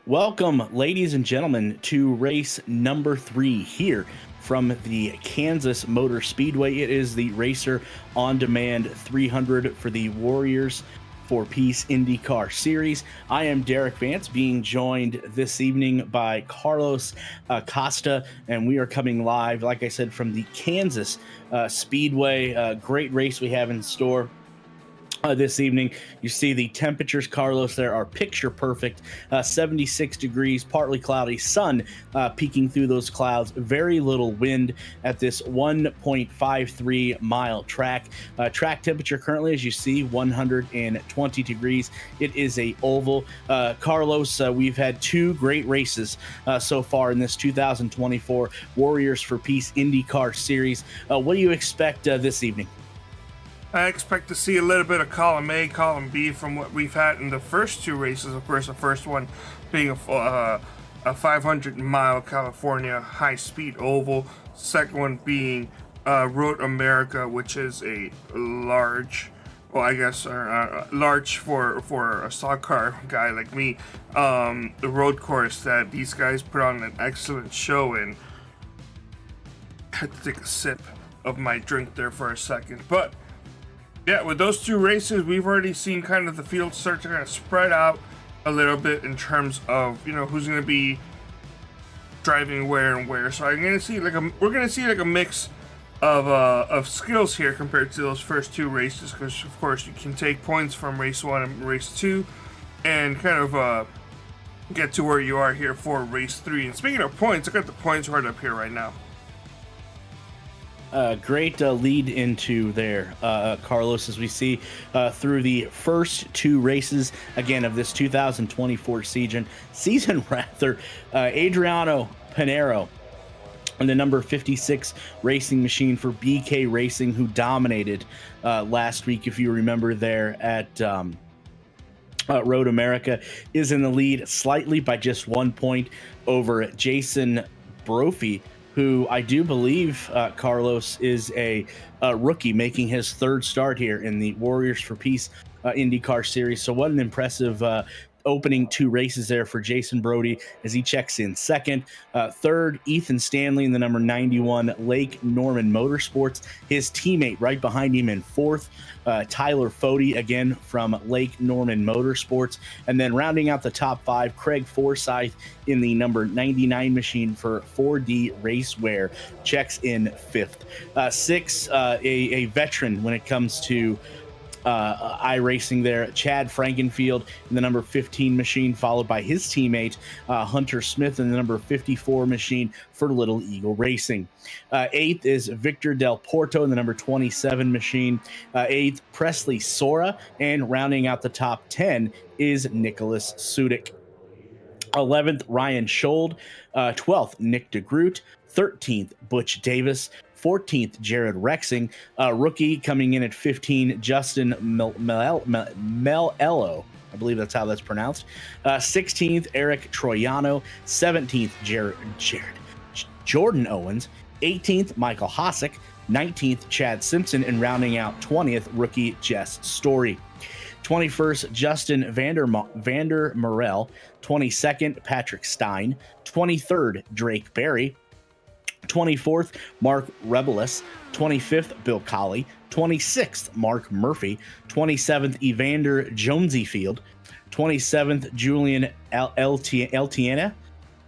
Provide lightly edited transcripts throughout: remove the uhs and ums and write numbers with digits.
Welcome, ladies and gentlemen, to race number 3 here from the Kansas Motor Speedway. It is the Racer On Demand 300 for the Warriors for Peace Indycar Series. I am Derik Vance, being joined this evening by Carlos Acosta, and we are coming live, like I said, from the Kansas Speedway. Great race we have in store. This evening. You see the temperatures, Carlos, there are picture perfect, 76 degrees, partly cloudy, sun peeking through those clouds, very little wind at this 1.53 mile track. Track temperature currently, as you see, 120 degrees. It is a oval. Carlos, we've had 2 great races so far in this 2024 Warriors for Peace IndyCar Series. What do you expect this evening? I expect to see a little bit of column A, column B from what we've had in the first 2 races. Of course, the first one being a 500-mile California high-speed oval. Second one being Road America, which is a large, well, I guess large for a stock car guy like me. The road course that these guys put on an excellent show in. I had to take a sip of my drink there for a second, but yeah, with those 2 races, we've already seen kind of the field start to kind of spread out a little bit in terms of, you know, who's going to be driving where and where. So we're going to see like a mix of skills here compared to those first 2 races, because of course you can take points from race 1 and race 2 and kind of get to where you are here for race 3. And speaking of points, I got the points right up here right now. Great lead into there, Carlos, as we see through the first 2 races, again, of this 2024 season rather. Adriano Pinero and the number 56 racing machine for BK Racing, who dominated last week, if you remember, there at Road America, is in the lead slightly by just 1 point over Jason Brophy, who I do believe, Carlos, is a rookie making his 3rd start here in the Warriors for Peace IndyCar Series. So what an impressive opening 2 races there for Jason Brody as he checks in 2nd. 3rd, Ethan Stanley in the number 91 Lake Norman Motorsports. His teammate right behind him in 4th, Tyler Fody, again from Lake Norman Motorsports. And then rounding out the top 5, Craig Forsyth in the number 99 machine for 4D Racewear, checks in 5th. 6th, a veteran when it comes to iRacing there, Chad Frankenfield in the number 15 machine, followed by his teammate Hunter Smith in the number 54 machine for Little Eagle Racing. 8th is Victor Del Porto in the number 27 machine. 8th, Presley Sora, and rounding out the top 10 is Nicholas Sudik. 11th, Ryan Schold. 12th, Nick DeGroot. 13th, Butch Davis. 14th, Jared Rexing. Rookie coming in at 15, Justin Melello. I believe that's how that's pronounced. 16th, Eric Troiano. 17th, Jordan Owens. 18th, Michael Hosick. 19th, Chad Simpson. And rounding out 20th, rookie Jess Story. 21st, Justin Vander Morel. 22nd, Patrick Stein. 23rd, Drake Berry. 24th, Mark Rebelis. 25th, Bill Colley. 26th, Mark Murphy. 27th, Evander Jonesyfield. 27th, Julian Eltiena.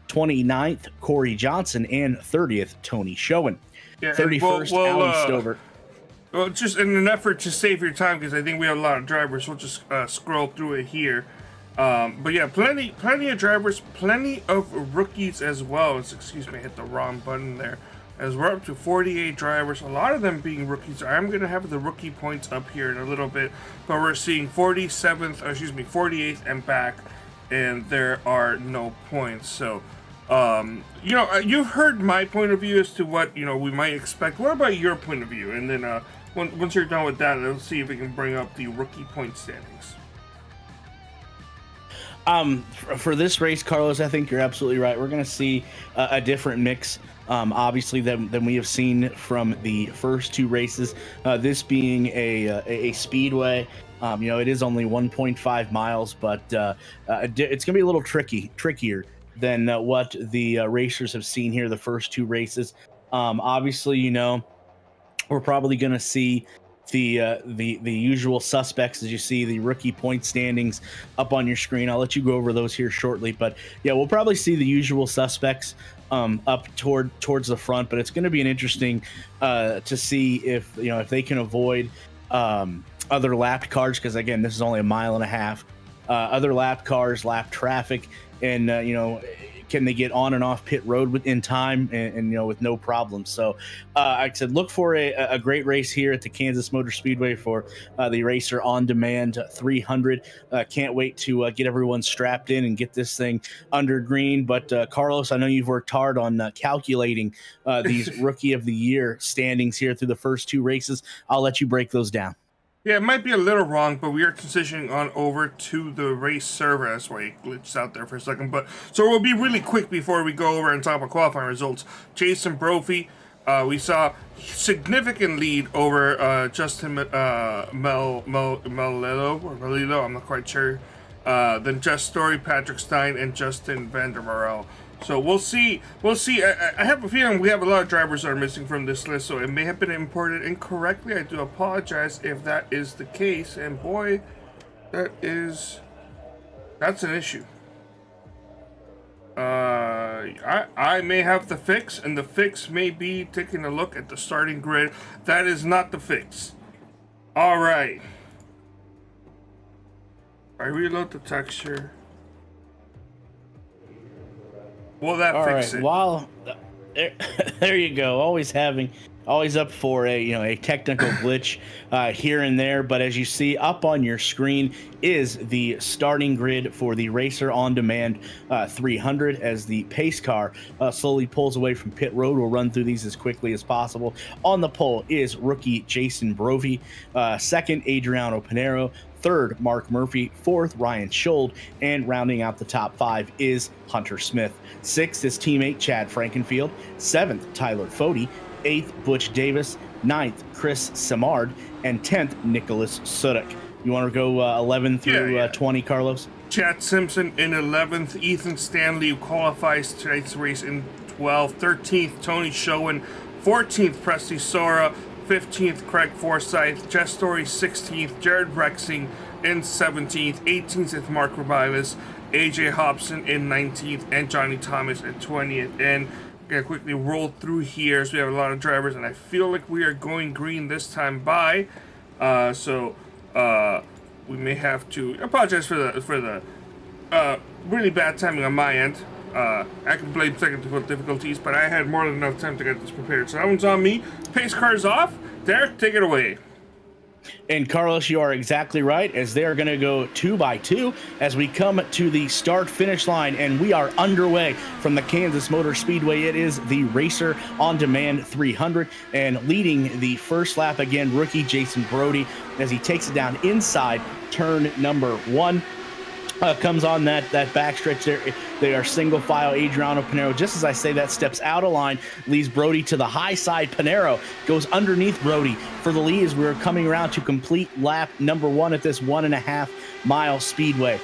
29th, Corey Johnson. And 30th, Tony Schoen. Yeah, 31st, Alan Stover. Well, just in an effort to save your time, because I think we have a lot of drivers, we'll just scroll through it here. But yeah, plenty of drivers, plenty of rookies as well. Excuse me, I hit the wrong button there. as we're up to 48 drivers, a lot of them being rookies. I'm going to have the rookie points up here in a little bit, but we're seeing 48th and back, and there are no points. So, you've heard my point of view as to what, we might expect. What about your point of view? And then once you're done with that, let's see if we can bring up the rookie point standings. For this race, Carlos, I think you're absolutely right. We're going to see a different mix, obviously, than we have seen from the first two races. This being a speedway, it is only 1.5 miles, but it's going to be a little trickier than what the racers have seen here the first two races. Obviously, we're probably going to see the usual suspects, as you see the rookie point standings up on your screen. I'll let you go over those here shortly, but yeah, we'll probably see the usual suspects up towards the front, but it's going to be an interesting to see if they can avoid other lapped cars, because again, this is only 1.5 miles. Other lapped cars, lap traffic, and can they get on and off pit road in time and with no problem. So I said, look for a great race here at the Kansas Motor Speedway for the Racer On Demand 300. Can't wait to get everyone strapped in and get this thing under green. But Carlos, I know you've worked hard on calculating these Rookie of the Year standings here through the first two races. I'll let you break those down. Yeah, it might be a little wrong, but we are transitioning on over to the race server. That's why it glitched out there for a second. But so we'll be really quick before we go over and talk about qualifying results. Jason Brophy, we saw significant lead over Justin Melillo, I'm not quite sure. Then Jess Story, Patrick Stein, and Justin Vandermarel. So we'll see. I have a feeling we have a lot of drivers that are missing from this list, so it may have been imported incorrectly. I do apologize if that is the case. And boy, that's an issue. I may have the fix, and the fix may be taking a look at the starting grid. That is not the fix. All right. I reload the texture. Will that fix it? Well, there you go. Always up for a technical glitch here and there. But as you see up on your screen is the starting grid for the Racer On Demand 300 as the pace car slowly pulls away from pit road. We'll run through these as quickly as possible. On the pole is rookie Jason Brophy, second Adriano Pinero, third, Mark Murphy, fourth, Ryan Schold, and rounding out the top five is Hunter Smith. Sixth is teammate Chad Frankenfield, seventh, Tyler Fody, eighth, Butch Davis, ninth, Chris Samard, and 10th, Nicholas Sudik. You want to go 11 through 20, Carlos? Chad Simpson in 11th, Ethan Stanley, who qualifies tonight's race in 12th, 13th, Tony Schoen, 14th, Presty Sora, 15th, Craig Forsyth, Jess Story 16th, Jared Rexing in 17th, 18th is Mark Rubilis, AJ Hobson in 19th, and Johnny Thomas in 20th. And we're going to quickly roll through here, so we have a lot of drivers, and I feel like we are going green this time by. So we may have to apologize for the really bad timing on my end. I can blame technical difficulties, but I had more than enough time to get this prepared. So that one's on me. Pace car's off. Derek, take it away. And Carlos, you are exactly right, as they are going to go 2 by 2 as we come to the start-finish line, and we are underway from the Kansas Motor Speedway. It is the Racer On Demand 300, and leading the first lap again, rookie Jason Brody, as he takes it down inside turn number 1. Comes on that backstretch there. They are single file. Adriano Pinero, just as I say that, steps out of line, leaves Brody to the high side. Pinero goes underneath Brody for the lead as we're coming around to complete lap number 1 at this 1.5 mile speedway.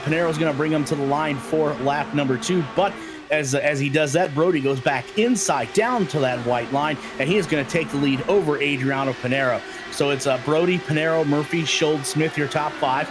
Pinero is going to bring him to the line for lap number 2, but as he does that, Brody goes back inside down to that white line, and he is going to take the lead over Adriano Pinero. So it's Brody, Pinero, Murphy, Schold, Smith, your top 5.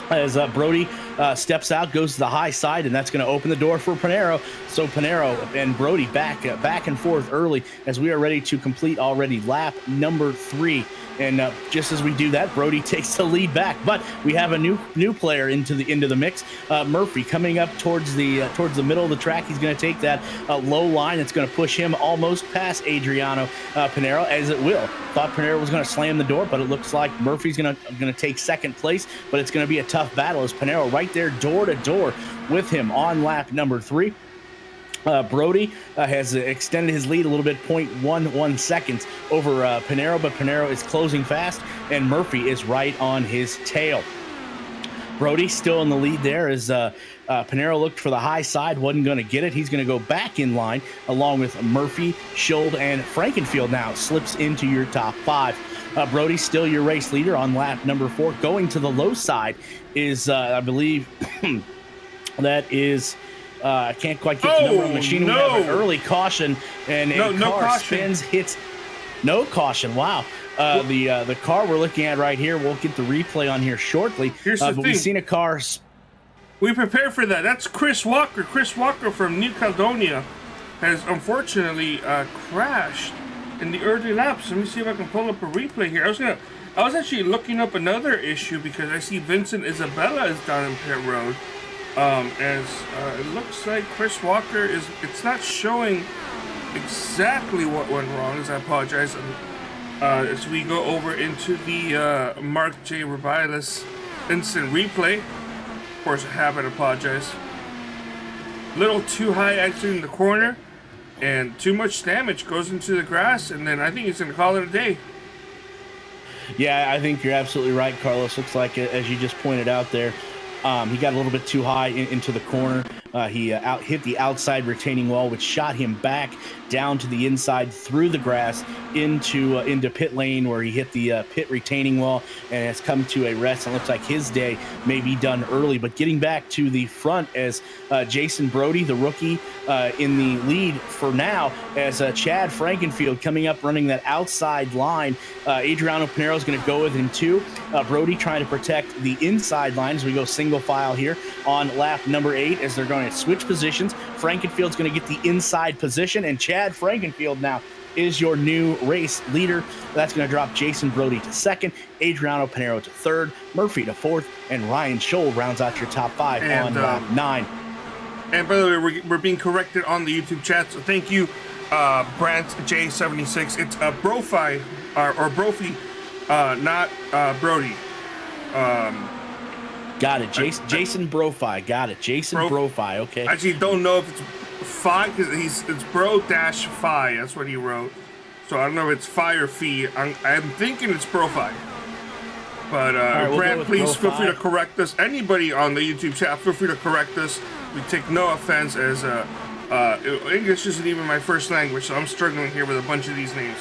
As Brody steps out, goes to the high side, and that's going to open the door for Panero. So Panero and Brody back and forth early as we are ready to complete already lap number 3. And just as we do that, Brody takes the lead back. But we have a new player into the mix. Murphy coming up towards the middle of the track. He's going to take that low line. It's going to push him almost past Adriano Panero, as it will. Thought Panero was going to slam the door, but it looks like Murphy's going to take second place. But it's going to be a tough battle as Panero right there door to door with him on lap number 3. Brody has extended his lead a little bit, 0.11 seconds over Panero, but Panero is closing fast, and Murphy is right on his tail. Brody still in the lead there as Panero looked for the high side, wasn't going to get it. He's going to go back in line along with Murphy, Schuld, and Frankenfield now slips into your top 5. Brody still your race leader on lap number 4. Going to the low side is, I believe, that is... I can't quite get the number on the machine. No. We have an early caution, and a car spins, hits. No caution. Wow. The car we're looking at right here, we'll get the replay on here shortly. Here's the but thing. We've seen a car. We prepared for that. That's Chris Walker. Chris Walker from New Caledonia has unfortunately crashed in the early laps. Let me see if I can pull up a replay here. I was actually looking up another issue because I see Vincent Isabella is down in pit road. As it looks like Chris Walker it's not showing exactly what went wrong, as I apologize. As we go over into the Mark J. Rubiales instant replay. Of course, I have to apologize. Little too high exiting the corner, and too much damage goes into the grass, and then I think he's going to call it a day. Yeah, I think you're absolutely right, Carlos. Looks like, as you just pointed out there, he got a little bit too high into the corner. He hit the outside retaining wall, which shot him back down to the inside through the grass into pit lane, where he hit the pit retaining wall and has come to a rest. And looks like his day may be done early. But getting back to the front as Jason Brody, the rookie, in the lead for now, as Chad Frankenfield coming up running that outside line. Adriano Panero is going to go with him too. Brody trying to protect the inside line as we go single file here on lap number 8 as they're going to switch positions. Frankenfield's going to get the inside position, and Chad Frankenfield now is your new race leader. That's going to drop Jason Brody to 2nd, Adriano Panero to 3rd, Murphy to 4th, and Ryan Schuld rounds out your top 5 on lap 9. And by the way, we're being corrected on the YouTube chat, so thank you, Brant J76. It's Brofi or Brophy, not Brody. Got it. Jason Brofi. Got it. Jason Brofi. Okay. I actually don't know if it's Phi, because it's Bro-Phi. That's what he wrote. So I don't know if it's Phi or Phi. I'm thinking it's Brofi. But right, Brant, please feel free to correct us. Anybody on the YouTube chat, feel free to correct us. We take no offense, as English isn't even my first language, so I'm struggling here with a bunch of these names.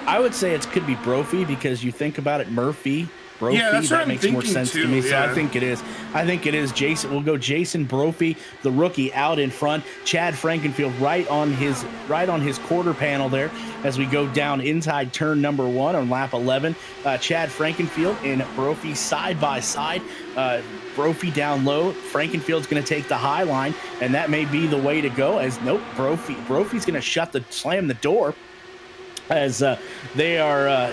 I would say it could be Brophy, because you think about it, Murphy, Brophy, yeah, that makes more sense to me. So yeah. I think it is Jason. We'll go Jason Brophy, the rookie, out in front. Chad Frankenfield right on his quarter panel there as we go down inside turn number 1 on lap 11. Chad Frankenfield and Brophy side by side. Brophy down low. Frankenfield's going to take the high line, and that may be the way to go. As nope, Brophy's going to slam the door as they are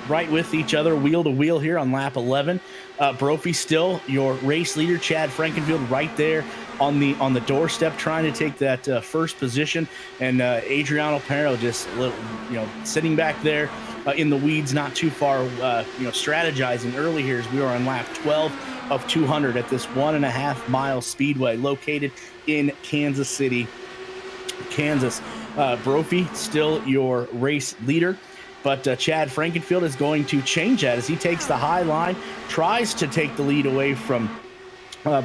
right with each other, wheel to wheel here on lap 11. Brophy still your race leader. Chad Frankenfield right there on the doorstep trying to take that first position, and Adriano Panero just sitting back there in the weeds, not too far, strategizing early here as we are on lap 12 of 200 at this 1.5 mile speedway located in Kansas City, Kansas. Brophy still your race leader. But Chad Frankenfield is going to change that as he takes the high line, tries to take the lead away from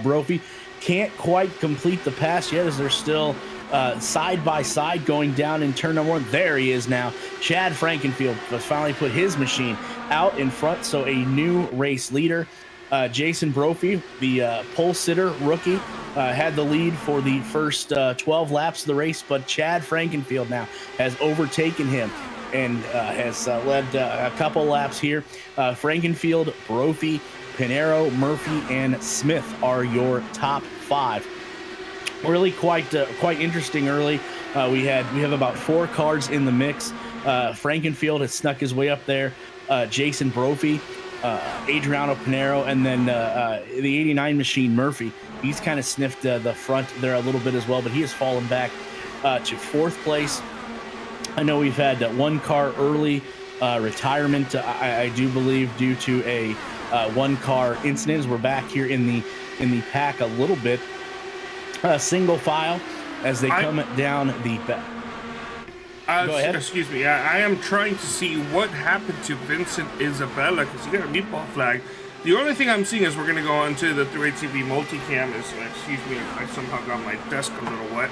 Brophy. Can't quite complete the pass yet as they're still side by side going down in turn number 1. There he is now. Chad Frankenfield has finally put his machine out in front, so a new race leader. Jason Brophy, the pole sitter rookie, had the lead for the first 12 laps of the race, but Chad Frankenfield now has overtaken him. and has led a couple laps here. Frankenfield, Brophy, Pinero, Murphy, and Smith are your top 5. Really quite interesting early. We have about 4 cars in the mix. Frankenfield has snuck his way up there. Jason Brophy, Adriano Pinero, and then the 89 machine Murphy. He's kind of sniffed the front there a little bit as well, but he has fallen back to 4th place. I know we've had 1 car early retirement, I do believe, due to a 1 car incident. We're back here in the pack a little bit. Single file as they come down the back. Go ahead. Excuse me. I am trying to see what happened to Vincent Isabella because he got a meatball flag. The only thing I'm seeing as we're going to go on to the 3ATV multicam is, excuse me, I somehow got my desk a little wet,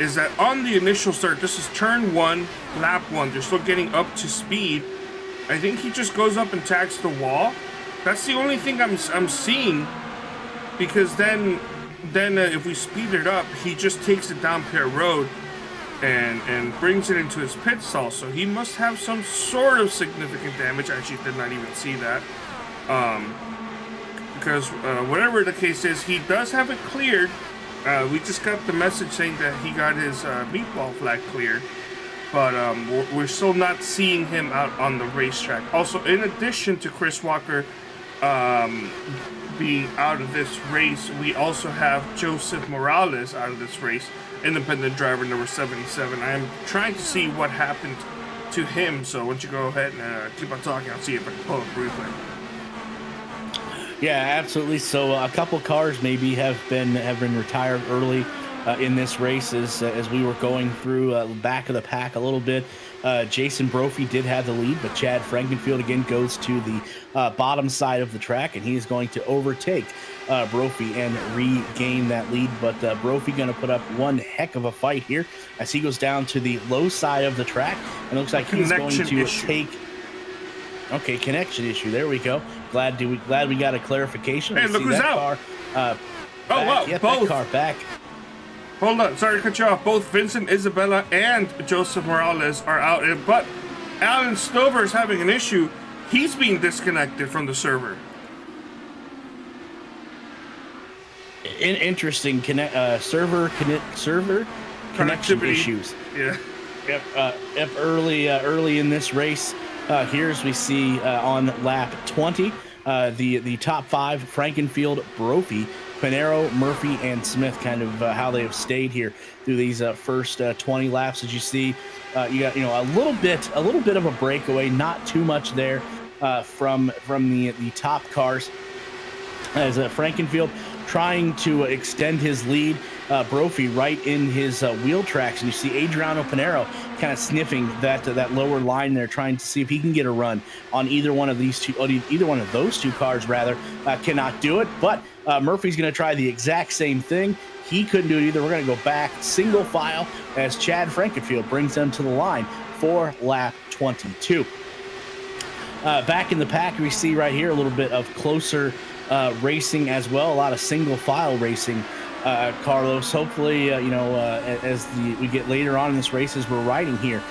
is that on the initial start, this is turn 1, lap 1, they're still getting up to speed. I think he just goes up and tags the wall. That's the only thing I'm seeing, because then if we speed it up, he just takes it down pit road and brings it into his pit stall. So he must have some sort of significant damage. I actually did not even see that. Because whatever the case is, he does have it cleared. We just got the message saying that he got his meatball flag cleared. But we're still not seeing him out on the racetrack. Also, in addition to Chris Walker being out of this race, we also have Joseph Morales out of this race, independent driver number 77. I am trying to see what happened to him, so why don't you go ahead and keep on talking. I'll see if I can pull up a replay. Yeah, absolutely. So a couple cars maybe have been retired early in this race as we were going through back of the pack a little bit. Jason Brophy did have the lead, but Chad Frankenfield again goes to the bottom side of the track, and he is going to overtake Brophy and regain that lead. But Brophy going to put up one heck of a fight here as he goes down to the low side of the track, and looks like he's going to take. Okay, connection issue. There we go. Glad we got a clarification. Hey, look who's out. Car, wow, both. That car back. Hold on, sorry to cut you off. Both Vincent Isabella and Joseph Morales are out, but Alan Stover is having an issue. He's being disconnected from the server. Interesting server connection issues. Yeah. Yep. Early in this race. Here as we see on lap 20, the top 5: Frankenfield, Brophy, Pinero, Murphy, and Smith. Kind of how they have stayed here through these first 20 laps. As you see, you got a little bit of a breakaway, not too much there from the top cars. As Frankenfield trying to extend his lead, Brophy right in his wheel tracks, and you see Adriano Pinero kind of sniffing that lower line there, trying to see if he can get a run on either one of those two cars. Rather, cannot do it, but Murphy's going to try the exact same thing. He couldn't do it either. We're going to go back single file as Chad Frankenfield brings them to the line for lap 22. Back in the pack, we see right here a little bit of closer racing as well. A lot of single file racing. Carlos, hopefully, as we get later on in this race, as we're riding here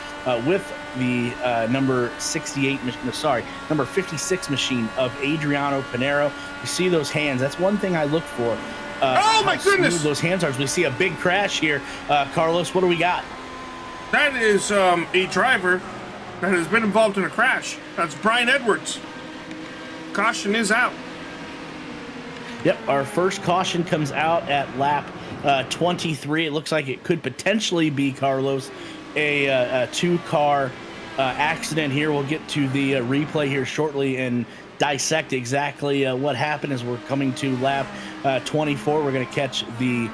with the number 56 machine of Adriano Pinero. You see those hands. That's one thing I look for. Oh my goodness! Those hands are. We see a big crash here. Carlos, what do we got? That is a driver that has been involved in a crash. That's Brian Edwards. Caution is out. Yep, our first caution comes out at lap 23. It looks like it could potentially be, Carlos, a two-car accident here. We'll get to the replay here shortly and dissect exactly what happened as we're coming to lap 24. We're going to catch the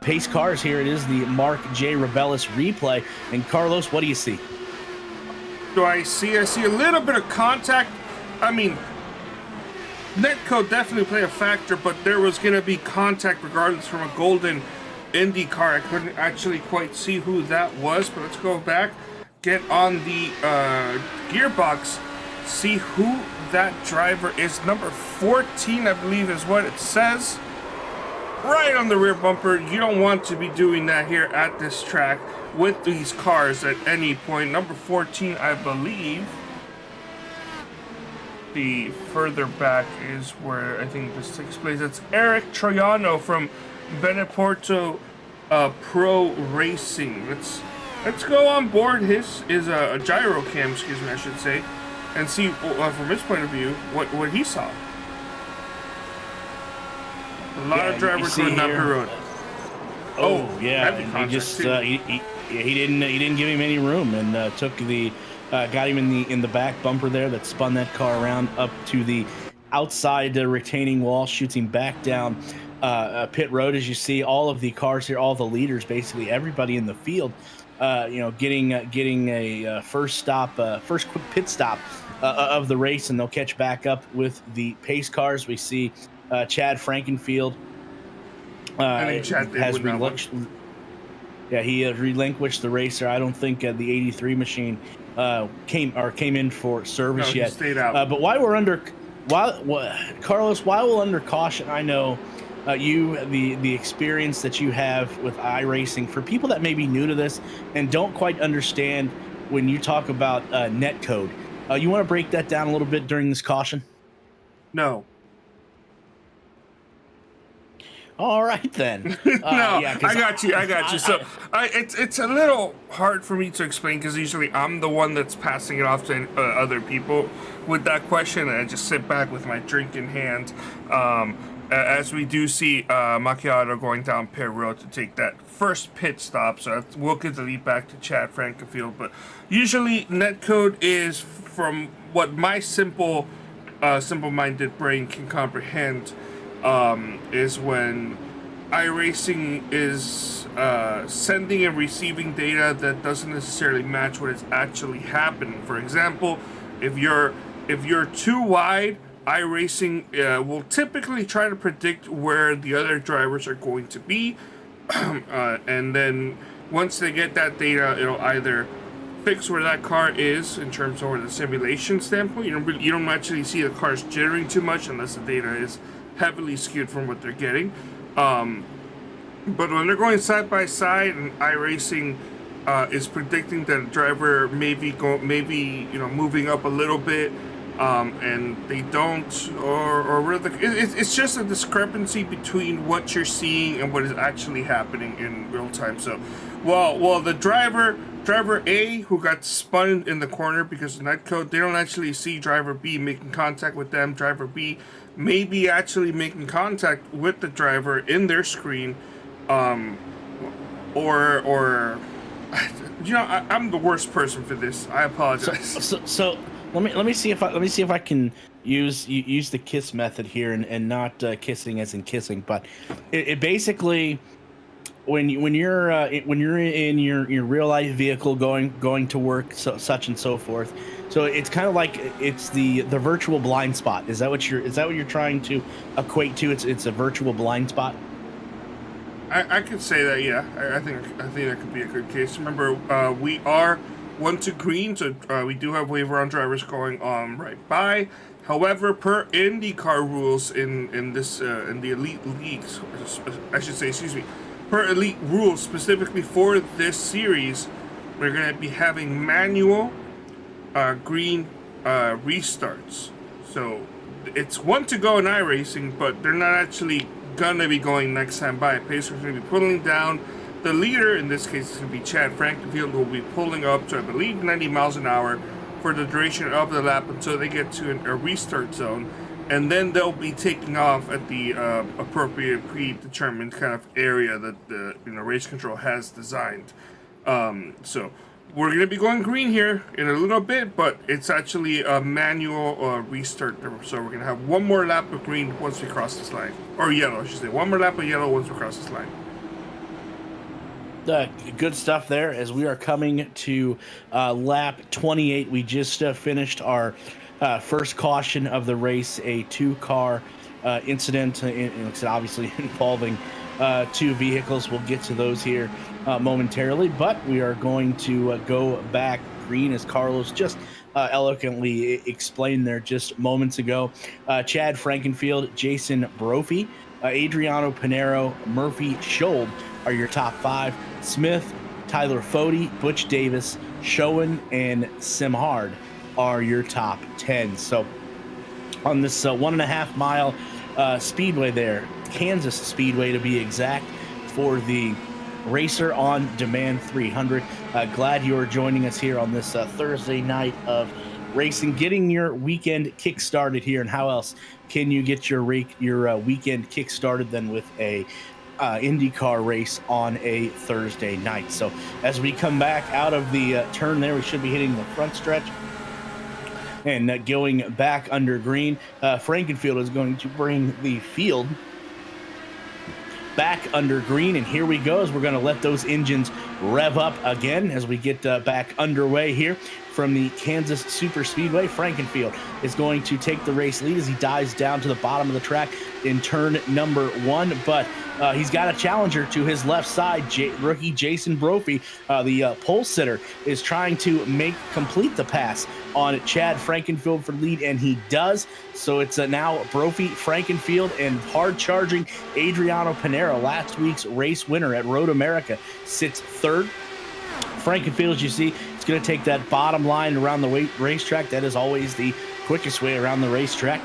pace cars here. It is the Mark J. Rebellis replay. And, Carlos, what do you see? I see a little bit of contact. I mean, netcode definitely play a factor, but there was going to be contact regardless from a golden Indy car. I couldn't actually quite see who that was, but let's go back, get on the gearbox, see who that driver is. Number 14, I believe, is what it says. right on the rear bumper. You don't want to be doing that here at this track with these cars at any point. Number 14, I believe. The further back is where I think this takes place. It's Eric Troiano from Beneporto Pro Racing. Let's go on board his a gyro cam, excuse me, I should say, and see from his point of view what he saw. A lot of drivers going down the road. Oh yeah, he just he didn't give him any room, and took the got him in the back bumper there that spun that car around up to the outside retaining wall, shoots him back down pit road. As you see, all of the cars here, all the leaders, basically everybody in the field, getting a first quick pit stop of the race, and they'll catch back up with the pace cars. We see Chad Frankenfield has relinquished. Yeah, he relinquished the racer. I don't think the 83 machine came in for service yet. He stayed out. But Carlos, while we're under caution, I know the experience that you have with iRacing. For people that may be new to this and don't quite understand when you talk about net code, you want to break that down a little bit during this caution? No. All right then. No, yeah, I got you. So it's a little hard for me to explain because usually I'm the one that's passing it off to other people with that question, and I just sit back with my drink in hand. As we do see Macchiato going down pit road to take that first pit stop, so we'll get the lead back to Chad Frankenfield. But usually netcode is, from what my simple-minded brain can comprehend, is when iRacing is sending and receiving data that doesn't necessarily match what is actually happening. For example, if you're too wide, iRacing will typically try to predict where the other drivers are going to be, and then once they get that data, it'll either fix where that car is in terms of the simulation standpoint. You don't actually see the cars jittering too much unless the data is heavily skewed from what they're getting. But when they're going side by side and iRacing is predicting that a driver may be moving up a little bit, and they don't, or it's just a discrepancy between what you're seeing and what is actually happening in real time. So while the driver A, who got spun in the corner because of netcode, they don't actually see driver B making contact with them. Driver B may be actually making contact with the driver in their screen, or I'm the worst person for this. I apologize. So let me see if I can use the KISS method here, and not kissing as in kissing, but it basically, when you're in your real life vehicle going to work, such and so forth. So it's kind of like it's the virtual blind spot. Is that what you're trying to equate to? It's a virtual blind spot. I could say that, yeah. I think that could be a good case. Remember, we are 1-2 green, so we do have waiver on drivers going on right by. However, per IndyCar rules in the elite leagues, I should say, excuse me, per elite rules specifically for this series, we're going to be having manual green restarts. So it's 1 to go in iRacing, but they're not actually gonna be going next time by. Pacer's gonna be pulling down the leader. In this case, it's gonna be Chad Frankenfield, who will be pulling up to, I believe, 90 miles an hour for the duration of the lap until they get to a restart zone, and then they'll be taking off at the appropriate predetermined kind of area that the race control has designed. So we're going to be going green here in a little bit, but it's actually a manual restart. So we're going to have one more lap of green once we cross this line. Or yellow, I should say. One more lap of yellow once we cross this line. Good stuff there as we are coming to lap 28. We just finished our first caution of the race, a 2-car incident, obviously involving 2 vehicles. We'll get to those here momentarily, but we are going to go back green, as Carlos just eloquently explained there just moments ago. Chad Frankenfield, Jason Brophy, Adriano Pinero, Murphy Schold are your top 5. Smith, Tyler Fody, Butch Davis, Schoen, and Simhard are your top 10. So on this 1.5 mile speedway there, Kansas Speedway to be exact, for the Racer on Demand 300. Glad you are joining us here on this Thursday night of racing, getting your weekend kick started here. And how else can you get your weekend kick started than with a IndyCar race on a Thursday night? So as we come back out of the turn there, we should be hitting the front stretch and going back under green. Frankenfield is going to bring the field back under green, and here we go as we're going to let those engines rev up again as we get back underway here from the Kansas Super Speedway. Frankenfield is going to take the race lead as he dives down to the bottom of the track in turn number 1, but he's got a challenger to his left side. Rookie Jason Brophy, the pole sitter, is trying to complete the pass on Chad Frankenfield for lead, and he does. So it's now Brophy, Frankenfield, and hard-charging Adriano Pinero, last week's race winner at Road America, sits third. Frankenfield, as you see, it's going to take that bottom line around the racetrack. That is always the quickest way around the racetrack.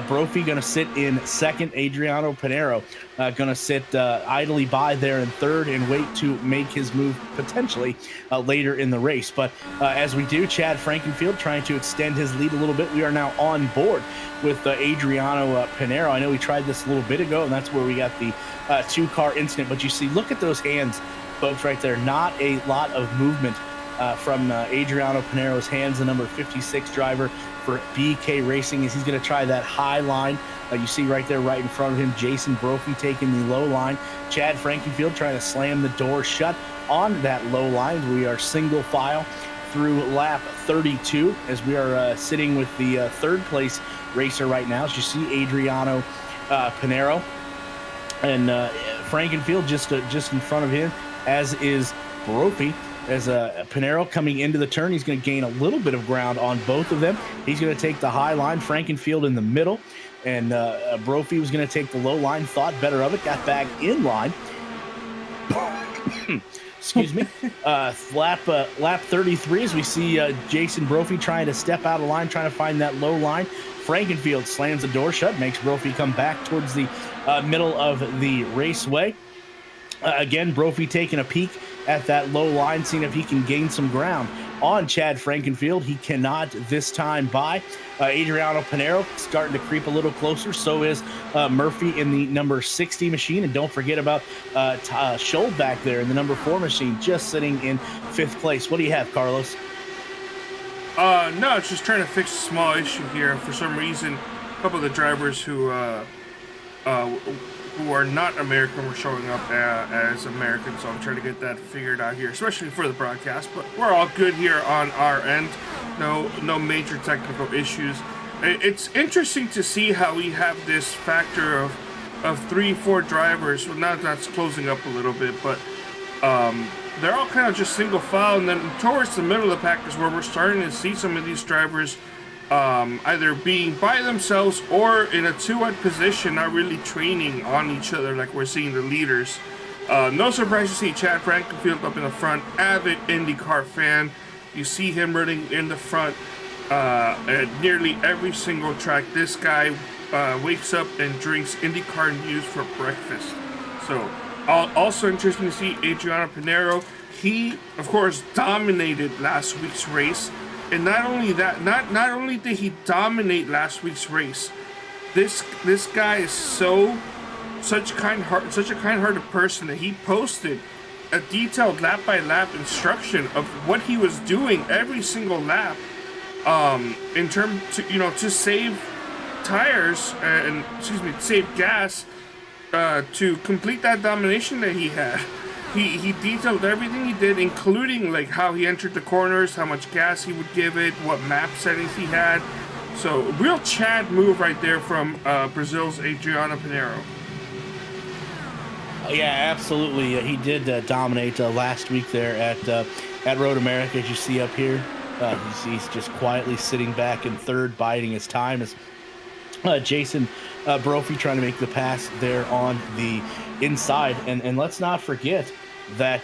Brophy going to sit in second. Adriano Pinero going to sit idly by there in third and wait to make his move potentially later in the race. But as we do, Chad Frankenfield trying to extend his lead a little bit. We are now on board with Adriano Pinero. I know we tried this a little bit ago, and that's where we got the 2-car incident. But you see, look at those hands, folks, right there. Not a lot of movement from Adriano Pinero's hands, the number 56 driver for BK Racing, as he's going to try that high line. You see right there, right in front of him, Jason Brophy taking the low line. Chad Frankenfield trying to slam the door shut on that low line. We are single file through lap 32 as we are sitting with the third place racer right now. As you see, Adriano Pinero and Frankenfield just in front of him, as is Brophy. As Pinero coming into the turn, he's going to gain a little bit of ground on both of them. He's going to take the high line, Frankenfield in the middle, and Brophy was going to take the low line, thought better of it, got back in line. Excuse me. Lap 33, as we see Jason Brophy trying to step out of line, trying to find that low line. Frankenfield slams the door shut, makes Brophy come back towards the middle of the raceway. Again, Brophy taking a peek at that low line, seeing if he can gain some ground on Chad Frankenfield. He cannot this time by. Adriano Pinero starting to creep a little closer. So is Murphy in the number 60 machine. And don't forget about Schold back there in the number 4 machine, just sitting in 5th place. What do you have, Carlos? No, it's just trying to fix a small issue here. For some reason, a couple of the drivers who are not American were showing up as American, so I'm trying to get that figured out here, especially for the broadcast. But we're all good here on our end. No major technical issues. It's interesting to see how we have this factor of 3-4 drivers. Well, now that's closing up a little bit, but they're all kind of just single file, and then towards the middle of the pack is where we're starting to see some of these drivers either being by themselves or in a two-wide position, not really training on each other like we're seeing the leaders. No surprise to see Chad Frankenfield up in the front, avid IndyCar fan. You see him running in the front at nearly every single track. This guy wakes up and drinks IndyCar news for breakfast. So also interesting to see Adriano Pinero. He, of course, dominated last week's race. And not only that, not only did he dominate last week's race, this guy is such a kind-hearted person that he posted a detailed lap-by-lap instruction of what he was doing every single lap, in terms to save tires and save gas, to complete that domination that he had. He detailed everything he did, including like how he entered the corners, how much gas he would give it, what map settings he had. So real Chad move right there from Brazil's Adriano Pinero. Yeah, absolutely. He did dominate last week there at Road America, as you see up here. He's just quietly sitting back in third, biding his time as Jason Brophy trying to make the pass there on the inside. And let's not forget that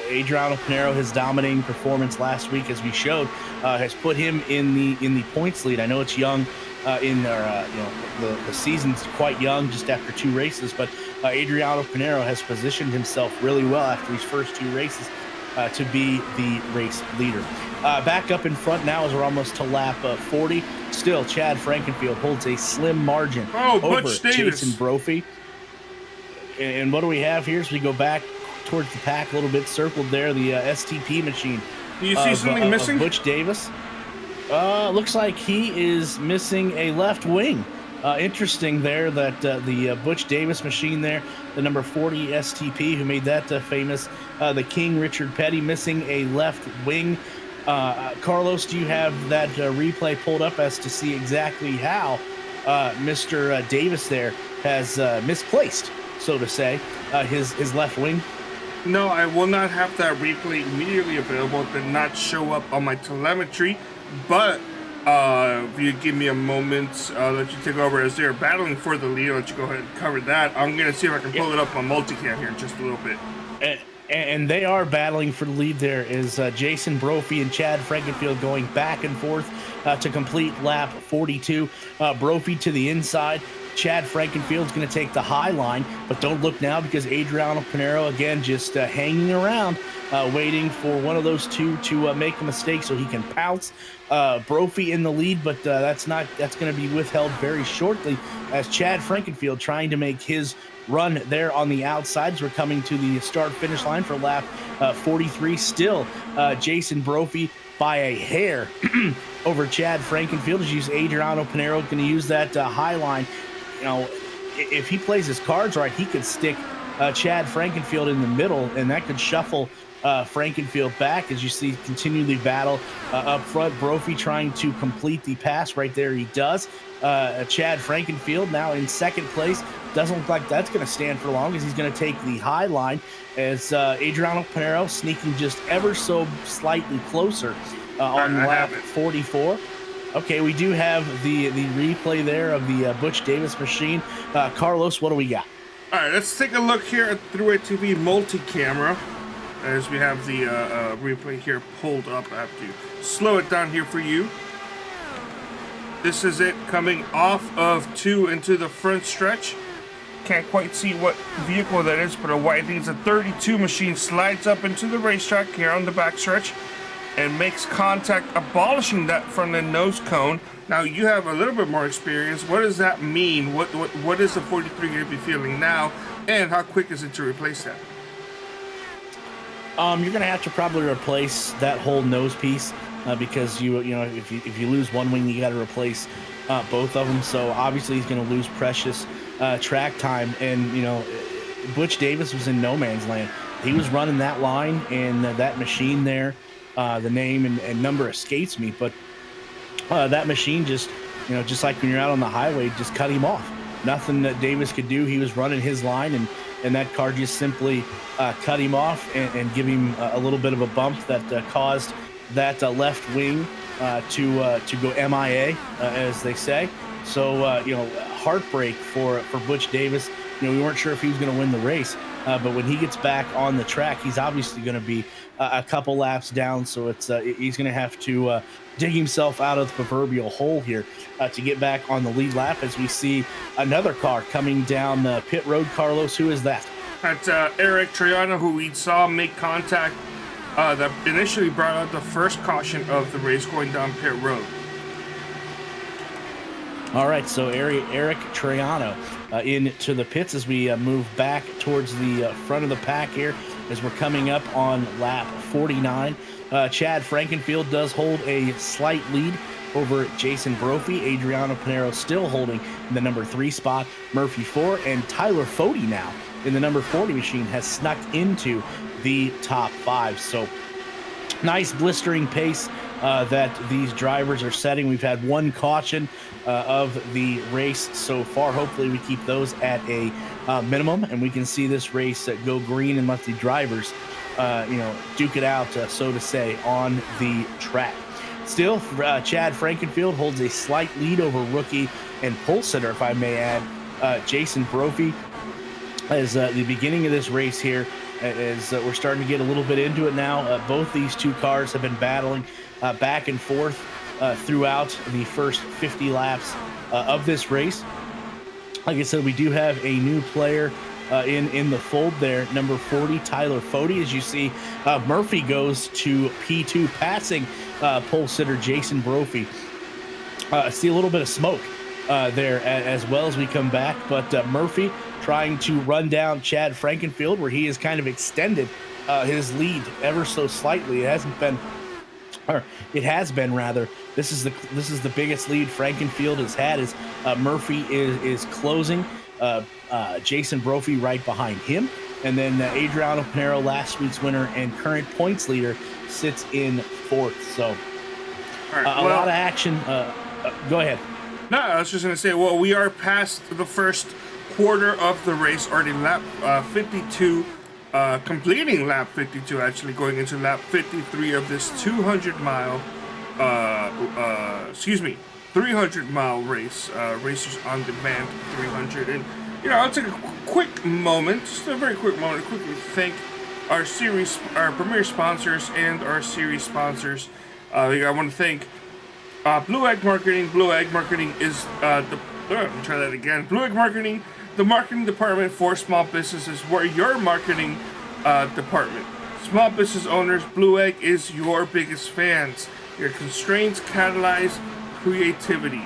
Adriano Pinero, his dominating performance last week, as we showed, has put him in the points lead. I know it's young the season's quite young, just after 2 races, but Adriano Pinero has positioned himself really well after these first 2 races to be the race leader. Back up in front now as we're almost to lap 40. Still, Chad Frankenfield holds a slim margin over Jason Brophy. And what do we have here as we go back towards the pack a little bit, circled there, the STP machine. Do you see something missing? Butch Davis. Looks like he is missing a left wing. Interesting there that the Butch Davis machine there, the number 40 STP, who made that famous, the King Richard Petty, missing a left wing. Carlos, do you have that replay pulled up as to see exactly how Mr. Davis there has misplaced, so to say, his left wing? No, I will not have that replay immediately available. It did not show up on my telemetry, but if you give me a moment, I'll let you take over as they're battling for the lead. I'll let you go ahead and cover that. I'm going to see if I can pull it up on multicam here in just a little bit. And they are battling for the lead. There is Jason Brophy and Chad Frankenfield going back and forth to complete lap 42. Brophy to the inside. Chad Frankenfield's going to take the high line, but don't look now because Adriano Pinero, again, just hanging around, waiting for one of those two to make a mistake so he can pounce. Brophy in the lead, but that's going to be withheld very shortly as Chad Frankenfield trying to make his run there on the outsides. We're coming to the start-finish line for lap 43. Still, Jason Brophy by a hair over Chad Frankenfield. As use Adriano Pinero going to use that high line. You know, if he plays his cards right, he could stick Chad Frankenfield in the middle, and that could shuffle Frankenfield back as you see continually battle up front. Brophy trying to complete the pass right there. He does. Chad Frankenfield now in second place. Doesn't look like that's going to stand for long as he's going to take the high line as Adriano Pinero sneaking just ever so slightly closer on lap 44. Okay, we do have the replay there of the Butch Davis machine. Carlos, what do we got? All right, let's take a look here at Thruway TV multi-camera as we have the replay here pulled up. I have to slow it down here for you. This is it coming off of 2 into the front stretch. Can't quite see what vehicle that is, but I think it's a 32 machine slides up into the racetrack here on the back stretch and makes contact, abolishing that from the nose cone. Now you have a little bit more experience. What does that mean? What is the 43 going to be feeling now, and how quick is it to replace that? You're going to have to probably replace that whole nose piece because you know if you lose one wing, you got to replace both of them. So obviously he's going to lose precious track time, and you know Butch Davis was in no man's land. He was running that line and that machine there. The name and number escapes me, but that machine just like when you're out on the highway, just cut him off. Nothing that Davis could do. He was running his line, and that car just simply cut him off and give him a little bit of a bump that caused that left wing to go MIA, as they say. So heartbreak for Butch Davis. We weren't sure if he was going to win the race, but when he gets back on the track, he's obviously going to be a couple laps down. So he's going to have to dig himself out of the proverbial hole here to get back on the lead lap. As we see another car coming down pit road. Carlos, who is that? That's Derik Vance, who we saw make contact that initially brought out the first caution of the race going down pit road. All right, so Derik Vance into the pits as we move back towards the front of the pack here as we're coming up on lap 49. Chad Frankenfield does hold a slight lead over Jason Brophy. Adriano Pinero still holding the number 3 spot. Murphy 4, and Tyler Fody now in the number 40 machine has snuck into the top 5. So nice blistering pace that these drivers are setting. We've had one caution of the race so far. Hopefully we keep those at a minimum, and we can see this race go green and let the drivers duke it out, so to say, on the track. Still, Chad Frankenfield holds a slight lead over rookie and pole sitter, if I may add, Jason Brophy. As the beginning of this race here, as we're starting to get a little bit into it now, both these two cars have been battling back and forth throughout the first 50 laps of this race. Like I said, we do have a new player in the fold there, number 40, Tyler Fody. As you see, Murphy goes to P2, passing pole sitter Jason Brophy. See a little bit of smoke there as well as we come back, but Murphy trying to run down Chad Frankenfield, where he has kind of extended his lead ever so slightly. It has been rather. This is the biggest lead Frankenfield has had. Is Murphy is closing Jason Brophy right behind him, and then Adriano Pinero, last week's winner and current points leader, sits in fourth. So a lot of action. Go ahead. No, I was just going to say, well, we are past the first quarter of the race, already lap 52, completing lap 52, actually going into lap 53 of this 300-mile race, Racers on Demand 300. And, I'll take a quick moment, just a very quick moment, to quickly thank our premier sponsors and our series sponsors. I want to thank Blue Egg Marketing. Blue Egg Marketing is let me try that again. Blue Egg Marketing, the marketing department for small businesses. We're your marketing department. Small business owners, Blue Egg is your biggest fans. Your constraints catalyze creativity.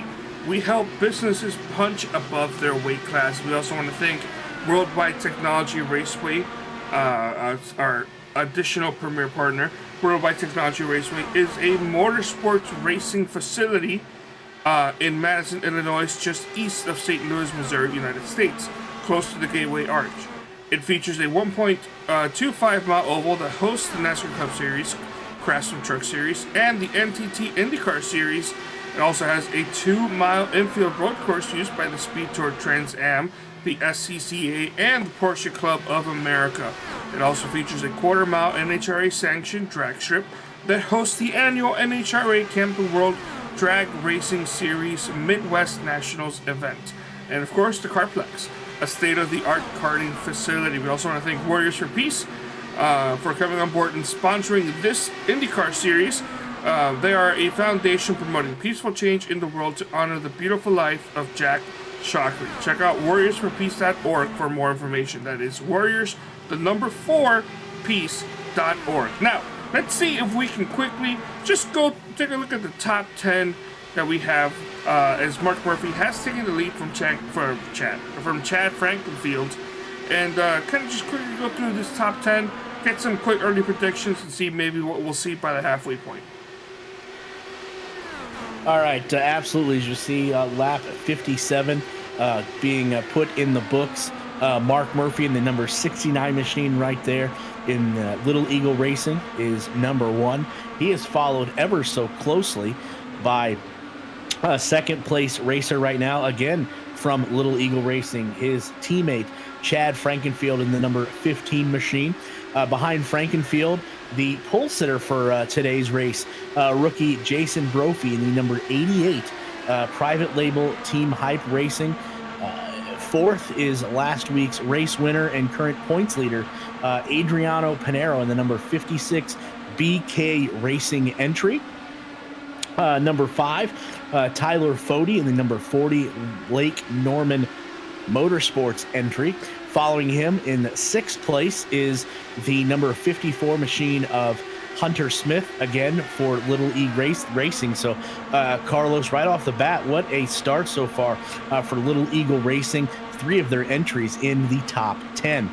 We help businesses punch above their weight class. We also want to thank Worldwide Technology Raceway, our additional premier partner. Worldwide Technology Raceway is a motorsports racing facility in Madison, Illinois, just east of St. Louis, Missouri, United States, close to the Gateway Arch. It features a 1.25-mile oval that hosts the NASCAR Cup Series, Craftsman Truck Series, and the NTT IndyCar Series. It also has a 2-mile infield road course used by the Speed Tour Trans Am, the SCCA, and the Porsche Club of America. It also features a quarter-mile NHRA-sanctioned drag strip that hosts the annual NHRA Camping World Drag Racing Series Midwest Nationals event. And of course, the Carplex, a state-of-the-art karting facility. We also want to thank Warriors for Peace for coming on board and sponsoring this IndyCar series. They are a foundation promoting peaceful change in the world to honor the beautiful life of Jack Shockley. Check out warriorsforpeace.org for more information. That is warriors4peace.org. Now, let's see if we can quickly just go take a look at the top 10 that we have, as Mark Murphy has taken the lead from Chad Frankenfield, and kind of just quickly go through this top 10, get some quick early predictions, and see maybe what we'll see by the halfway point. All right, absolutely. As you see, lap 57 being put in the books. Mark Murphy in the number 69 machine right there in Little Eagle Racing is number 1. He is followed ever so closely by second place racer right now, again from Little Eagle Racing, his teammate Chad Frankenfield in the number 15 machine. Behind Frankenfield, the pole sitter for today's race, rookie Jason Brophy in the number 88 private label Team Hype Racing. Fourth is last week's race winner and current points leader, Adriano Pinero in the number 56 BK Racing entry. Number 5, Tyler Fody in the number 40 Lake Norman Motorsports entry. Following him in 6th place is the number 54 machine of Hunter Smith, again for Little E Racing. So Carlos, right off the bat, what a start so far for Little Eagle Racing. 3 of their entries in the top 10.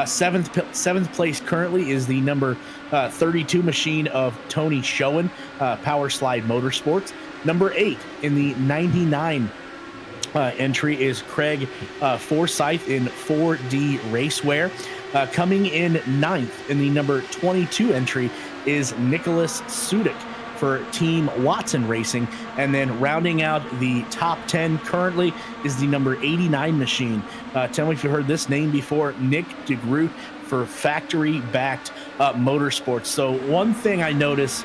Seventh place currently is the number 32 machine of Tony Schoen, Power Slide Motorsports. Number 8 in the 99 entry is Craig Forsyth in 4D Racewear. Coming in 9th in the number 22 entry is Nicholas Sudik for Team Watson Racing. And then rounding out the top 10 currently is the number 89 machine. Tell me if you heard this name before, Nick DeGroot for Factory Backed Motorsports. So one thing I notice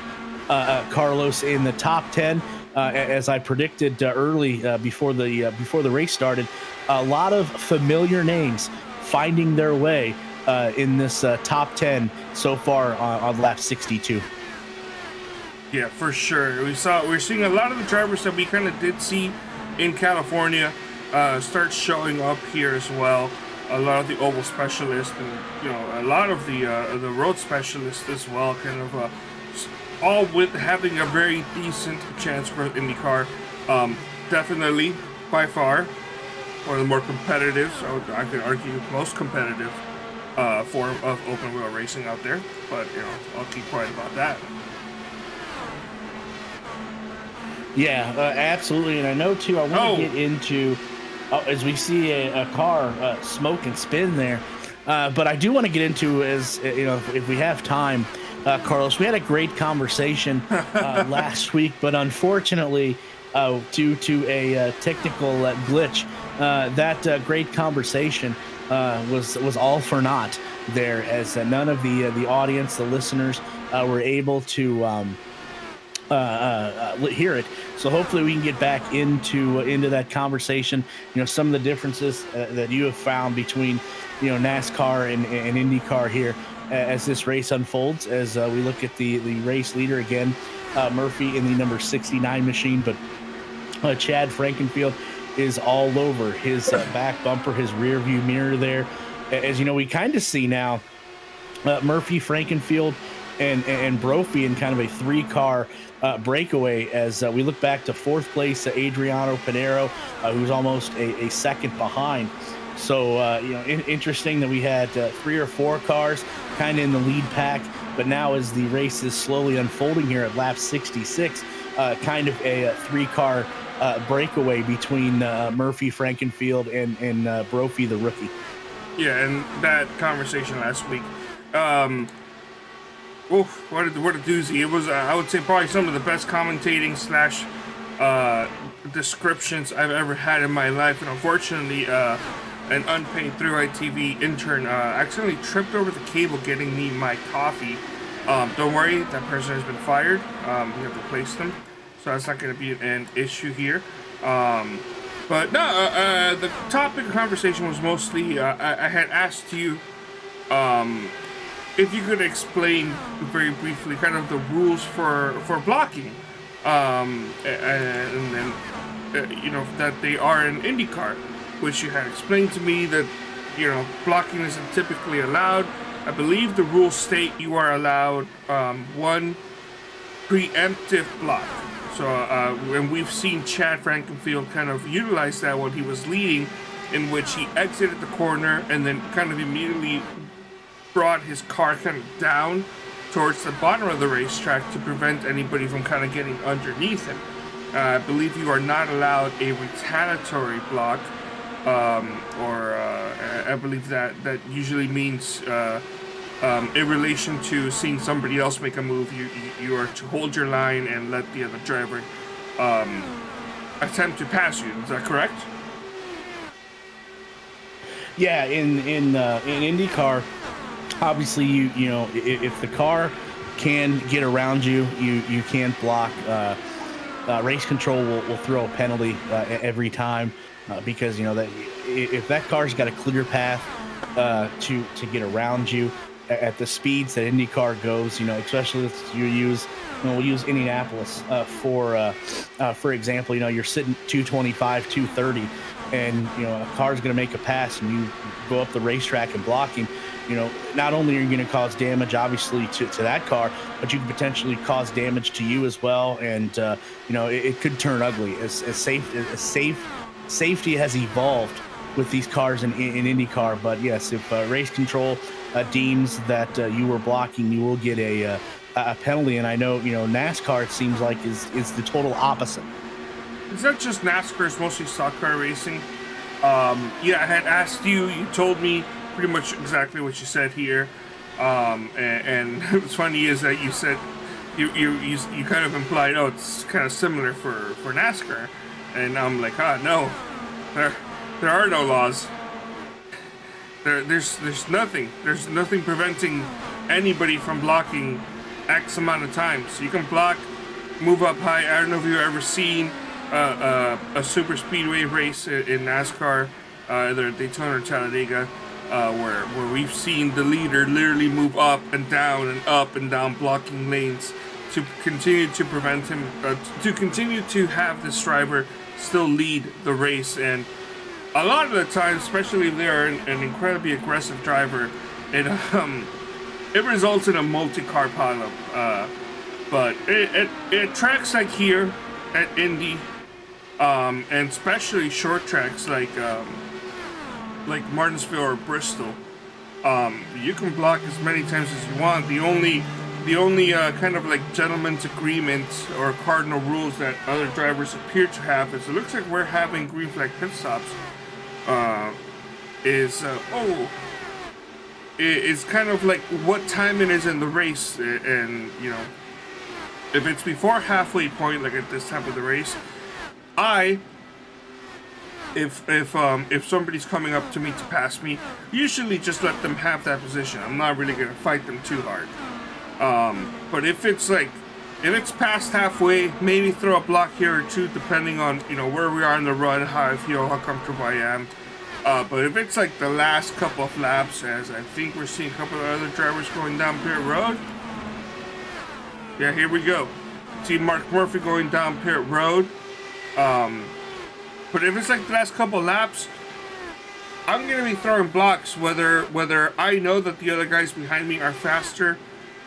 Carlos, in the top 10, as I predicted early before the race started. A lot of familiar names finding their way in this top 10 so far on lap 62. Yeah, for sure. We're seeing a lot of the drivers that we kind of did see in California start showing up here as well. A lot of the oval specialists, and a lot of the road specialists as well. Kind of all with having a very decent chance for IndyCar. Definitely, by far, one of the more competitive. So I could argue most competitive form of open wheel racing out there. But I'll keep quiet about that. Yeah, absolutely. And I know, too, I want to get into, as we see a car smoke and spin there, but I do want to get into, as if we have time, Carlos, we had a great conversation last week, but unfortunately, due to a technical glitch, that great conversation was all for naught there, as none of the audience, the listeners, were able to hear it. So hopefully we can get back into that conversation. Some of the differences that you have found between NASCAR and IndyCar here as this race unfolds, as we look at the race leader again, Murphy in the number 69 machine, but Chad Frankenfield is all over his back bumper, his rear view mirror there. As we kind of see now Murphy, Frankenfield, and Brophy in kind of a three-car breakaway, as we look back to fourth place Adriano Pinero, who's almost a second behind. So interesting that we had 3 or 4 cars kind of in the lead pack, but now as the race is slowly unfolding here at lap 66, kind of a 3-car breakaway between Murphy, Frankenfield, and Brophy, the rookie. Yeah, and that conversation last week, what a doozy. It was, I would say, probably some of the best commentating / descriptions I've ever had in my life. And unfortunately, an unpaid Through ITV intern accidentally tripped over the cable getting me my coffee. Don't worry, that person has been fired. We have replaced them, so that's not going to be an issue here. But no, the topic of conversation was mostly, I had asked you if you could explain very briefly kind of the rules for blocking, and then that they are in IndyCar, which you had explained to me that blocking isn't typically allowed. I believe the rules state you are allowed one preemptive block. So and we've seen Chad Frankenfield kind of utilize that when he was leading, in which he exited the corner and then kind of immediately brought his car kind of down towards the bottom of the racetrack to prevent anybody from kind of getting underneath him. I believe you are not allowed a retaliatory block, or I believe that usually means in relation to seeing somebody else make a move, you are to hold your line and let the other driver attempt to pass you. Is that correct? Yeah, in IndyCar, obviously if the car can get around you, you can't block. Race control will throw a penalty every time because that if that car's got a clear path to get around you at the speeds that IndyCar goes, especially if we'll use Indianapolis for example. You're sitting 225, 230, and a car's going to make a pass, and you go up the racetrack and block him. Not only are you going to cause damage, obviously, to that car, but you could potentially cause damage to you as well, and it could turn ugly. As safety has evolved with these cars in IndyCar, but yes, if race control deems that you were blocking, you will get a penalty. And I know NASCAR, it seems like, is the total opposite. It's not just NASCAR; it's mostly stock car racing. I had asked you. You told me pretty much exactly what you said here, and what's funny is that you said you kind of implied, it's kind of similar for NASCAR, and I'm like, no, there are no laws. There's nothing preventing anybody from blocking X amount of times. So you can block, move up high. I don't know if you've ever seen a super speedway race in NASCAR, either Daytona or Talladega, where we've seen the leader literally move up and down, blocking lanes to continue to prevent him, to continue to have this driver still lead the race. And a lot of the time, especially if they are an incredibly aggressive driver, it results in a multi-car pileup. But it tracks like here at Indy, and especially short tracks like Martinsville or Bristol, you can block as many times as you want. The only kind of like gentleman's agreement or cardinal rules that other drivers appear to have is, it looks like we're having green flag pit stops. Is kind of like what time it is in the race, and you know, if it's before halfway point, like at this time of the race, if somebody's coming up to me to pass me, usually just let them have that position. I'm not really gonna fight them too hard. But if it's past halfway, maybe throw a block here or two, depending on, you know, where we are in the run, how I feel, how comfortable I am. But if it's like the last couple of laps, as I think we're seeing a couple of other drivers going down pit road. Yeah, here we go. See Mark Murphy going down pit road. But if it's like the last couple of laps, I'm gonna be throwing blocks, whether I know that the other guys behind me are faster,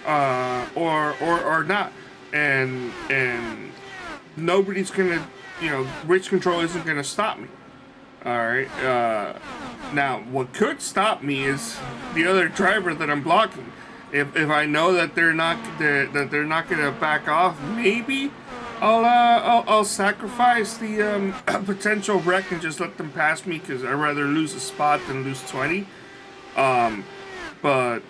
or not, and nobody's gonna, you know, Rich Control isn't gonna stop me. All right. Now, what could stop me is the other driver that I'm blocking. If I know that they're not gonna back off, maybe I'll sacrifice the potential wreck and just let them pass me, because I'd rather lose a spot than lose 20. But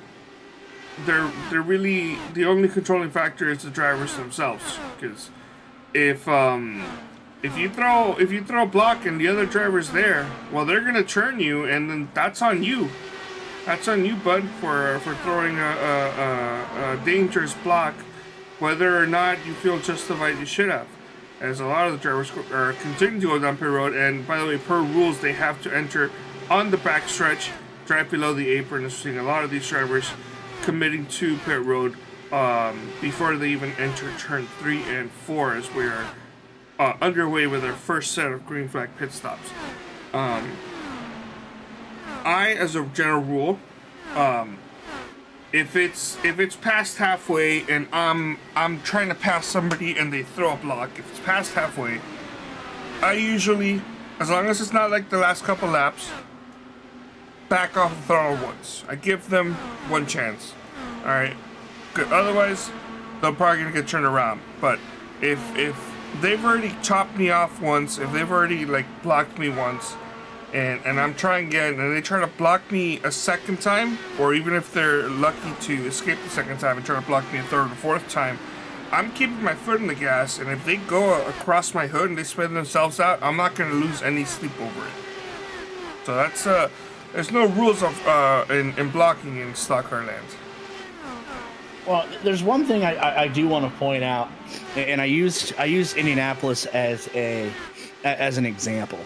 they're really, the only controlling factor is the drivers themselves. Because if you throw a block and the other driver's there, well, they're gonna churn you, and then that's on you. That's on you, bud, for throwing a dangerous block, whether or not you feel justified you should have. As a lot of the drivers are continuing to go down pit road, and by the way, per rules, they have to enter on the backstretch, drive below the apron. We're seeing a lot of these drivers committing to pit road before they even enter turn 3 and 4, as we are underway with our first set of green flag pit stops. I, as a general rule, if it's past halfway and I'm trying to pass somebody and they throw a block, if it's past halfway, I usually, as long as it's not like the last couple laps, back off the throttle once. I give them one chance. All right, good. Otherwise, they're probably gonna get turned around. But if they've already chopped me off once, if they've already like blocked me once, and I'm trying again, and they try to block me a second time, or even if they're lucky to escape the second time and try to block me a third or fourth time, I'm keeping my foot in the gas, and if they go across my hood and they spin themselves out, I'm not going to lose any sleep over it. So that's, there's no rules of in blocking in stock car land. Well, there's one thing I do want to point out, and I used Indianapolis as an example.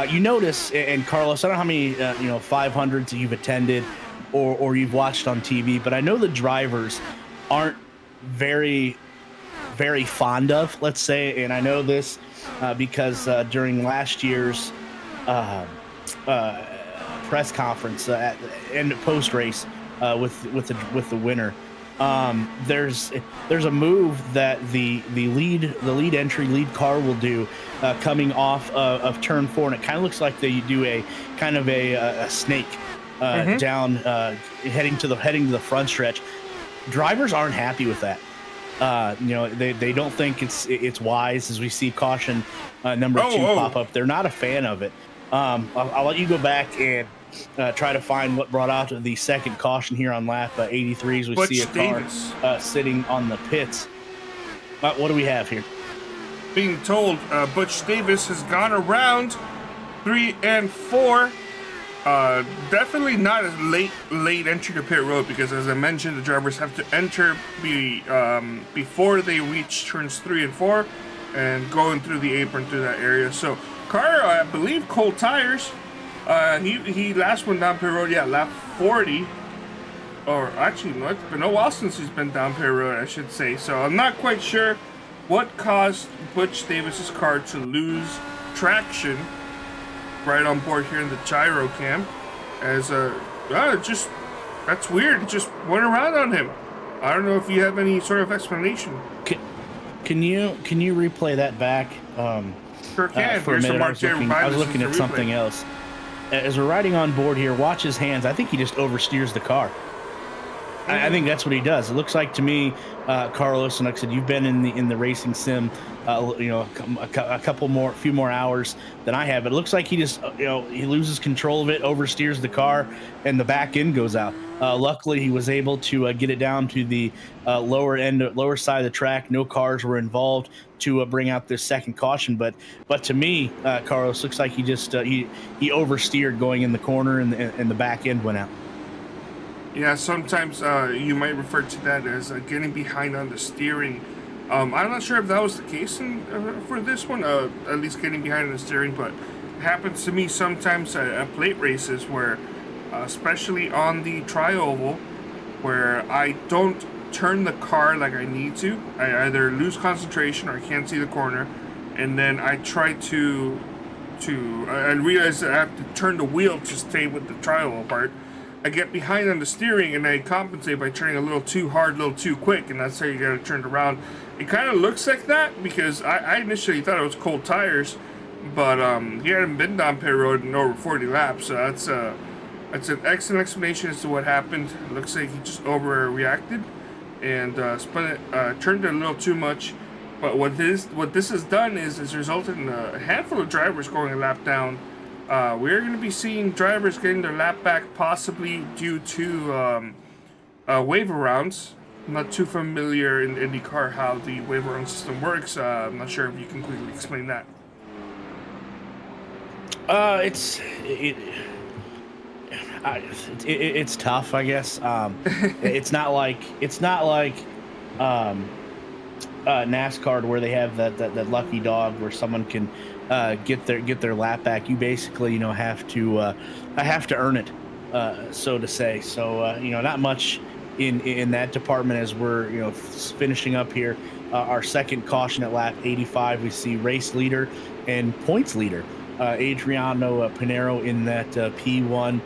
You notice, and Carlos, I don't know how many 500s you've attended or you've watched on TV, but I know the drivers aren't very, very fond of, let's say, and I know this because during last year's press conference at the end of post race with the winner. There's a move that the lead car will do coming off of turn 4, and it kind of looks like they do a kind of a snake down heading to the front stretch. Drivers aren't happy with that. They don't think it's wise, as we see caution number 2 pop up. They're not a fan of it. I'll let you go back and try to find what brought out the second caution here on lap 83, as we see a car sitting on the pits. What do we have here? Being told Butch Davis has gone around 3 and 4 Definitely not a late entry to pit road, because as I mentioned, the drivers have to enter before they reach turns 3 and 4 and going through the apron through that area. So car, I believe, cold tires. He last went down pit road, lap 40. Or actually, no, it's been a while since he's been down pit road, I should say. So I'm not quite sure what caused Butch Davis's car to lose traction right on board here in the gyro cam, as that's weird. It just went around on him. I don't know if you have any sort of explanation. Can you replay that back? Sure can. For a minute, I was looking at something else. As we're riding on board here, watch his hands. I think he just oversteers the car. I think that's what he does. It looks like to me, Carlos, and like I said, you've been in the racing sim, a few more hours than I have. But it looks like he just, he loses control of it, oversteers the car, and the back end goes out. Luckily, he was able to get it down to the lower side of the track. No cars were involved to bring out this second caution. But to me, Carlos, looks like he just he oversteered going in the corner, and the back end went out. Yeah, sometimes you might refer to that as getting behind on the steering. I'm not sure if that was the case for this one, at least getting behind on the steering, but it happens to me sometimes at plate races where, especially on the tri-oval, where I don't turn the car like I need to. I either lose concentration or I can't see the corner, and then I try to I realize that I have to turn the wheel to stay with the tri-oval part. I get behind on the steering and I compensate by turning a little too hard, a little too quick, and that's how you gotta turn it around. It kind of looks like that because I initially thought it was cold tires, but he hadn't been down pit road in over 40 laps, so that's an excellent explanation as to what happened. It looks like he just overreacted and turned it a little too much. But what this has done is resulted in a handful of drivers going a lap down. We're going to be seeing drivers getting their lap back, possibly due to wave arounds. I'm not too familiar in IndyCar how the wave around system works. I'm not sure if you can quickly explain that. It's tough, I guess. It's not like NASCAR where they have that lucky dog where someone can get their lap back. You basically have to earn it, so to say. So not much in that department as we're finishing up here. Our second caution at lap 85, we see race leader and points leader Adriano Pinero in that P1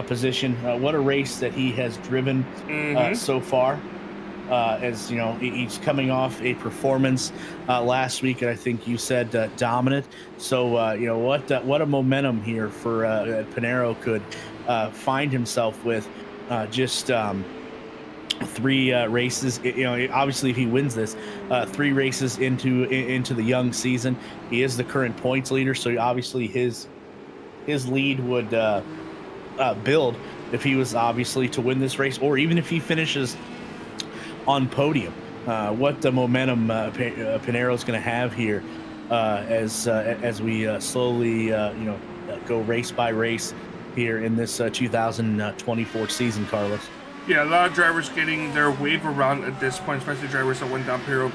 position. What a race that he has driven so far. As he's coming off a performance last week, and I think you said dominant. So what a momentum here for Pinero could find himself with just 3 races. Obviously, if he wins this, 3 races into the young season, he is the current points leader. So obviously his lead would build if he was obviously to win this race, or even if he finishes on podium. What the momentum Pinero's going to have here as we slowly go race by race here in this 2024 season, Carlos. Yeah, a lot of drivers getting their wave around at this point, especially drivers that went down pit road.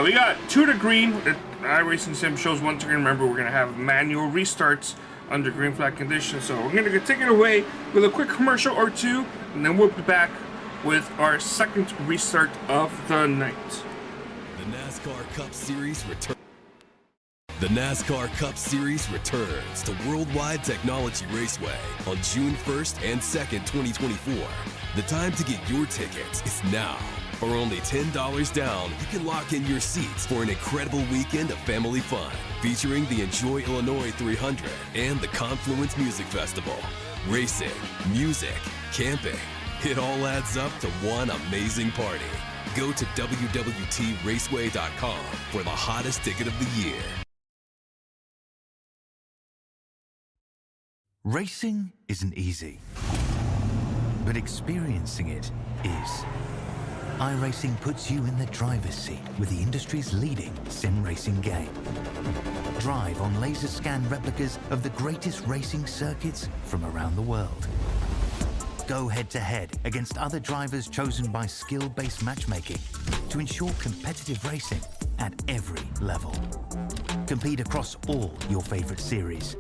We got 2 to green. iRacing Sim shows 1 to green. Remember, we're going to have manual restarts under green flag conditions. So we're going to take it away with a quick commercial or 2, and then we'll be back with our second restart of the night. The NASCAR Cup Series returns. The NASCAR Cup Series returns to Worldwide Technology Raceway on June 1st and 2nd, 2024. The time to get your tickets is now. For only $10 down, you can lock in your seats for an incredible weekend of family fun, featuring the Enjoy Illinois 300 and the Confluence Music Festival. Racing, music, camping. It all adds up to one amazing party. Go to www.raceway.com for the hottest ticket of the year. Racing isn't easy, but experiencing it is. iRacing puts you in the driver's seat with the industry's leading sim racing game. drive on laser scan replicas of the greatest racing circuits from around the world. Go head-to-head against other drivers chosen by skill-based matchmaking to ensure competitive racing at every level. Compete across all your favorite series.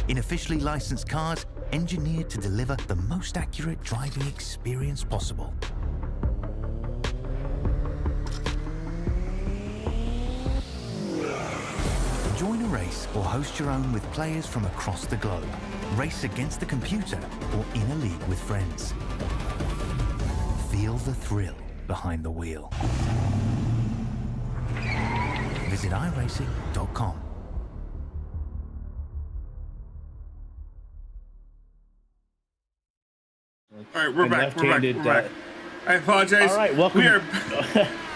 In officially licensed cars, engineered to deliver the most accurate driving experience possible. Join a race or host your own with players from across the globe. Race against the computer or in a league with friends. Feel the thrill behind the wheel. Visit iRacing.com. All right, we're back. We're back. I apologize. All right, welcome. We are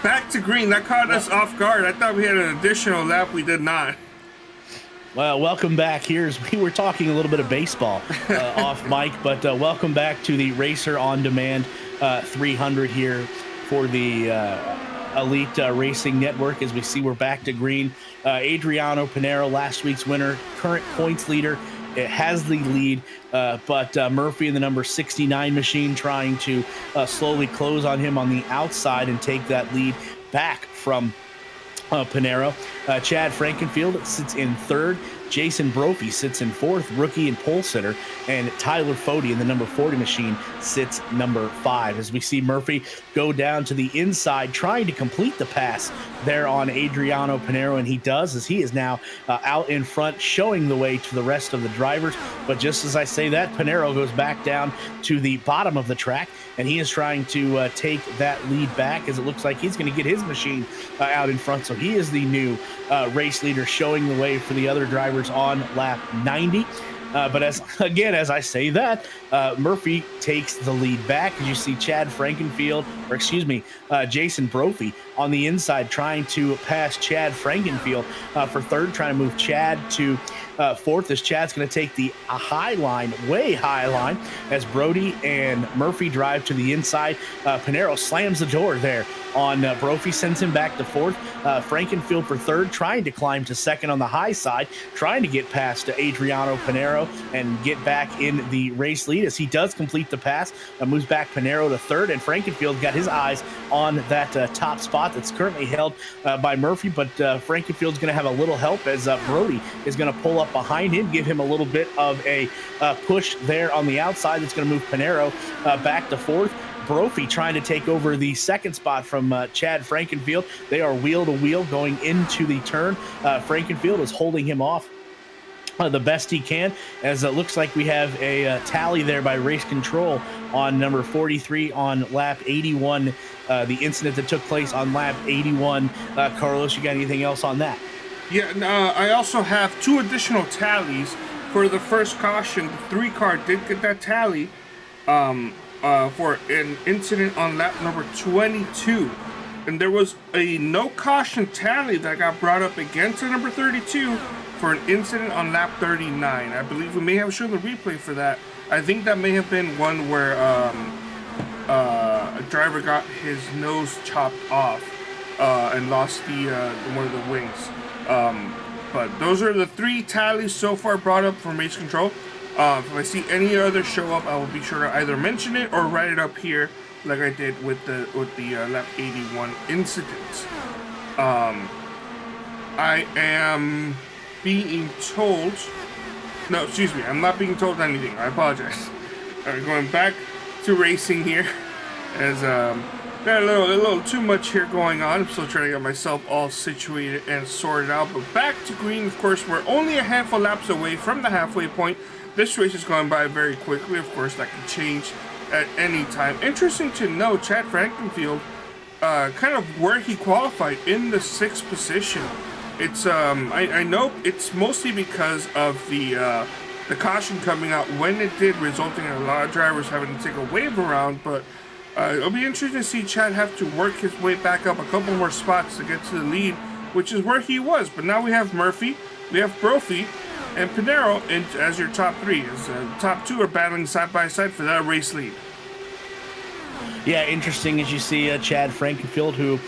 back to green. That caught us off guard. I thought we had an additional lap. We did not. Well, welcome back. We were talking a little bit of baseball off mic, but welcome back to the Racer on Demand 300 here for the Elite Racing Network. As we see, we're back to green. Adriano Pinero, last week's winner, current points leader. It has the lead, but Murphy in the number 69 machine trying to slowly close on him on the outside and take that lead back from Pinero. Chad Frankenfield sits in third. Jason Brophy sits in fourth, rookie and pole sitter, and Tyler Fody in the number 40 machine sits number 5. As we see Murphy go down to the inside, trying to complete the pass there on Adriano Pinero, and he does, as he is now out in front, showing the way to the rest of the drivers. But just as I say that, Pinero goes back down to the bottom of the track, and he is trying to take that lead back, as it looks like he's going to get his machine out in front. So he is the new race leader, showing the way for the other drivers on lap 90. But as I say that, Murphy takes the lead back. As you see Chad Frankenfield, or excuse me, Jason Brophy on the inside trying to pass Chad Frankenfield for third, trying to move Chad to fourth, as Chad's going to take the high line, way high line, as Brody and Murphy drive to the inside. Pinero slams the door there on Brophy, sends him back to fourth. Frankenfield for third, trying to climb to second on the high side, trying to get past Adriano Pinero and get back in the race lead, as he does complete the pass, moves back Pinero to third, and Frankenfield got his eyes on that top spot that's currently held by Murphy, but Frankenfield's going to have a little help, as Brody is going to pull up behind him, give him a little bit of a push there on the outside. That's going to move Pinero back to fourth. Brophy trying to take over the second spot from Chad Frankenfield. They are wheel to wheel going into the turn. Frankenfield is holding him off the best he can, as it looks like we have a tally there by Race Control on number 43 on lap 81, the incident that took place on lap 81. Carlos, you got anything else on that? Yeah, I also have 2 additional tallies for the first caution. The 3 car did get that tally for an incident on lap number 22. And there was a no caution tally that got brought up against the number 32 for an incident on lap 39. I believe we may have shown the replay for that. I think that may have been one where a driver got his nose chopped off and lost the one of the wings. But those are the 3 tallies so far brought up from Race Control. If I see any other show up, I will be sure to either mention it or write it up here, like I did with the lap 81 incident. I am being told. No, excuse me. I'm not being told anything. I apologize. All right, going back to racing here, as got a little too much here going on. I'm still trying to get myself all situated and sorted out. But back to green, of course, we're only a handful laps away from the halfway point. This race is going by very quickly. Of course, that can change at any time. Interesting to know, Chad Frankenfield, kind of where he qualified in the 6th position. It's I know it's mostly because of the caution coming out when it did, resulting in a lot of drivers having to take a wave around. But it'll be interesting to see Chad have to work his way back up a couple more spots to get to the lead, which is where he was. But now we have Murphy, we have Brophy, and Pinero as your top 3. As the top 2 are battling side by side for that race lead. Yeah, interesting as you see Chad Frankenfield, who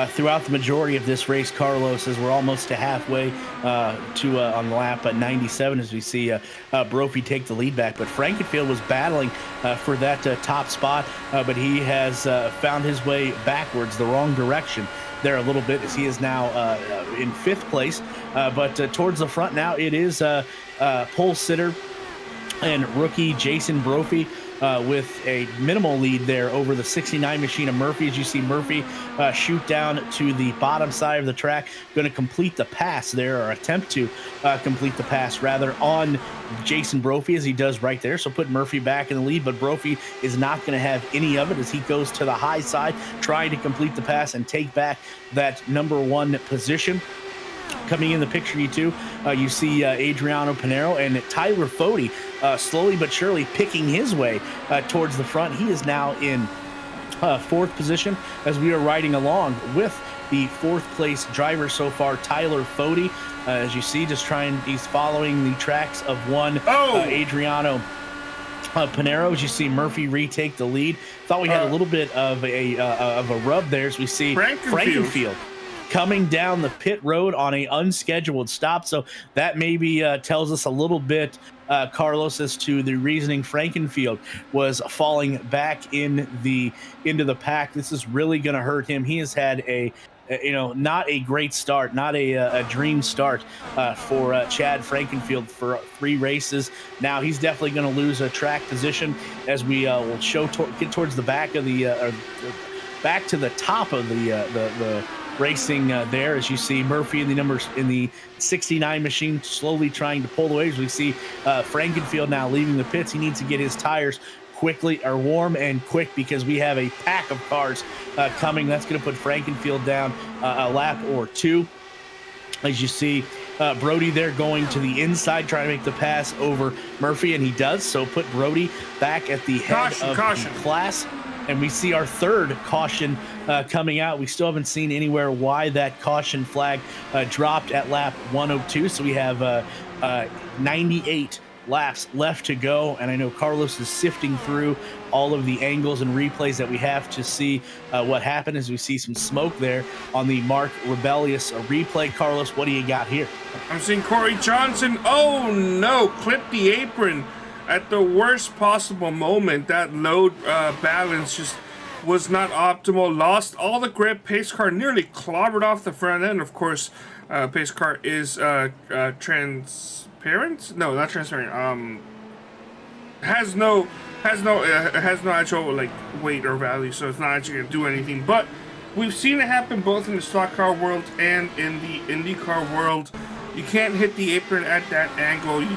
throughout the majority of this race, Carlos, as we're almost to halfway on lap 97, as we see Brophy take the lead back. But Frankenfield was battling for that top spot, but he has found his way backwards, the wrong direction there a little bit, as he is now in 5th place. But towards the front now, it is pole sitter and rookie Jason Brophy with a minimal lead there over the 69 machine of Murphy. As you see Murphy shoot down to the bottom side of the track, going to complete the pass there, or attempt to complete the pass rather, on Jason Brophy, as he does right there. So put Murphy back in the lead, but Brophy is not going to have any of it as he goes to the high side, trying to complete the pass and take back that #1 position. Coming in the picture, you see Adriano Pinero and Tyler Fode slowly but surely picking his way towards the front. He is now in 4th position as we are riding along with the 4th place driver so far, Tyler Fode. As you see, he's following the tracks of Adriano Pinero. As you see Murphy retake the lead. Thought we had a little bit of a rub there as we see Frankenfield coming down the pit road on a unscheduled stop. So that maybe tells us a little bit, Carlos, as to the reasoning. Frankenfield was falling back into the pack. This is really going to hurt him. He has had not a great start, not a dream start for Chad Frankenfield for 3 races. Now he's definitely going to lose a track position as we will get towards the back of back to the top of the racing there, as you see Murphy in the 69 machine slowly trying to pull away. As we see Frankenfield now leaving the pits. He needs to get his tires warm and quick, because we have a pack of cars coming. That's going to put Frankenfield down a lap or 2. As you see Brody there going to the inside, trying to make the pass over Murphy, and he does so, put Brody back at the head of the class. And we see our 3rd caution coming out. We still haven't seen anywhere why that caution flag dropped at lap 102. So we have 98 laps left to go. And I know Carlos is sifting through all of the angles and replays that we have to see what happened, as we see some smoke there on the Mark Rebellious replay. Carlos, what do you got here? I'm seeing Corey Johnson. Oh no, clip the apron at the worst possible moment. That load balance just was not optimal. Lost all the grip. Pace car nearly clobbered off the front end. Of course, pace car is transparent. No, not transparent. Has no actual weight or value, so it's not actually gonna do anything. But we've seen it happen both in the stock car world and in the IndyCar world. You can't hit the apron at that angle. You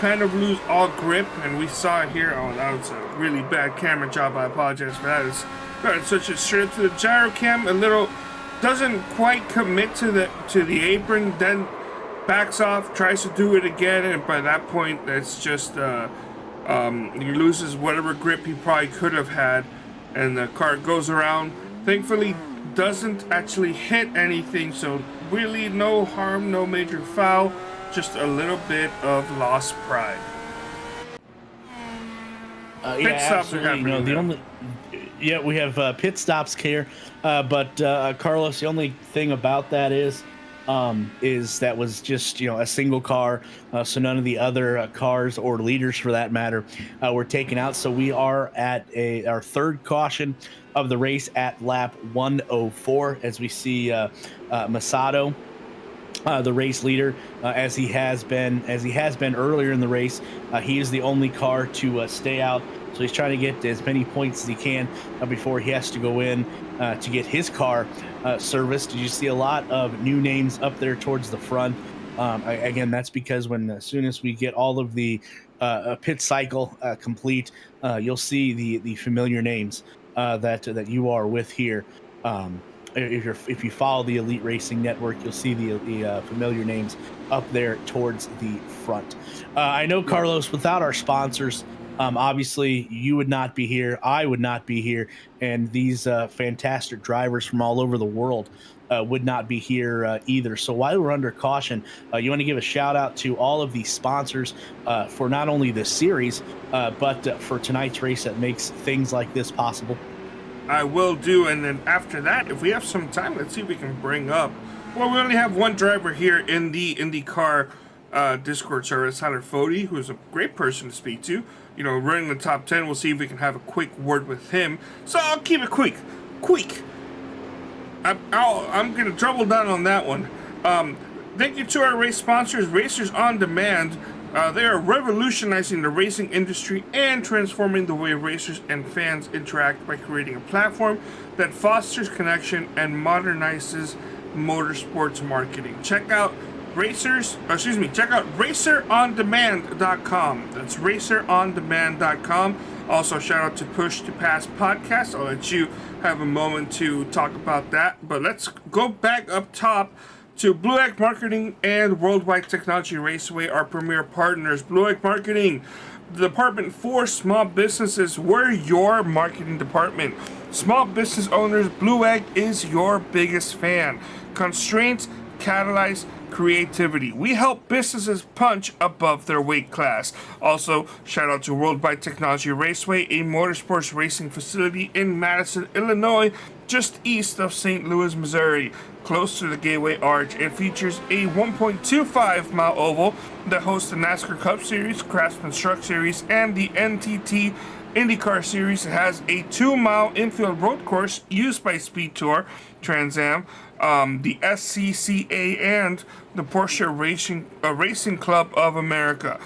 kind of lose all grip, and we saw it here. Oh, that was a really bad camera job. I apologize for that. It's got such a straight to the gyro cam, doesn't quite commit to the apron, then backs off, tries to do it again, and by that point, it's just he loses whatever grip he probably could have had, and the car goes around. Thankfully, doesn't actually hit anything, so really no harm, no major foul. Just a little bit of lost pride. Pit stops are happening. We have pit stops here, but Carlos, the only thing about that is that was just a single car, so none of the other cars or leaders, for that matter, were taken out. So we are at our 3rd caution of the race at lap 104, as we see Masato, the race leader, as he has been earlier in the race. He is the only car to stay out, so he's trying to get as many points as he can before he has to go in to get his car serviced. You see a lot of new names up there towards the front. Again, that's because as soon as we get all of the pit cycle complete, you'll see the familiar names that you are with here. If you follow the Elite Racing Network, you'll see the familiar names up there towards the front. I know, Carlos, without our sponsors, Obviously, you would not be here. I would not be here. And these fantastic drivers from all over the world would not be here either. So while we're under caution, you want to give a shout out to all of the sponsors for not only this series, but for tonight's race that makes things like this possible. I will do, and then after that, if we have some time, let's see if we can bring up. Well, we only have one driver here in the IndyCar Discord server, Tyler Fody, who's a great person to speak to. You know, running the top 10, we'll see if we can have a quick word with him. So I'll keep it quick. I'm going to double down on that one. Thank you to our race sponsors, Racers on Demand. They are revolutionizing the racing industry and transforming the way racers and fans interact by creating a platform that fosters connection and modernizes motorsports marketing. Check out racerondemand.com. That's racerondemand.com. Also, shout out to Push to Pass podcast. I'll let you have a moment to talk about that. But let's go back up top to Blue Egg Marketing and Worldwide Technology Raceway, our premier partners. Blue Egg Marketing, the department for small businesses. We're your marketing department. Small business owners, Blue Egg is your biggest fan. Constraints catalyze creativity. We help businesses punch above their weight class. Also, shout out to Worldwide Technology Raceway, a motorsports racing facility in Madison, Illinois, just east of St. Louis, Missouri, close to the Gateway Arch. It features a 1.25 mile oval that hosts the NASCAR Cup Series, Craftsman Truck Series, and the NTT IndyCar Series. It has a 2-mile infield road course used by Speed Tour, Trans Am, the SCCA, and the Porsche Racing Club of America.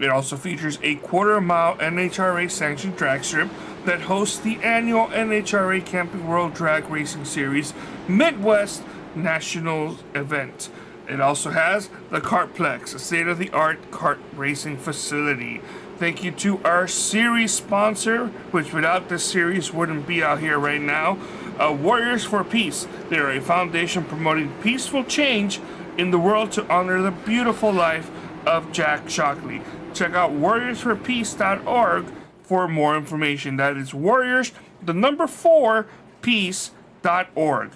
It also features a 1/4-mile NHRA sanctioned drag strip that hosts the annual NHRA Camping World Drag Racing Series Midwest Nationals event. It also has the Kartplex, a state-of-the-art kart racing facility. Thank you to our series sponsor, which without this series wouldn't be out here right now, Warriors for Peace. They are a foundation promoting peaceful change in the world to honor the beautiful life of Jack Shockley. Check out warriorsforpeace.org for more information. That is warriors, the number 4, peace.org.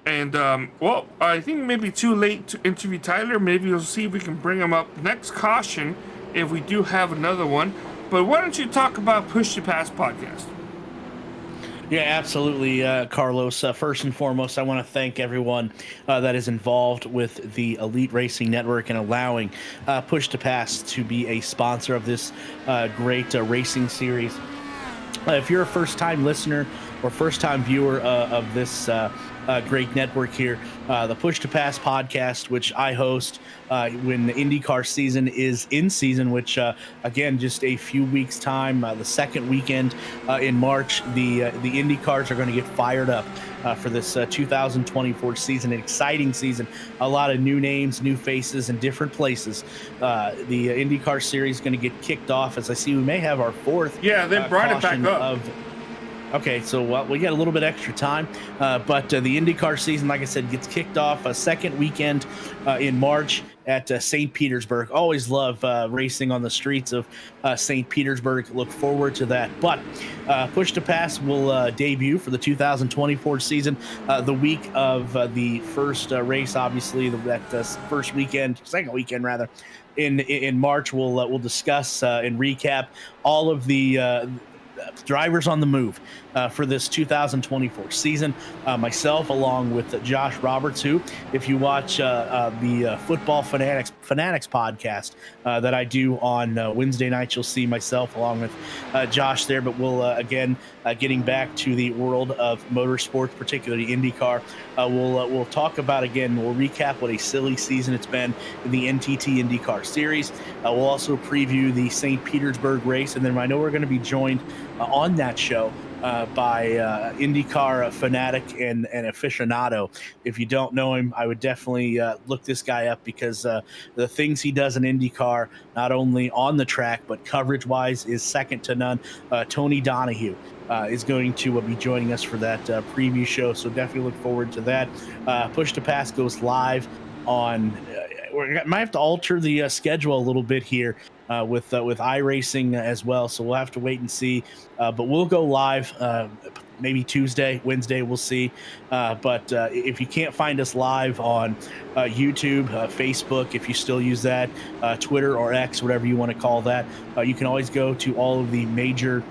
And, well, I think maybe too late to interview Tyler. Maybe we'll see if we can bring him up next caution if we do have another one. But why don't you talk about Push to Pass podcast? Yeah, absolutely, Carlos. First and foremost, I want to thank everyone that is involved with the Elite Racing Network and allowing Push to Pass to be a sponsor of this great racing series. If you're a first-time listener or first-time viewer of this great network here, the Push to Pass podcast, which I host when the IndyCar season is in season, which again, just a few weeks time, the second weekend in March, the IndyCars are going to get fired up for this 2024 season, an exciting season, a lot of new names, new faces, and different places. The IndyCar series is going to get kicked off, as I see we may have our fourth. Yeah, they brought it back up. Okay, so we got a little bit extra time, but the IndyCar season, like I said, gets kicked off a second weekend in March at St. Petersburg. Always love racing on the streets of St. Petersburg. Look forward to that. But Push to Pass will debut for the 2024 season the week of the first race, obviously, that second weekend rather, in March. We'll discuss and recap all of the drivers on the move for this 2024 season. Myself, along with Josh Roberts, who, if you watch the Football Fanatics podcast that I do on Wednesday nights, you'll see myself along with Josh there. But we'll again, getting back to the world of motorsports, particularly IndyCar, we'll talk about, again, we'll recap what a silly season it's been in the NTT IndyCar Series. We'll also preview the St. Petersburg race, and then I know we're going to be joined on that show by IndyCar fanatic and aficionado. If you don't know him, I would definitely look this guy up, because the things he does in IndyCar, not only on the track but coverage-wise, is second to none. Tony Donahue is going to be joining us for that preview show, so definitely look forward to that. Push to Pass goes live on we might have to alter the schedule a little bit here with iRacing as well. So we'll have to wait and see. But we'll go live maybe Tuesday, Wednesday. We'll see. But if you can't find us live on YouTube, Facebook, if you still use that, Twitter or X, whatever you want to call that, you can always go to all of the major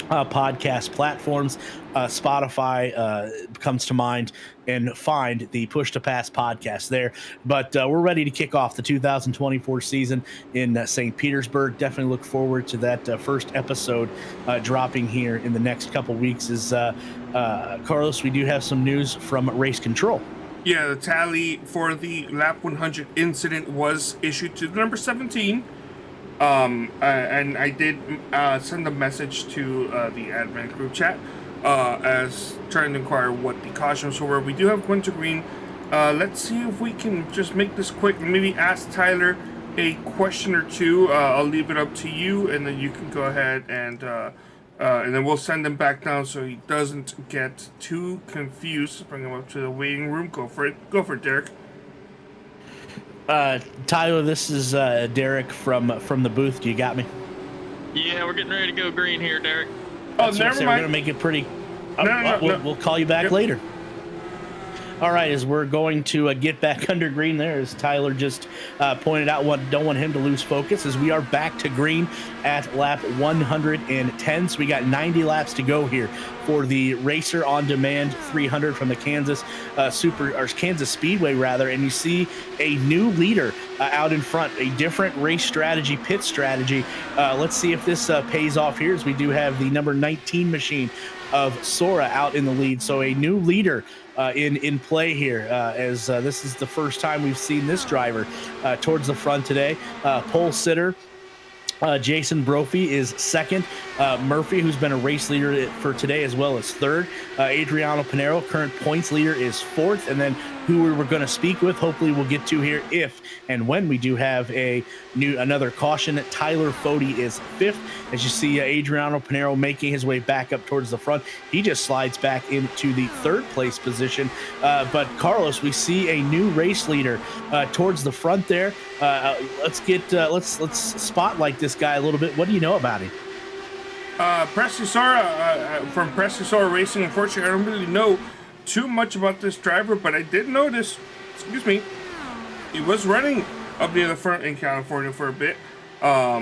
podcast platforms. Spotify comes to mind, and find the Push to Pass podcast there. But we're ready to kick off the 2024 season in St. Petersburg. Definitely look forward to that first episode dropping here in the next couple weeks. Carlos, we do have some news from Race Control. Yeah, the tally for the lap 100 incident was issued to the number 17. And I did send a message to the admin group chat as trying to inquire what the cautions were. We do have Quinter Green. Let's see if we can just make this quick and maybe ask Tyler a question or two. I'll leave it up to you, and then you can go ahead and then we'll send him back down so he doesn't get too confused. Bring him up to the waiting room. Go for it, Derik. Tyler, this is Derik from the booth. Do you got me? Yeah, we're getting ready to go green here, Derik. Oh, never mind. We're gonna make it pretty. No. We'll call you back later. All right, as we're going to get back under green there, as Tyler just pointed out, don't want him to lose focus, as we are back to green at lap 110. So we got 90 laps to go here for the Racer on Demand 300 from the Kansas Kansas Speedway, rather. And you see a new leader out in front, a different race strategy, pit strategy. Let's see if this pays off here, as we do have the number 19 machine of Sora out in the lead. So a new leader in play here, as this is the first time we've seen this driver towards the front today. Pole sitter Jason Brophy is second. Murphy, who's been a race leader for today, as well as third. Adriano Pinero, current points leader, is fourth. And then who we were going to speak with, hopefully we'll get to here if and when we do have another caution. Tyler Fode is fifth. As you see, Adriano Pinero making his way back up towards the front. He just slides back into the third place position. But Carlos, we see a new race leader towards the front there. Let's spotlight this guy a little bit. What do you know about him? Presley Sora from Presley Sora Racing. Unfortunately, I don't really know too much about this driver, but I did notice, he was running up near the front in California for a bit. Well,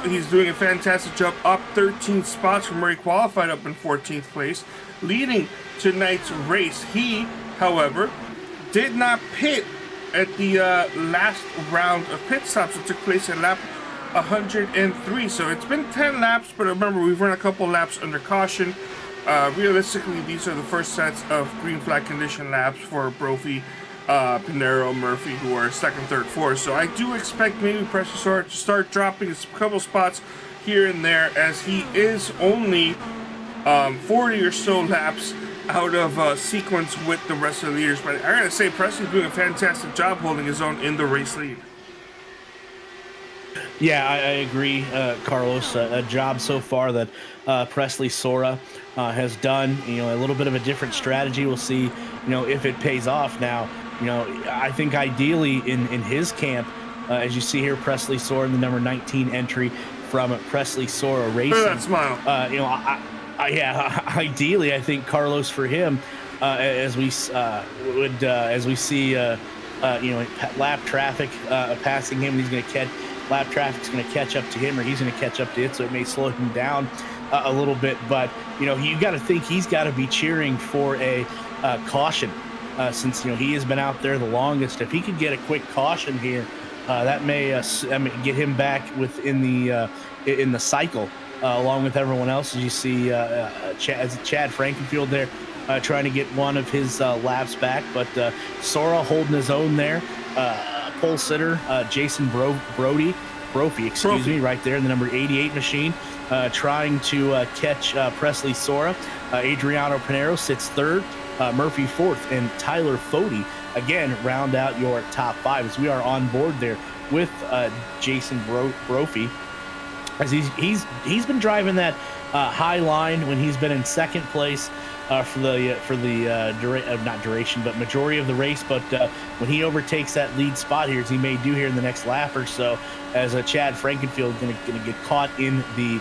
he's doing a fantastic job, up 13 spots from where he qualified, up in 14th place, leading tonight's race. He, however, did not pit at the last round of pit stops that took place at lap 103. So it's been 10 laps, but remember, we've run a couple laps under caution. Realistically, these are the first sets of green flag condition laps for Brophy, Pinero, Murphy, who are second, third, fourth. So I do expect maybe Precious Sora to start dropping a couple spots here and there, as he is only 40 or so laps out of sequence with the rest of the leaders. But I gotta say, Presley's doing a fantastic job holding his own in the race lead. Yeah, I agree, Carlos. A job so far that Presley Sora has done. A little bit of a different strategy. We'll see, if it pays off. Now, I think ideally in his camp, as you see here, Presley Sora in the number 19 entry from Presley Sora Racing. Look at that smile. Ideally, I think Carlos, for him, as we see, lap traffic passing him, he's going to catch. Lap traffic's going to catch up to him, or he's going to catch up to it, so it may slow him down a little bit. But you got to think he's got to be cheering for a caution, since he has been out there the longest. If he could get a quick caution here, that may get him back within in the cycle, along with everyone else. As you see, Chad Frankenfield there trying to get one of his laps back, but Sora holding his own there. Pole sitter Jason Brophy, right there in the number 88 machine, trying to catch Presley Sora. Adriano Pinero sits third, Murphy fourth, and Tyler Fode again round out your top five, as we are on board there with Jason Brophy, as he's been driving that high line when he's been in second place for the not duration, but majority of the race. But when he overtakes that lead spot here, as he may do here in the next lap or so, as Chad Frankenfield going to get caught in the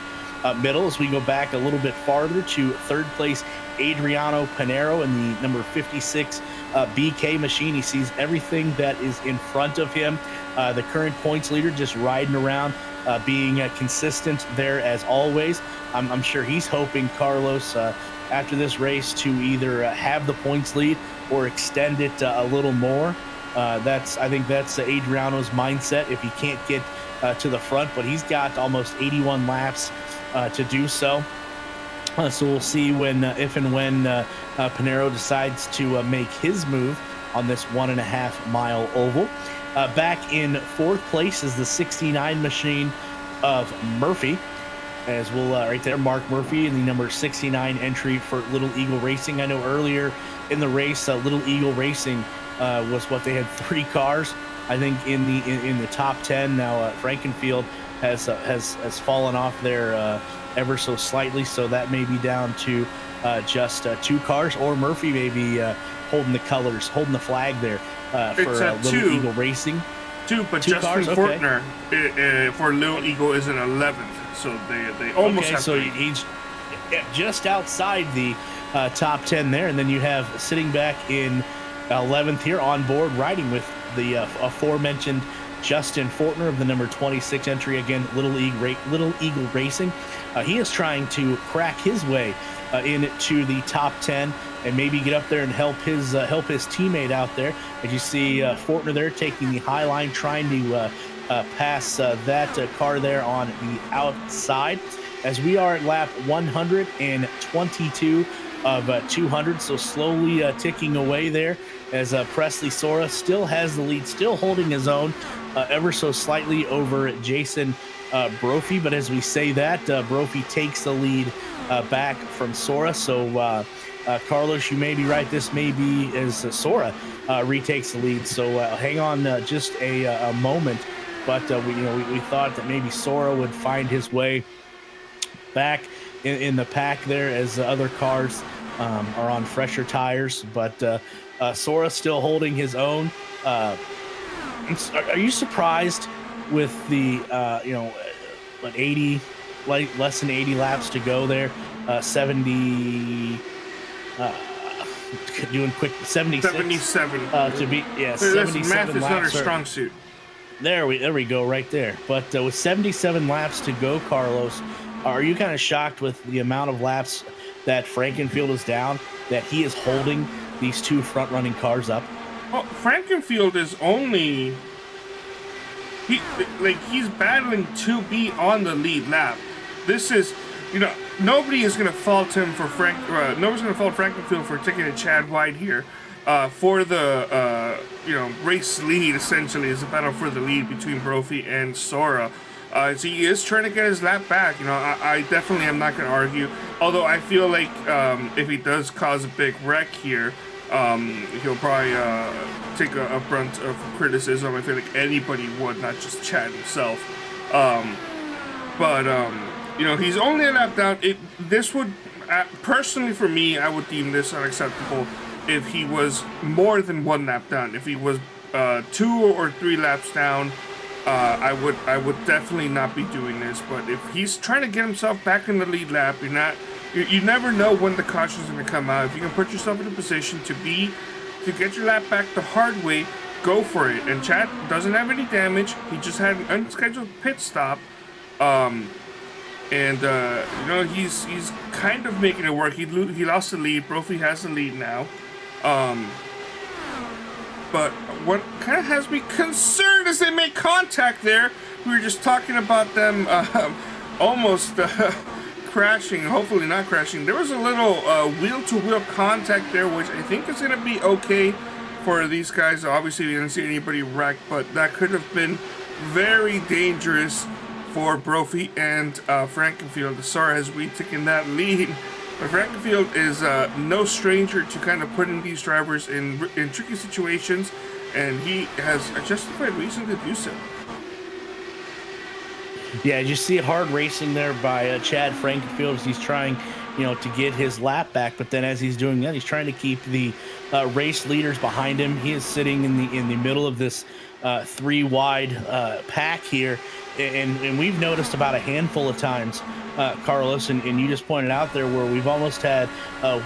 middle. As we go back a little bit farther to third place, Adriano Pinero in the number 56 BK machine. He sees everything that is in front of him. The current points leader just riding around, being consistent there as always. I'm sure he's hoping, Carlos, after this race to either have the points lead or extend it a little more. I think that's Adriano's mindset if he can't get to the front, but he's got almost 81 laps to do so. So we'll see if and when Pinero decides to make his move on this 1.5 mile oval. Back in fourth place is the 69 machine of Murphy, as we'll right there, Mark Murphy in the number 69 entry for Little Eagle Racing. I know earlier in the race, Little Eagle Racing was what they had 3 cars, I think, in the top 10. Now Frankenfield has fallen off there ever so slightly, so that may be down to just 2 cars, or Murphy may be holding the colors, holding the flag there for Little Eagle Racing. 2, but 2 Justin cars, okay. Fortner for Little Eagle is in 11th, so they almost have so 3. he's just outside the top 10 there, and then you have sitting back in 11th here on board, riding with the aforementioned Justin Fortner of the number 26 entry, again, Little Eagle Racing. He is trying to crack his way into the top 10 and maybe get up there and help his teammate out there. As you see Fortner there taking the high line, trying to pass that car there on the outside. As we are at lap 122 of 200, so slowly ticking away there, as Presley Sora still has the lead, still holding his own ever so slightly over Jason Brophy. But as we say that, Brophy takes the lead back from Sora. So Carlos, you may be right. This may be as Sora retakes the lead. So hang on just a moment. But we thought that maybe Sora would find his way back in the pack there, as the other cars are on fresher tires. But Sora still holding his own. Are you surprised with the 80, like less than 80 laps to go there? 70. Doing quick 76. 77 to be 77 math is laps. not a strong suit. There we go, right there. But with 77 laps to go, Carlos, are you kind of shocked with the amount of laps that Frankenfield is down, that he is holding these 2 front-running cars up? Well, Frankenfield is only he's battling to be on the lead lap. This is, nobody is going to fault him for nobody's going to fault Frankenfield for taking a Chad wide here. For the race lead, essentially, is a battle for the lead between Brophy and Sora. So he is trying to get his lap back. I definitely am not going to argue. Although I feel like if he does cause a big wreck here, he'll probably take a brunt of criticism. I feel like anybody would, not just Chad himself. He's only a lap down. This would, personally for me, I would deem this unacceptable if he was more than 1 lap down. If he was 2 or 3 laps down, I would definitely not be doing this. But if he's trying to get himself back in the lead lap, you never know when the caution's going to come out. If you can put yourself in a position to get your lap back the hard way, go for it. And Chad doesn't have any damage. He just had an unscheduled pit stop. He's kind of making it work. He lost the lead. Brophy has the lead now. But what kind of has me concerned is they make contact there. We were just talking about them almost crashing, hopefully not crashing. There was a little wheel-to-wheel contact there, which I think is going to be okay for these guys. Obviously, we didn't see anybody wreck, but that could have been very dangerous for Brophy and Frankenfield. Sora has retaken that lead. But Frankenfield is no stranger to kind of putting these drivers in tricky situations, and he has a justified reason to do so. Yeah, you see hard racing there by Chad Frankenfield as he's trying to get his lap back. But then as he's doing that, he's trying to keep the race leaders behind him. He is sitting in the middle of this 3 wide pack here, and we've noticed about a handful of times, Carlos, and you just pointed out there where we've almost had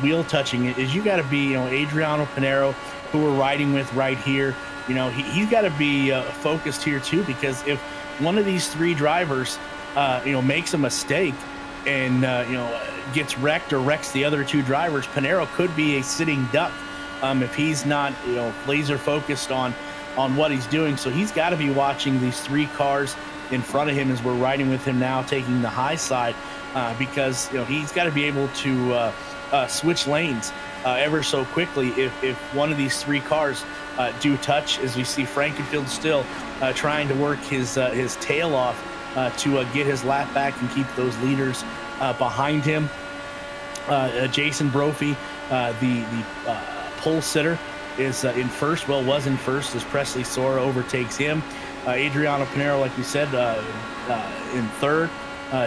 wheel touching. Is you got to be, Adriano Pinero, who we're riding with right here. He's got to be focused here too, because if one of these 3 drivers, makes a mistake and gets wrecked or wrecks the other 2 drivers, Pinero could be a sitting duck if he's not laser focused on what he's doing. So he's got to be watching these 3 cars in front of him as we're riding with him now, taking the high side, because he's got to be able to switch lanes ever so quickly if one of these 3 cars do touch, as we see Frankenfield still trying to work his tail off to get his lap back and keep those leaders behind him. Jason Brophy, the pole sitter, is in first. Well, was in first as Presley Sora overtakes him. Adriano Pinero, like we said, in third.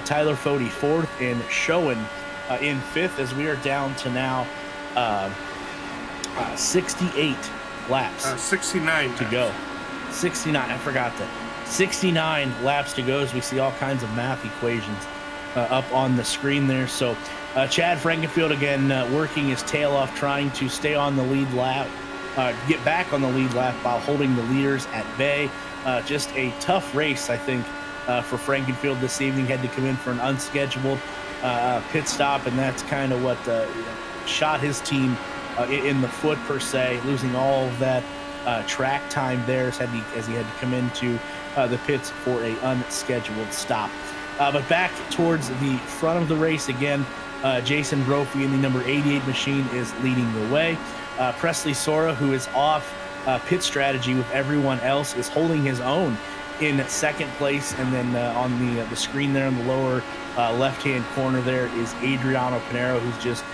Tyler Fode fourth, and Schoen in fifth, as we are down to now 68 laps. 69 to go. 69. I forgot that. 69 laps to go, as we see all kinds of math equations up on the screen there. So Chad Frankenfield again working his tail off, trying to stay on the lead lap, get back on the lead lap while holding the leaders at bay. Just a tough race, I think, for Frankenfield this evening. Had to come in for an unscheduled pit stop, and that's kind of what shot his team in the foot, per se, losing all of that track time there as he had to come into the pits for a unscheduled stop. But back towards the front of the race again, Jason Brophy in the number 88 machine is leading the way. Presley Sora, who is off pit strategy with everyone else, is holding his own in second place. And then on the screen there in the lower left-hand corner there is Adriano Pinero, who's just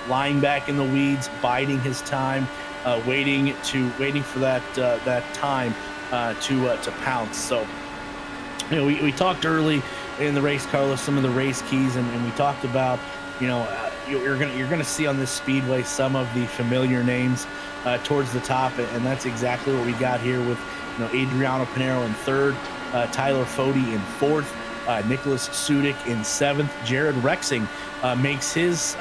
lying back in the weeds, biding his time, waiting for that time to pounce. So we talked early in the race, Carlos, some of the race keys, and we talked about you're gonna see on this speedway some of the familiar names towards the top, and that's exactly what we got here with Adriano Pinero in third, Tyler Fode in fourth, Nicholas Sudik in seventh. Jared Rexing makes his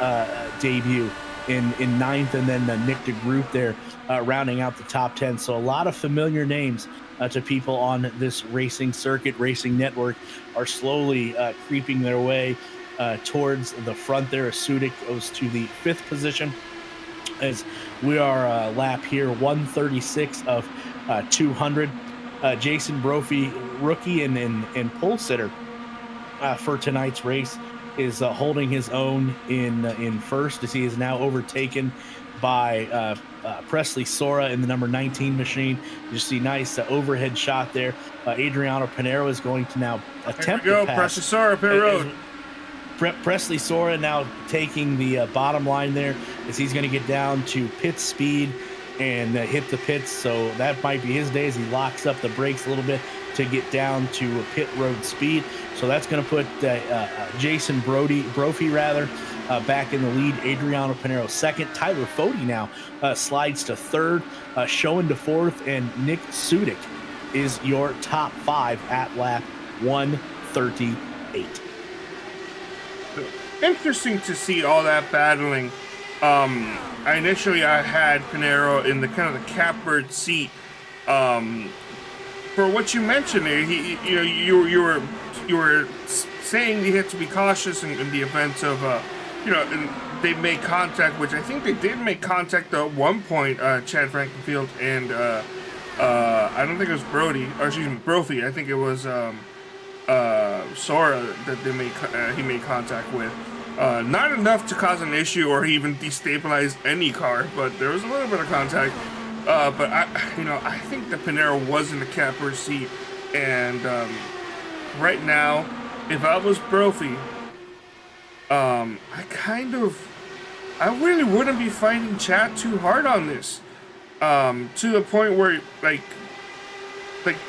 debut in ninth, and then Nick DeGroot there rounding out the top 10. So a lot of familiar names to people on this racing circuit. Racing Network are slowly creeping their way towards the front there. Sudik goes to the fifth position, as we are lap here 136 of 200. Jason Brophy, rookie and pole sitter for tonight's race, is holding his own in first, as he is now overtaken by Presley Sora in the number 19 machine. You see nice overhead shot there. Adriano Pinero is going to now attempt to pass. Presley Sora, pit road. Presley Sora now taking the bottom line there, as he's going to get down to pit speed and hit the pits. So that might be his day, as he locks up the brakes a little bit to get down to pit road speed. So that's going to put Jason Brophy back in the lead. Adriano Pinero second. Tyler Fode now slides to third, Schoen to fourth, and Nick Sudik is your top five at lap 138. Interesting to see all that battling. Initially I had Pinero in the kind of the catbird seat. For what you mentioned there, you were saying you had to be cautious in the event of they made contact, which I think they did make contact at one point. Chad Frankenfield and I don't think it was Brophy. I think it was Sora that he made contact with. Not enough to cause an issue or even destabilize any car, but there was a little bit of contact. But I think that Pinero was in the catbird seat, and right now, if I was Brophy, I really wouldn't be fighting Chad too hard on this, to the point where like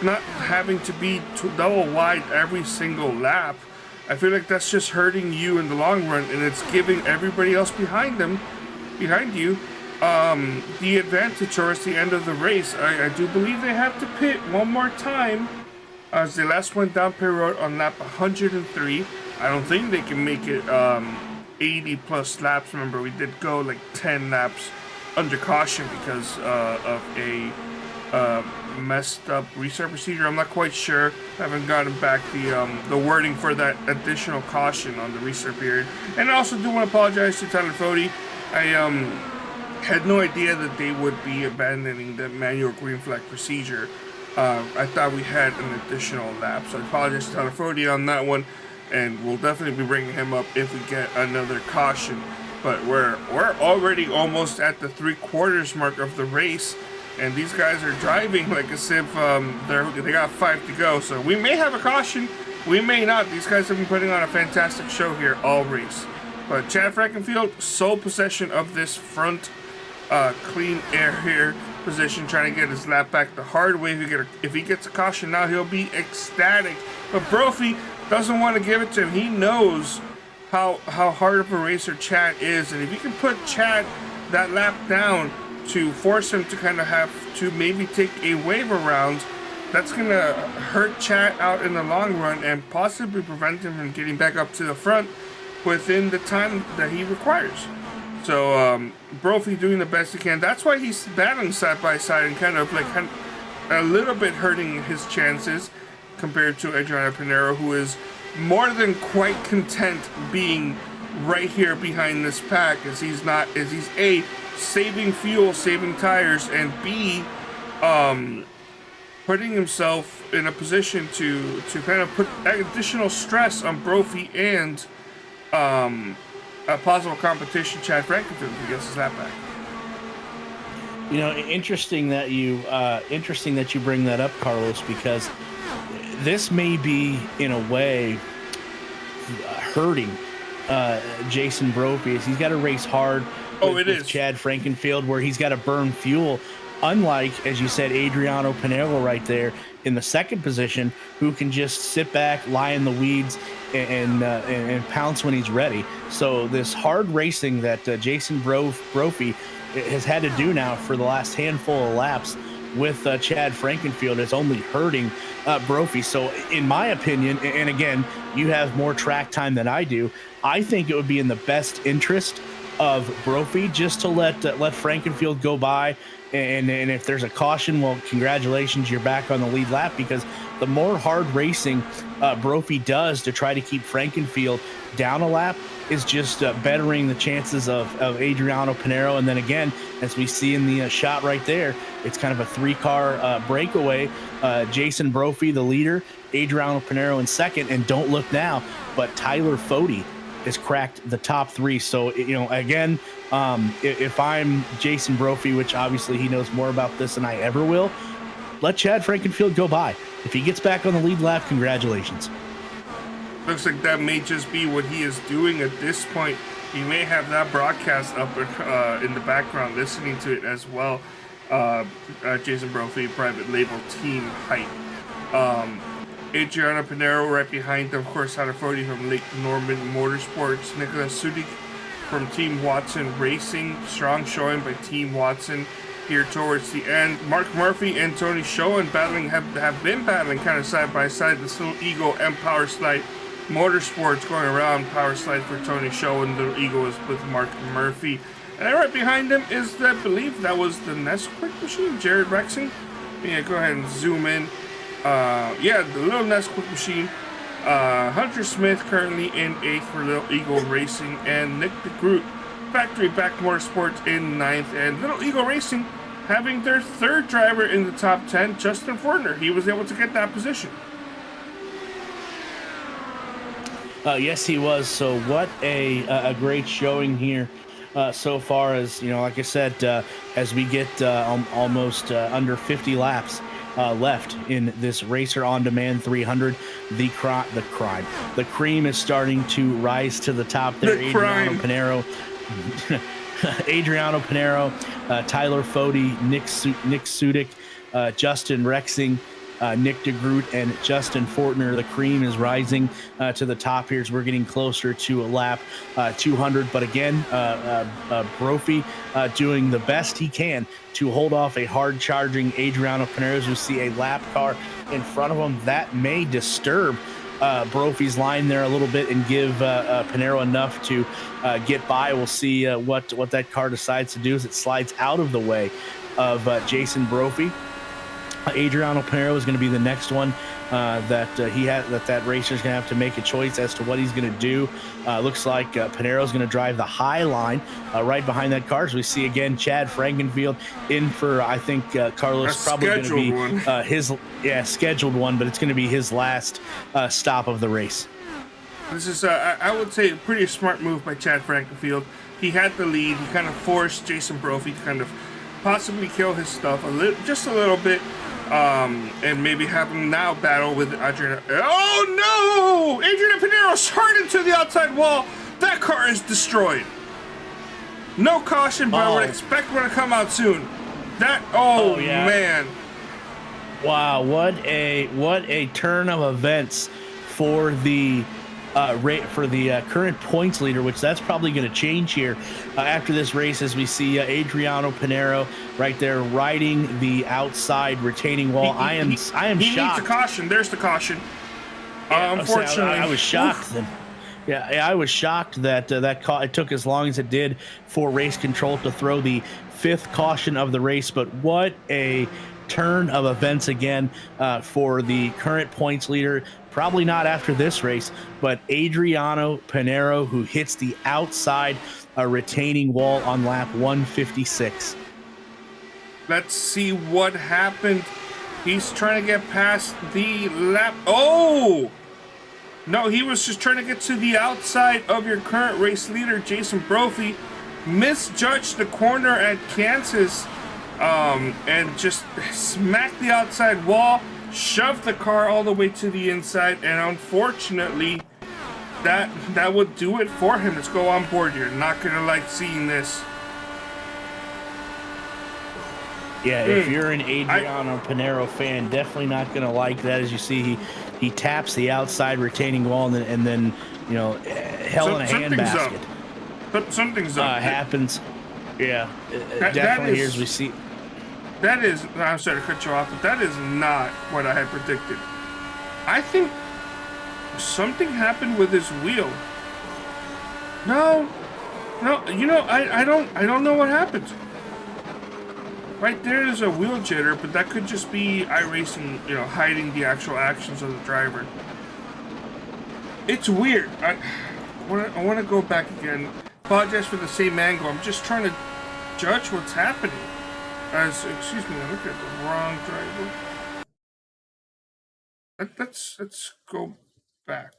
not having to be double wide every single lap. I feel like that's just hurting you in the long run, and it's giving everybody else behind you, the advantage towards the end of the race. I do believe they have to pit one more time as the last one down pit road on lap 103. I don't think they can make it 80 plus laps. Remember, we did go like 10 laps under caution because of a messed up restart procedure. I'm not quite sure. I haven't gotten back the wording for that additional caution on the restart period. And I also do want to apologize to Tyler Fody. I had no idea that they would be abandoning the manual green flag procedure. I thought we had an additional lap, so I apologize to Tyler Fody on that one, and we'll definitely be bringing him up if we get another caution. But we're already almost at the 3/4 mark of the race, and these guys are driving like as if they got 5 to go. So we may have a caution, we may not. These guys have been putting on a fantastic show here all race. But Chad Frankenfield, sole possession of this front clean air here position, trying to get his lap back the hard way. If he gets a caution now, he'll be ecstatic. But Brophy doesn't want to give it to him. He knows how hard of a racer Chad is, and if you can put Chad that lap down to force him to kind of have to maybe take a wave around, that's going to hurt Chad out in the long run and possibly prevent him from getting back up to the front within the time that he requires. So Brophy doing the best he can. That's why he's battling side by side and kind of a little bit hurting his chances compared to Adriano Pinero, who is more than quite content being right here behind this pack, as he's A, saving fuel, saving tires, and B, putting himself in a position to kind of put additional stress on Brophy and a possible competition, Chad Frankenfield, if he gets his lap back. You know, interesting that you bring that up, Carlos, because this may be in a way hurting Jason Brophy, as he's got to race hard with Chad Frankenfield, where he's got to burn fuel. Unlike, as you said, Adriano Pinero right there in the second position, who can just sit back, lie in the weeds, and pounce when he's ready. So this hard racing that Jason Brophy has had to do now for the last handful of laps with Chad Frankenfield is only hurting Brophy. So in my opinion, and again, you have more track time than I do, I think it would be in the best interest of Brophy just to let Frankenfield go by. And if there's a caution, well, congratulations, you're back on the lead lap, because the more hard racing Brophy does to try to keep Frankenfield down a lap is just bettering the chances of Adriano Pinero. And then again, as we see in the shot right there, it's kind of a 3-car breakaway. Jason Brophy, the leader, Adriano Pinero in second, and don't look now, but Tyler Fody has cracked the top 3. So, you know, again, if I'm Jason Brophy, which obviously he knows more about this than I ever will, let Chad Frankenfield go by. If he gets back on the lead lap, congratulations. Looks like that may just be what he is doing at this point. He may have that broadcast up in the background, listening to it as well. Jason Brophy, private label team hype. Adriano Pinero right behind them, of course, Tyler Fody from Lake Norman Motorsports, Nicholas Sudik from Team Watson Racing, strong showing by Team Watson here towards the end. Mark Murphy and Tony Schoen have been battling kind of side by side. This Little Eagle and Power Slide Motorsports going around. Power Slide for Tony Schoen, Little Eagle is with Mark Murphy. And right behind him is, I believe that was the Nesquik machine, Jared Rexing. Yeah, go ahead and zoom in. The Little Nesquik machine. Hunter Smith currently in 8th for Little Eagle Racing, and Nick DeGroot, Factory Back Motorsports in 9th, and Little Eagle Racing having their 3rd driver in the top 10, Justin Fortner. He was able to get that position. Yes, he was. So what a great showing here so far, as, you know, like I said, as we get almost under 50 laps left in this Racer On Demand 300. The cream is starting to rise to the top there. Adriano Pinero, Tyler Fody, Nick Sudik, Justin Rexing, Nick DeGroot and Justin Fortner. The cream is rising to the top here as we're getting closer to a lap 200. But again, Brophy doing the best he can to hold off a hard-charging Adriano Paneros. We see a lap car in front of him that may disturb Brophy's line there a little bit and give Panero enough to get by. We'll see what that car decides to do as it slides out of the way of Jason Brophy. Adriano Panero is going to be the next one that racer is going to have to make a choice as to what he's going to do. Looks like Panero is going to drive the high line right behind that car. As we see again, Chad Frankenfield in for, I think Carlos probably going to be his scheduled one, but it's going to be his last stop of the race. This is, I would say, a pretty smart move by Chad Frankenfield. He had the lead. He kind of forced Jason Brophy to kind of possibly kill his stuff just a little bit. And maybe have him now battle with Adriano. Oh no! Adriano Panero's hard into the outside wall. That car is destroyed. No caution, but I would expect one to come out soon. Yeah. Man. Wow, what a turn of events for the current points leader, which that's probably going to change here after this race as we see Adriano Panero right there riding the outside retaining wall. I am shocked. He needs a caution. There's the caution. Yeah, unfortunately, I was shocked. I was shocked that it took as long as it did for race control to throw the 5th caution of the race. But what a turn of events again for the current points leader. Probably not after this race, but Adriano Panero, who hits the outside retaining wall on lap 156. Let's see what happened. He's trying to get past the lap. Oh! No, he was just trying to get to the outside of your current race leader, Jason Brophy. Misjudged the corner at Kansas and just smacked the outside wall. Shoved the car all the way to the inside, and unfortunately, that would do it for him. Let's go on board. You're not gonna like seeing this. Yeah, if you're an Adriano Panero fan, definitely not gonna like that. As you see, he taps the outside retaining wall, and then hell in a handbasket. Something's up. Happens. Yeah, definitely. Here as we see. That is, I'm sorry to cut you off, but that is not what I had predicted. I think something happened with his wheel. No, I don't know what happened. Right there is a wheel jitter, but that could just be iRacing, hiding the actual actions of the driver. It's weird. I want to go back again. Apologize for the same angle. I'm just trying to judge what's happening. Excuse me, I looked at the wrong driver. Let's go back.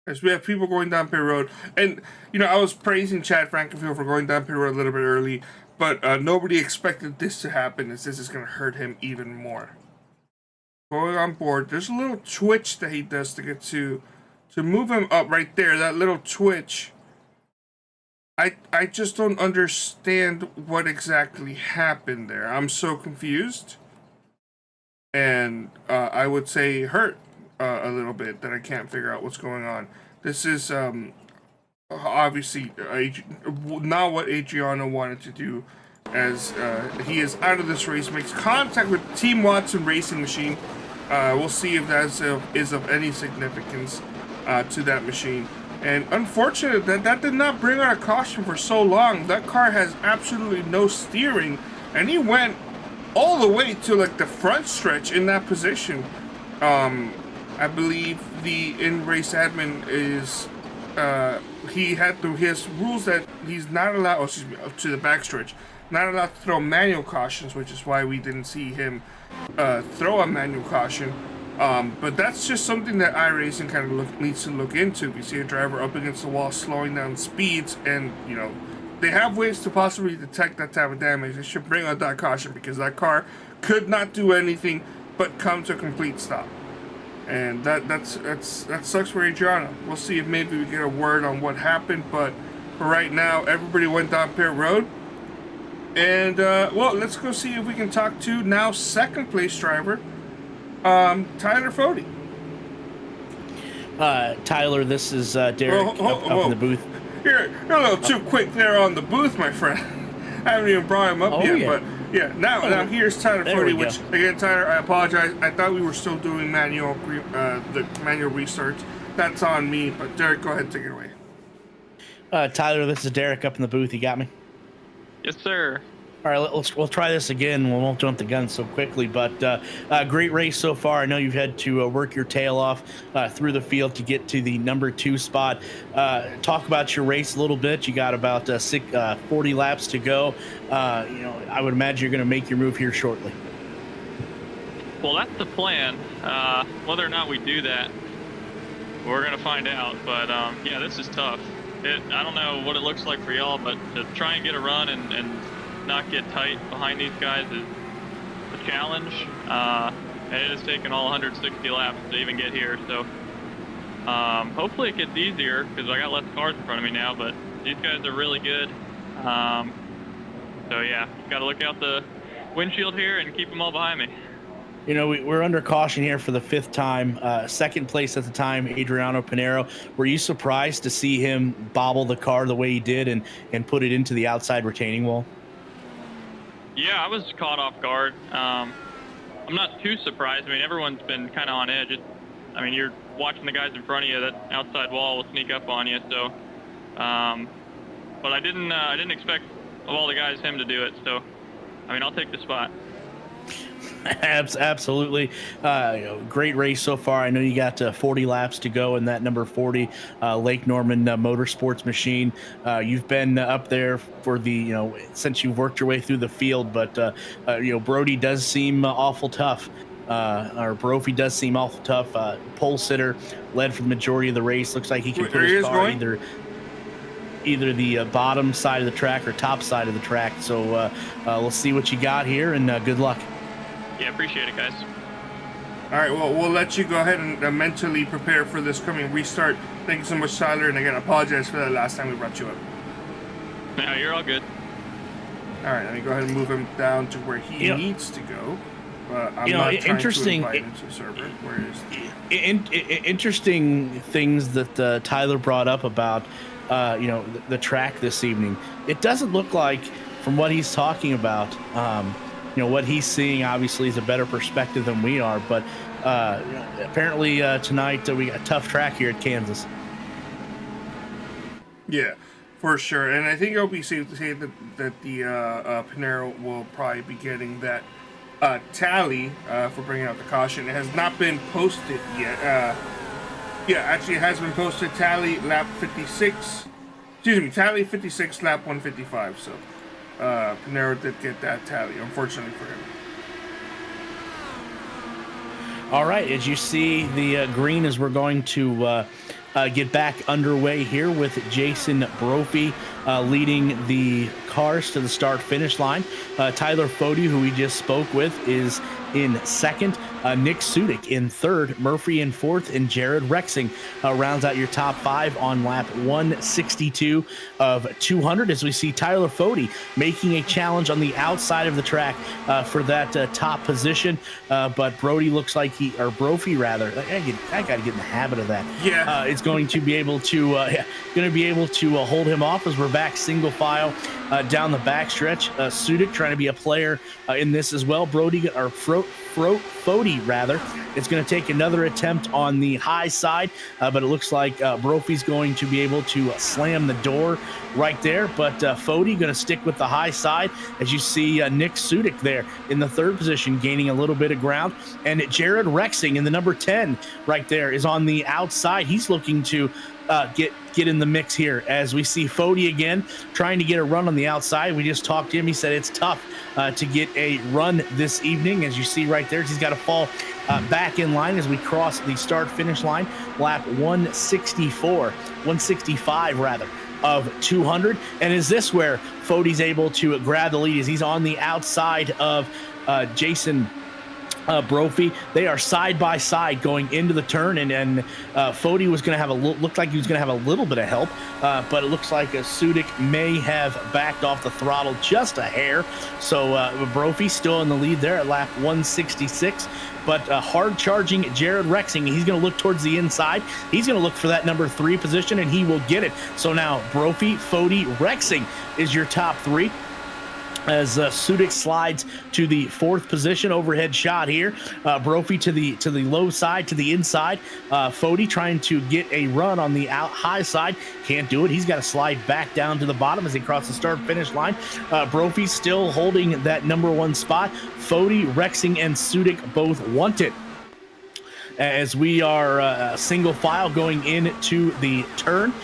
As we have people going down pit road, and I was praising Chad Frankenfield for going down pit road a little bit early, but nobody expected this to happen, as this is going to hurt him even more. Going on board, there's a little twitch that he does to get to move him up right there. That little twitch. I just don't understand what exactly happened there. I'm so confused. And I would say hurt a little bit that I can't figure out what's going on. This is obviously not what Adriano wanted to do, as he is out of this race, makes contact with Team Watson Racing Machine. We'll see if that is of any significance to that machine. And unfortunately, that did not bring out a caution for so long. That car has absolutely no steering, and he went all the way to the front stretch in that position. I believe the in-race admin is he has rules that he's not allowed, to the backstretch, not allowed to throw manual cautions, which is why we didn't see him throw a manual caution. But that's just something that iRacing kind of needs to look into. We see a driver up against the wall slowing down speeds, and they have ways to possibly detect that type of damage. They should bring out that caution, because that car could not do anything but come to a complete stop. And that sucks for Adriano. We'll see if maybe we get a word on what happened, but for right now, everybody went down pit road. And well, let's go see if we can talk to now second place driver Tyler Fody. Tyler, this is Derik up in the booth. You're a little too quick there on the booth, my friend. I haven't even brought him up yet, but yeah, now here's Tyler Fody, which, again, Tyler, I apologize. I thought we were still doing the manual restart. That's on me, but Derik, go ahead and take it away. Tyler, this is Derik up in the booth. You got me? Yes, sir. All right, we'll try this again. We won't jump the gun so quickly, but great race so far. I know you've had to work your tail off through the field to get to the number 2 spot. Talk about your race a little bit. You got about 40 laps to go. I would imagine you're going to make your move here shortly. Well, that's the plan. Whether or not we do that, we're going to find out. But yeah, this is tough. I don't know what it looks like for y'all, but to try and get a run and not get tight behind these guys is a challenge, and it has taken all 160 laps to even get here. So hopefully it gets easier because I got less cars in front of me now, but these guys are really good. So yeah, got to look out the windshield here and keep them all behind me. We're under caution here for the 5th time. Second place at the time, Adriano Pinero. Were you surprised to see him bobble the car the way he did and put it into the outside retaining wall? Yeah, I was caught off guard. I'm not too surprised. I mean, everyone's been kind of on edge. You're watching the guys in front of you. That outside wall will sneak up on you. So, but I didn't expect of all the guys him to do it. So, I'll take the spot. Absolutely. Great race so far. I know you got 40 laps to go in that number 40 Lake Norman Motorsports machine. You've been up there for since you've worked your way through the field, but Brody does seem awful tough. Or Brophy does seem awful tough. Pole sitter, led for the majority of the race. Looks like he can put his car either the bottom side of the track or top side of the track. So we'll see what you got here, and good luck. Yeah, appreciate it, guys. All right, well, we'll let you go ahead and mentally prepare for this coming restart. Thank you so much, Tyler, and again, I apologize for that last time we brought you up. No, you're all good. All right, let me go ahead and move him down to where he needs to go. I'm not trying interesting. To invite him to the server. Where is interesting things that Tyler brought up about the track this evening. It doesn't look like, from what he's talking about, what he's seeing obviously is a better perspective than we are, but apparently tonight we got a tough track here at Kansas. Yeah, for sure. And I think it'll be safe to say that the Pinero will probably be getting that tally for bringing out the caution. It has not been posted yet. Actually it has been posted. Tally lap 56. Excuse me, tally 56, lap 155. So Pinero did get that tally, unfortunately for him. All right, as you see the green, as we're going to get back underway here with Jason Brophy leading the cars to the start-finish line. Tyler Fody, who we just spoke with, is in second. Nick Sudik in third, Murphy in fourth, and Jared Rexing rounds out your top 5 on lap 162 of 200, as we see Tyler Fody making a challenge on the outside of the track for that top position. But Brody looks like Brophy rather. I got to get in the habit of that. Yeah. It's going to be able to hold him off as we're back single file down the backstretch. Sudik trying to be a player in this as well. Fody rather, is going to take another attempt on the high side, but it looks like Brophy's going to be able to slam the door right there. But Fody going to stick with the high side, as you see Nick Sudik there in the third position, gaining a little bit of ground, and Jared Rexing in the number 10 right there is on the outside. He's looking to get in the mix here, as we see Fody again trying to get a run on the outside. We just talked to him. He said it's tough to get a run this evening. As you see right there, he's got to fall back in line as we cross the start-finish line, lap 165 rather, of 200. And is this where Fody's able to grab the lead, as he's on the outside of Jason Brophy. They are side by side going into the turn, and Fody was going to have looked like he was going to have a little bit of help, but it looks like Sudik may have backed off the throttle just a hair. So Brophy still in the lead there at lap 166. But hard charging Jared Rexing, he's going to look towards the inside. He's going to look for that number 3 position, and he will get it. So now Brophy, Fody, Rexing is your top 3. As Sudik slides to the 4th position, overhead shot here. Brophy to the low side, to the inside. Fody trying to get a run on the high side. Can't do it. He's got to slide back down to the bottom as he crosses the start-finish line. Brophy still holding that number 1 spot. Fody, Rexing, and Sudik both want it. As we are single file going into the turn.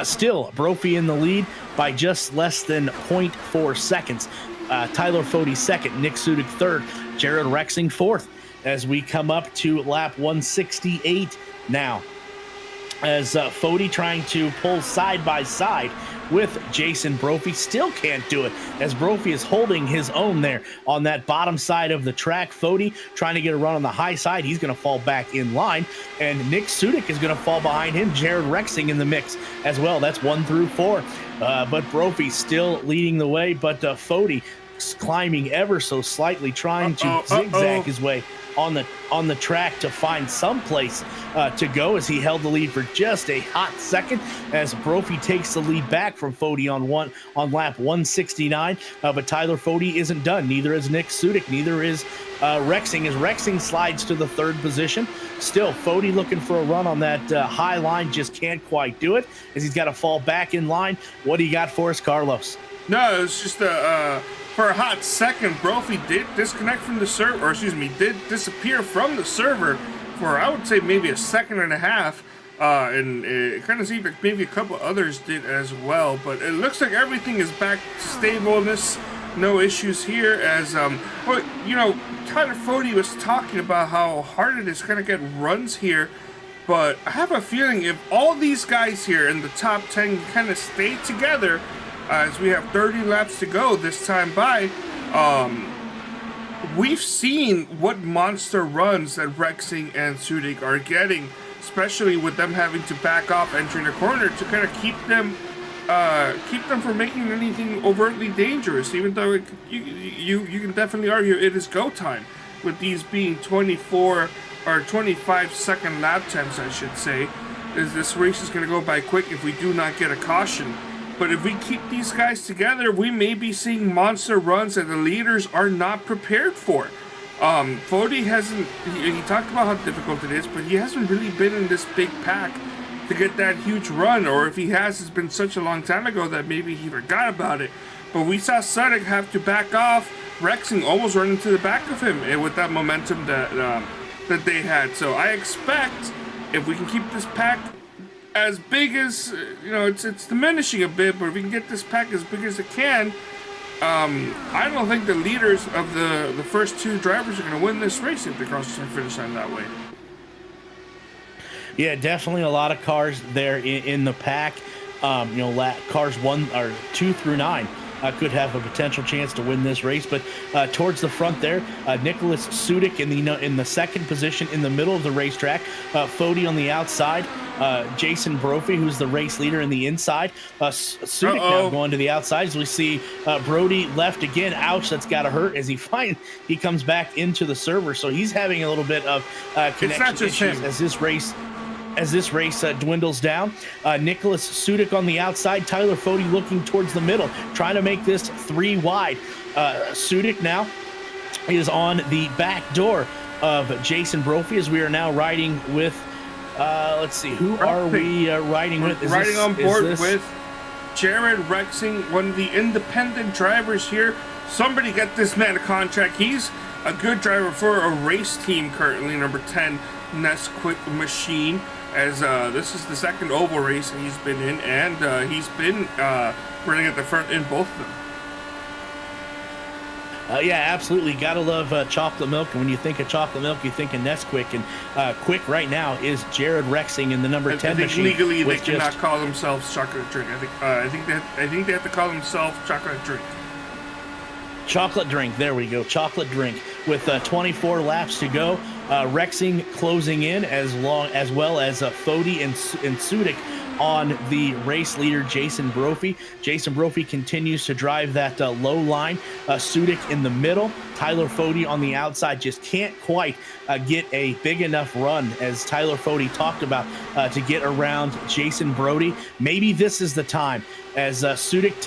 Still, Brophy in the lead by just less than 0.4 seconds. Tyler Fody 2nd, Nick Sudik 3rd, Jared Rexing 4th. As we come up to lap 168 now. As Fody trying to pull side by side with Jason Brophy, still can't do it, as Brophy is holding his own there on that bottom side of the track. Fody trying to get a run on the high side. He's going to fall back in line, and Nick Sudik is going to fall behind him. Jared Rexing in the mix as well. That's 1 through 4. But Brophy still leading the way, but Fody climbing ever so slightly, trying to zigzag his way on the track to find some place to go, as he held the lead for just a hot second, as Brophy takes the lead back from Fody on lap 169. But Tyler Fody isn't done. Neither is Nick Sudik. Neither is Rexing, as Rexing slides to the 3rd position. Still, Fody looking for a run on that high line, just can't quite do it, as he's got to fall back in line. What do you got for us, Carlos? No, it's just for a hot second, Brophy did disconnect from the server, or excuse me, did disappear from the server for, I would say, maybe a second and a half. And it kind of seems like maybe a couple others did as well. But it looks like everything is back to stableness. No issues here, as, well, you know, Tyler Fody was talking about how hard it is to kind of get runs here. But I have a feeling if all these guys here in the top 10 kind of stay together, as we have 30 laps to go this time by, we've seen what monster runs that Rexing and Sudik are getting, especially with them having to back off entering the corner to kind of keep them from making anything overtly dangerous, even though you can definitely argue it is go time, with these being 24 or 25 second lap times, I should say. As this race is going to go by quick if we do not get a caution. But if we keep these guys together, we may be seeing monster runs that the leaders are not prepared for. Fody hasn't, he talked about how difficult it is, but he hasn't really been in this big pack to get that huge run, or if he has, it's been such a long time ago that maybe he forgot about it. But we saw Sudik have to back off, Rexing almost run into the back of him, and with that momentum that they had. So I expect, if we can keep this pack as big as, you know, it's diminishing a bit, but if we can get this pack as big as it can, I don't think the leaders of the first 2 drivers are going to win this race if they cross the finish line that way. Yeah, definitely a lot of cars there in the pack. You know, cars 1 or 2 through 9 could have a potential chance to win this race. But towards the front there, Nicholas Sudik in the 2nd position in the middle of the racetrack. Fody on the outside. Jason Brophy, who's the race leader, in the inside. Sudik now going to the outside, as we see Brody left again. Ouch, that's got to hurt, as he comes back into the server. So he's having a little bit of connection issues as this race dwindles down. Nicholas Sudik on the outside, Tyler Fody looking towards the middle, trying to make this 3 wide. Sudik now is on the back door of Jason Brophy, as we are now riding with, let's see, who are we riding with? Riding on board with Jared Rexing, one of the independent drivers here. Somebody get this man a contract. He's a good driver for a race team currently, number 10, Nesquik Machine, as this is the 2nd oval race he's been in, and he's been running at the front in both of them. Yeah, absolutely. Gotta love chocolate milk. And when you think of chocolate milk, you think of Nesquik. And Quick right now is Jared Rexing in the number 10 machine. Legally, they cannot call themselves chocolate drink. I think they have to call themselves chocolate drink. Chocolate drink. There we go. Chocolate drink. with 24 laps to go. Rexing closing in as well as Fodi and Sudik on the race leader, Jason Brophy. Jason Brophy continues to drive that low line. Sudik in the middle. Tyler Fodi on the outside just can't quite get a big enough run, as Tyler Fodi talked about, to get around Jason Brody. Maybe this is the time, as Sudik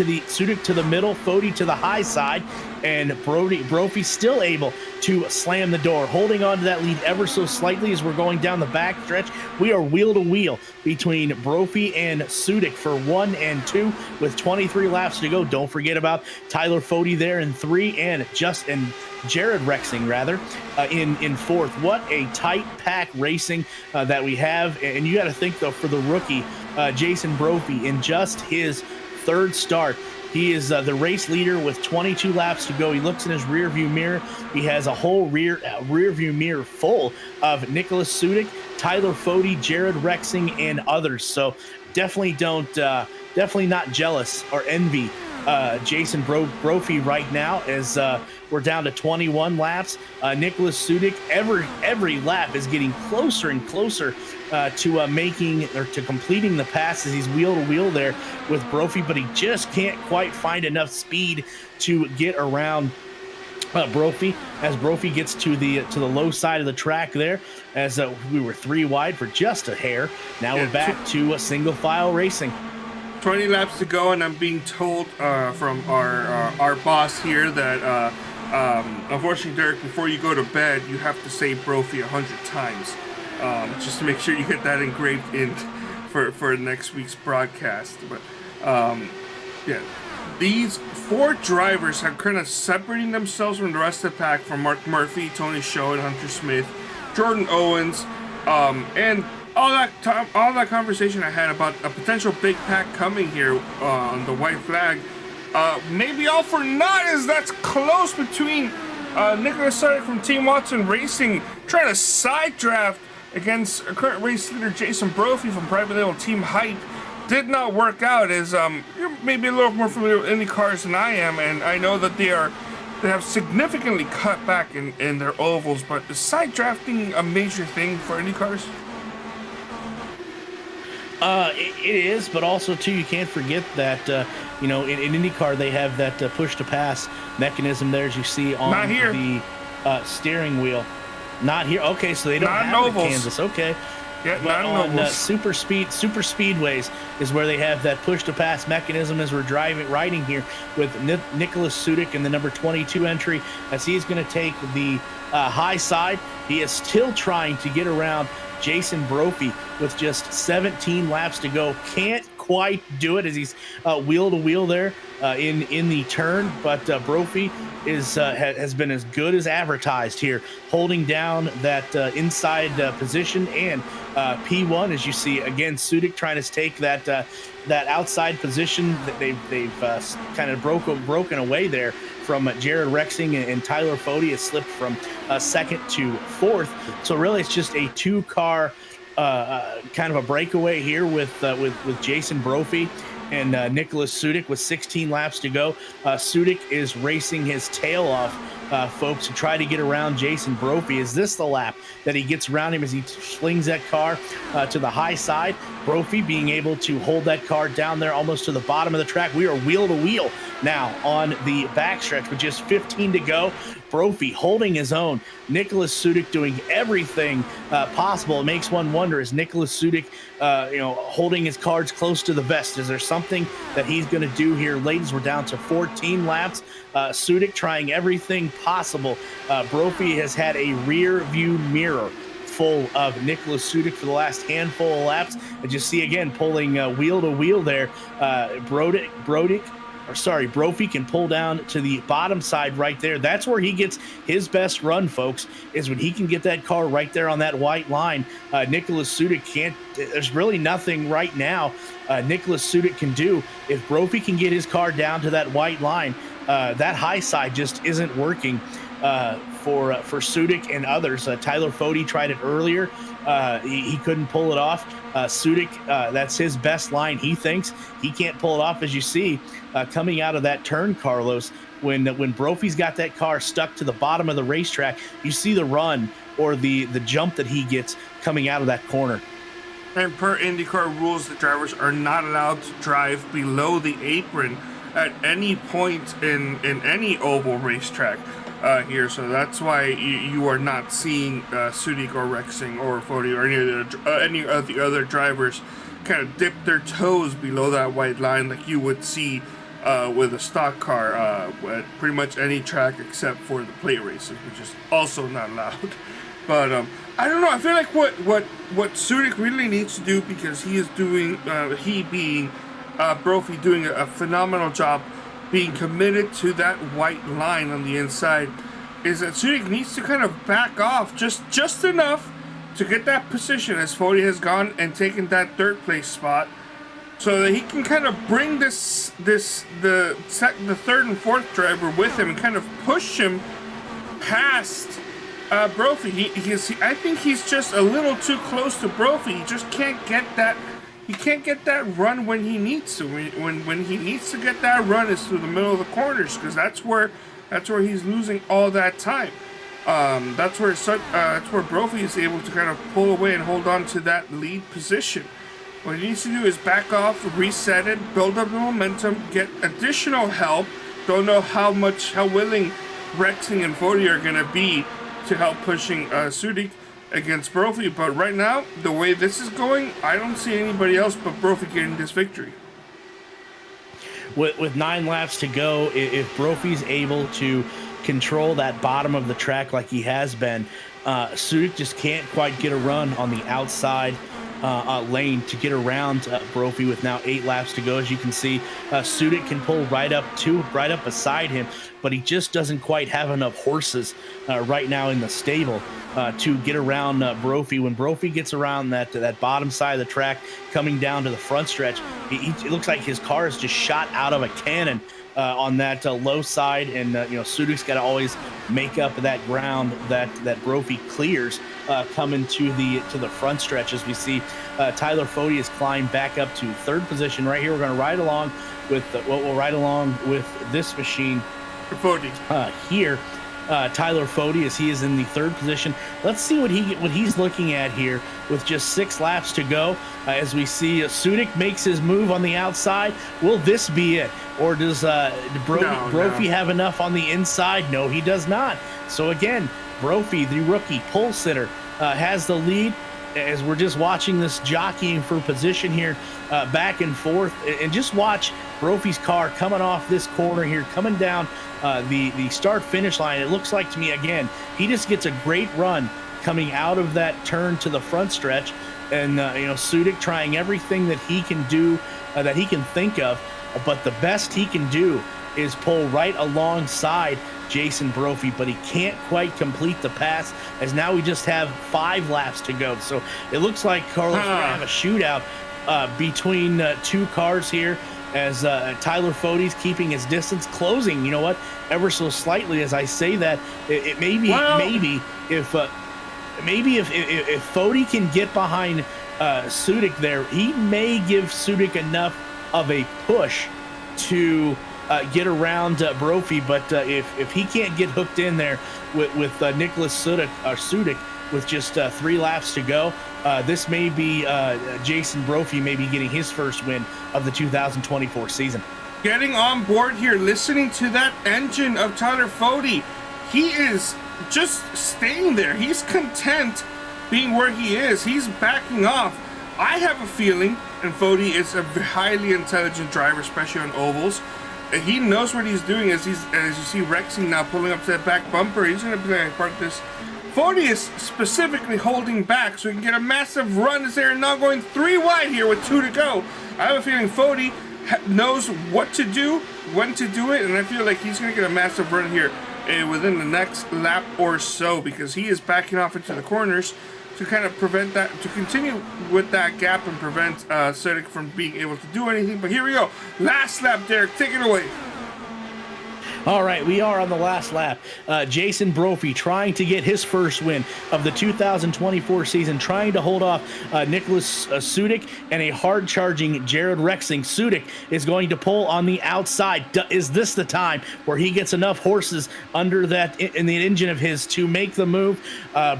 to the middle, Fodi to the high side, and Brophy still able to slam the door, holding on to that lead ever so slightly as we're going down the back stretch. We are wheel to wheel between Brophy and Sudik for 1 and 2 with 23 laps to go. Don't forget about Tyler Fodi there in 3, and Jared Rexing in 4th. What a tight pack racing that we have. And you got to think, though, for the rookie Jason Brophy, in just his 3rd start, he is the race leader with 22 laps to go. He looks in his rear view mirror. He has a whole rear view mirror full of Nicholas Sudik, Tyler Fodi, Jared Rexing, and others. So definitely not jealous or envy Jason Brophy right now, as we're down to 21 laps. Nicholas Sudik, every lap is getting closer and closer to completing the pass, as he's wheel to wheel there with Brophy, but he just can't quite find enough speed to get around Brophy, as Brophy gets to the low side of the track there, as we were 3 wide for just a hair. Now we're back to a single file racing. 20 laps to go, and I'm being told from our boss here that unfortunately, Derik, before you go to bed, you have to say Brophy 100 times, just to make sure you get that engraved in for next week's broadcast. But yeah, these 4 drivers have kind of separating themselves from the rest of the pack, from Mark Murphy, Tony Sho, and Hunter Smith, Jordan Owens, and all that conversation I had about a potential big pack coming here on the white flag. Maybe all for naught, is that's close between Nicholas Sudik from Team Watson Racing trying to side draft against current race leader Jason Brophy from private label Team Hype. Did not work out, as you're maybe a little more familiar with Indy cars than I am, and I know that they have significantly cut back in their ovals. But is side drafting a major thing for Indy cars? It is, but also too, you can't forget that in IndyCar they have that push to pass mechanism there, as you see on the steering wheel. Not here. Okay, so they don't have it in Kansas. Okay. Yeah, but on super speedways is where they have that push to pass mechanism, as we're riding here with Nicholas Sudik in the number 22 entry, as he's going to take the high side. He is still trying to get around Jason Brophy with just 17 laps to go. Can't quite do it, as he's wheel to wheel there in the turn, but Brophy has been as good as advertised here, holding down that inside position, and P1, as you see again, Sudik trying to take that outside position that they've kind of broken away there from Jared Rexing and Tyler Fodi. Has slipped from 2nd to 4th. So really, it's just a 2-car kind of a breakaway here with Jason Brophy and Nicholas Sudik with 16 laps to go. Sudik is racing his tail off, folks, to try to get around Jason Brophy. Is this the lap that he gets around him as he slings that car to the high side? Brophy being able to hold that car down there almost to the bottom of the track. We are wheel to wheel now on the backstretch with just 15 to go. Brophy holding his own. Nicholas Sudik doing everything possible. It makes one wonder, is Nicholas Sudik holding his cards close to the vest? Is there something that he's going to do here? Ladies, we're down to 14 laps. Sudik trying everything possible. Brophy has had a rear view mirror full of Nicholas Sudik for the last handful of laps. And you see again pulling wheel to wheel there. Brophy can pull down to the bottom side right there. That's where he gets his best run, folks, is when he can get that car right there on that white line. Nicholas Sudik can't. There's really nothing right now Nicholas Sudik can do. If Brophy can get his car down to that white line, that high side just isn't working for Sudik and others. Tyler Fode tried it earlier. He couldn't pull it off. Sudik, that's his best line. He thinks he can't pull it off. As you see, coming out of that turn, Carlos, when Brophy's got that car stuck to the bottom of the racetrack, you see the run or the jump that he gets coming out of that corner. And per IndyCar rules, the drivers are not allowed to drive below the apron at any point in any oval racetrack here. So that's why you are not seeing Sudik or Rexing or Fode or any of the other drivers kind of dip their toes below that white line like you would see with a stock car at pretty much any track except for the plate races, which is also not allowed. But I don't know. I feel like what Sudik really needs to do, because he is doing he being Brophy doing a phenomenal job being committed to that white line on the inside, is that Sudik needs to kind of back off just enough to get that position as Fode has gone and taken that third place spot, so that he can kind of bring the third and fourth driver with him and kind of push him past Brophy. I think he's just a little too close to Brophy. He just can't get that. He can't get that run when he needs to. When he needs to get that run is through the middle of the corners, because that's where he's losing all that time. That's where Brophy is able to kind of pull away and hold on to that lead position. What he needs to do is back off, reset it, build up the momentum, get additional help. Don't know how willing Rexing and Fode are going to be to help pushing Sudik against Brophy, but right now, the way this is going, I don't see anybody else but Brophy getting this victory. With 9 laps to go, if Brophy's able to control that bottom of the track like he has been, Sudik just can't quite get a run on the outside lane to get around Brophy with now 8 laps to go. As you can see, Sudik can pull right up beside him, but he just doesn't quite have enough horses right now in the stable to get around Brophy. When Brophy gets around that bottom side of the track, coming down to the front stretch, it looks like his car is just shot out of a cannon on that low side, and Sudik's got to always make up that ground that Brophy clears coming to the front stretch. As we see, Tyler Fode has climbed back up to third position. Right here, we're going to ride along with we'll ride along with this machine here. Tyler Fode, as he is in the third position. Let's see what he's looking at here with just 6 laps to go. As we see, Sudik makes his move on the outside. Will this be it, or does Brophy have enough on the inside? No, he does not. So again, Brophy, the rookie pole sitter, has the lead. As we're just watching this jockeying for position here, back and forth, and just watch Brophy's car coming off this corner here, coming down the start-finish line. It looks like to me, again, he just gets a great run coming out of that turn to the front stretch, and Sudik trying everything that he can do, that he can think of, but the best he can do is pull right alongside Jason Brophy, but he can't quite complete the pass, as now we just have 5 laps to go. So it looks like Carlos will have a shootout between 2 cars here, as Tyler Fode's keeping his distance, closing, ever so slightly. As I say that, it may be, if Fode can get behind Sudik there, he may give Sudik enough of a push to get around Brophy, but if he can't get hooked in there with Nicholas Sudik with just 3 laps to go, this may be Jason Brophy maybe getting his first win of the 2024 season. Getting on board here, listening to that engine of Tyler Fode, he is just staying there. He's content being where he is. He's backing off. I have a feeling, and Fode is a highly intelligent driver, especially on ovals. He knows what he's doing. As you see Rexing now pulling up to that back bumper, he's going to play part of this. Fode is specifically holding back so he can get a massive run as they're now going 3 wide here with 2 to go. I have a feeling Fode knows what to do, when to do it, and I feel like he's going to get a massive run here within the next lap or so, because he is backing off into the corners to kind of prevent that, to continue with that gap and prevent Sudik from being able to do anything. But here we go. Last lap, Derik, take it away. All right, we are on the last lap. Jason Brophy trying to get his first win of the 2024 season, trying to hold off Nicholas Sudik and a hard-charging Jared Rexing. Sudik is going to pull on the outside. Is this the time where he gets enough horses under that in the engine of his to make the move?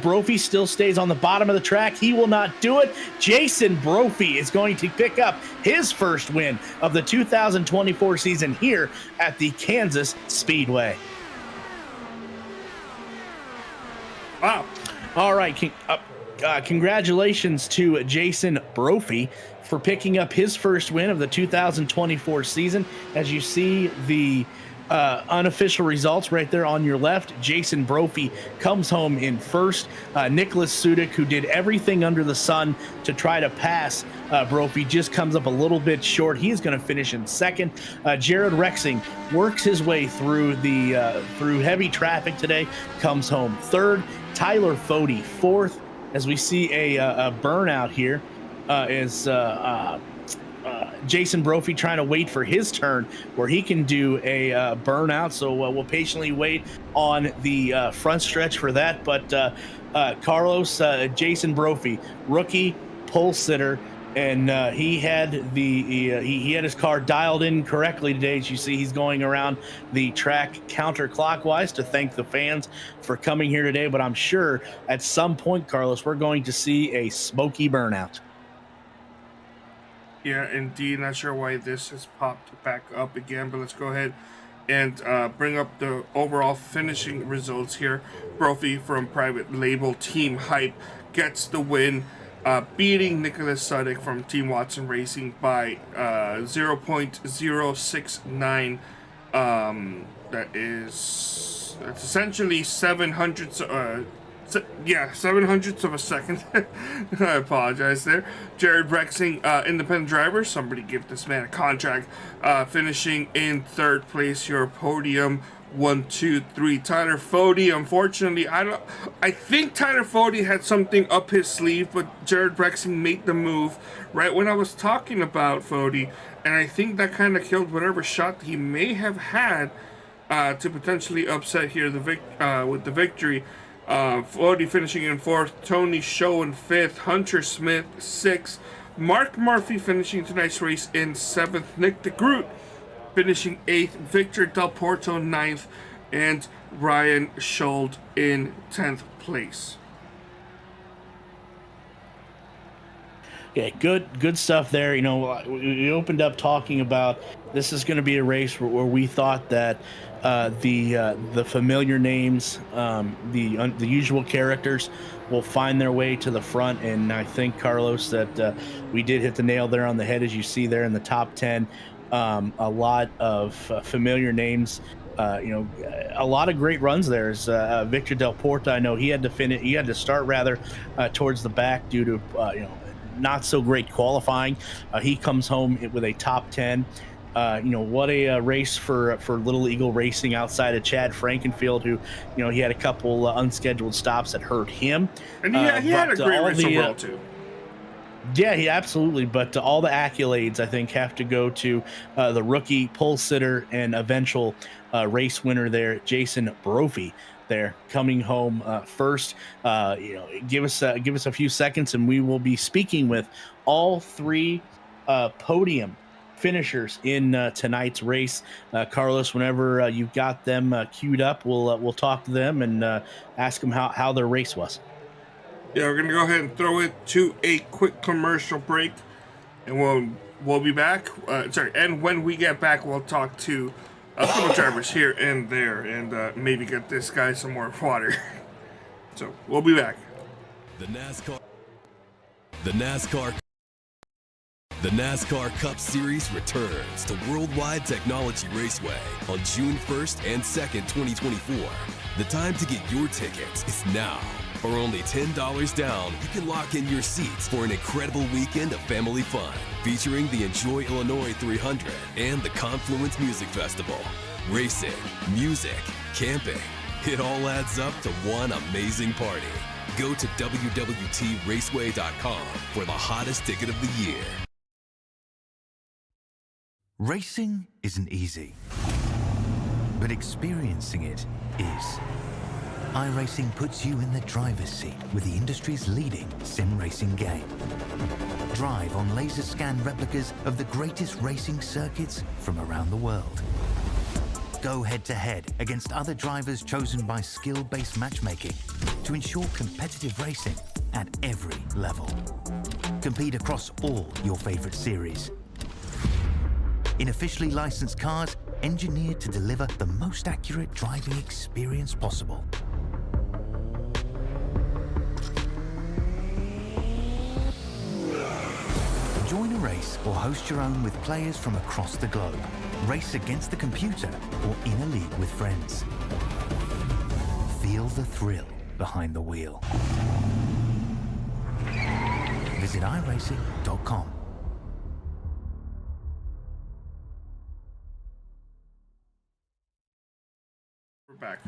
Brophy still stays on the bottom of the track. He will not do it. Jason Brophy is going to pick up his first win of the 2024 season here at the Kansas Speedway. Wow. All right. Congratulations to Jason Brophy for picking up his first win of the 2024 season. As you see the unofficial results right there on your left, Jason Brophy comes home in first. Nicholas Sudik, who did everything under the sun to try to pass Brophy, just comes up a little bit short. He's going to finish in second. Jared Rexing works his way through the through heavy traffic today, comes home third. Tyler Fody fourth. As we see a burnout here, is Jason Brophy trying to wait for his turn where he can do a burnout. So we'll patiently wait on the front stretch for that. But Carlos, Jason Brophy, rookie pole sitter, and he had he had his car dialed in correctly today. As you see, he's going around the track counterclockwise to thank the fans for coming here today. But I'm sure at some point, Carlos, we're going to see a smoky burnout. Yeah, indeed. Not sure why this has popped back up again, but let's go ahead and bring up the overall finishing results here. Brophy from Private Label Team Hype gets the win, beating Nicholas Sudik from Team Watson Racing by 0.069. That's essentially 700. Yeah, 700ths of a second. I apologize there. Jared Rexing, independent driver. Somebody give this man a contract. Finishing in third place. Your podium 1, 2, 3. Tyler Fody. Unfortunately, I think Tyler Fody had something up his sleeve, but Jared Rexing made the move right when I was talking about Fody, and I think that kind of killed whatever shot he may have had to potentially upset here with the victory. Fody finishing in fourth, Tony Show in fifth, Hunter Smith sixth, Mark Murphy finishing tonight's race in seventh, Nick DeGroot finishing eighth, Victor Del Porto ninth, and Ryan Schold in 10th place. Yeah, good stuff there. You know, we opened up talking about this is going to be a race where we thought that the familiar names, the usual characters will find their way to the front, and I think, Carlos, that we did hit the nail there on the head, as you see there in the top 10. A lot of familiar names. A lot of great runs there. Is Victor Del Porto. I know he had to finish. He had to start rather towards the back due to not so great qualifying. He comes home with a top 10. What a race for Little Eagle Racing outside of Chad Frankenfield, who, he had a couple unscheduled stops that hurt him. And he had a great race overall too. Yeah, he absolutely. But all the accolades, I think, have to go to the rookie pole sitter and eventual race winner there, Jason Brophy. There coming home first. Give us a few seconds, and we will be speaking with all three podium finishers in tonight's race. Carlos, whenever you've got them queued up, we'll talk to them and ask them how their race was. Yeah, we're gonna go ahead and throw it to a quick commercial break, and we'll be back. And when we get back, we'll talk to a couple drivers here and there, and maybe get this guy some more water. So we'll be back. The NASCAR Cup Series returns to Worldwide Technology Raceway on June 1st and 2nd, 2024. The time to get your tickets is now. For only $10 down, you can lock in your seats for an incredible weekend of family fun, featuring the Enjoy Illinois 300 and the Confluence Music Festival. Racing, music, camping, it all adds up to one amazing party. Go to www.raceway.com for the hottest ticket of the year. Racing isn't easy. but experiencing it is. iRacing puts you in the driver's seat with the industry's leading sim racing game. Drive on laser scan replicas of the greatest racing circuits from around the world. Go head-to-head against other drivers chosen by skill-based matchmaking to ensure competitive racing at every level. Compete across all your favorite series. In officially licensed cars, engineered to deliver the most accurate driving experience possible. Join a race or host your own with players from across the globe. Race against the computer or in a league with friends. Feel the thrill behind the wheel. Visit iRacing.com. We're back.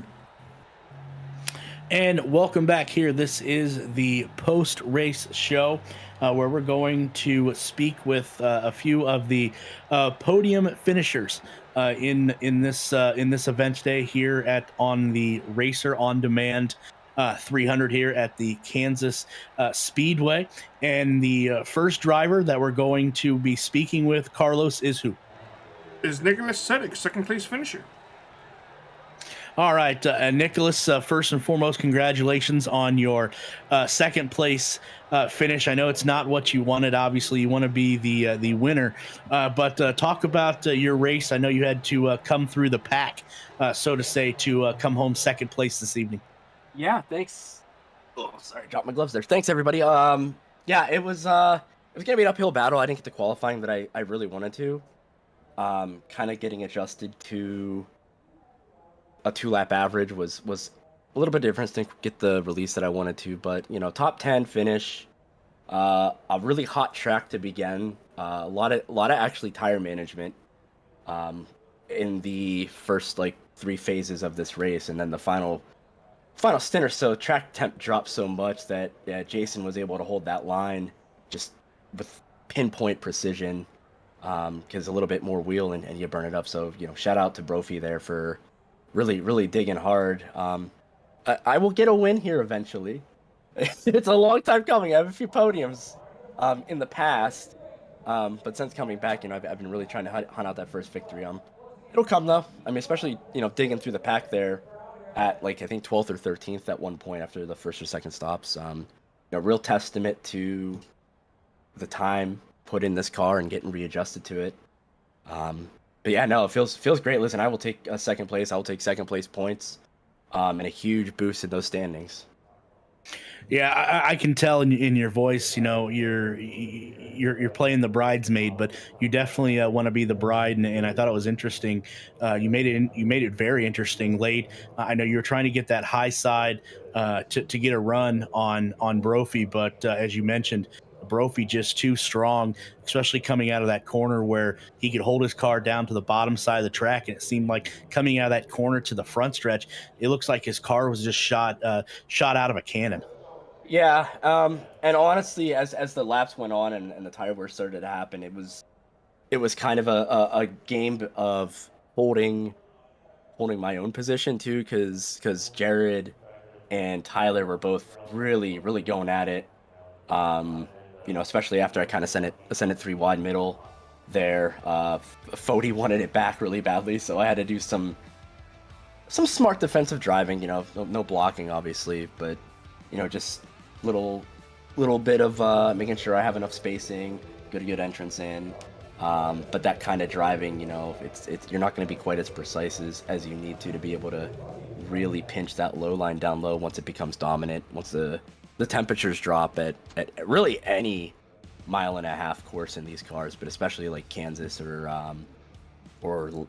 And welcome back here. This is the post-race show where we're going to speak with a few of the podium finishers in this event today here on the Racer on Demand 300 here at the Kansas Speedway. And the first driver that we're going to be speaking with, Carlos, is who? Is Nicholas Seddick, second place finisher. All right, Nicholas, first and foremost, congratulations on your second place finish. I know it's not what you wanted. Obviously, you want to be the winner, but talk about your race. I know you had to come through the pack, so to say, to come home second place this evening. Yeah, thanks. Oh, sorry, dropped my gloves there. Thanks, everybody. Yeah, it was gonna be an uphill battle. I didn't get the qualifying that I really wanted to. Kind of getting adjusted to a 2-lap average was a little bit different. Didn't get the release that I wanted to, but you know, top 10 finish. A really hot track to begin. A lot of actually tire management in the first like 3 phases of this race, and then the final stint or so, track temp dropped so much that Jason was able to hold that line just with pinpoint precision. Because a little bit more wheel and you burn it up. So you know, shout out to Brophy there for really digging hard. I will get a win here eventually. It's a long time coming. I have a few podiums in the past, but since coming back, you know, I've been really trying to hunt out that first victory. It'll come though. I mean, especially, you know, digging through the pack there at like I think 12th or 13th at one point after the first or second stops. You know, real testament to the time put in this car and getting readjusted to it. But yeah, no, it feels great. Listen, I will take a second place. I will take second place points, and a huge boost in those standings. Yeah, I can tell in your voice, you know, you're playing the bridesmaid, but you definitely want to be the bride. And I thought it was interesting. You made it very interesting late. I know you were trying to get that high side to get a run on Brophy, but as you mentioned, Brophy just too strong, especially coming out of that corner where he could hold his car down to the bottom side of the track. And it seemed like coming out of that corner to the front stretch, it looks like his car was just shot out of a cannon. Yeah, and honestly, as the laps went on and the tire wear started to happen, it was kind of a game of holding my own position too, because Jared and Tyler were both really going at it. You know, especially after I kind of sent it 3 wide middle there. Fody wanted it back really badly, so I had to do some smart defensive driving. You know, no blocking obviously, but you know, just little bit of making sure I have enough spacing, good entrance in. But that kind of driving, you know, it's you're not going to be quite as precise as you need to be able to really pinch that low line down low once it becomes dominant. Once the temperatures drop at really any 1.5 mile course in these cars, but especially like Kansas or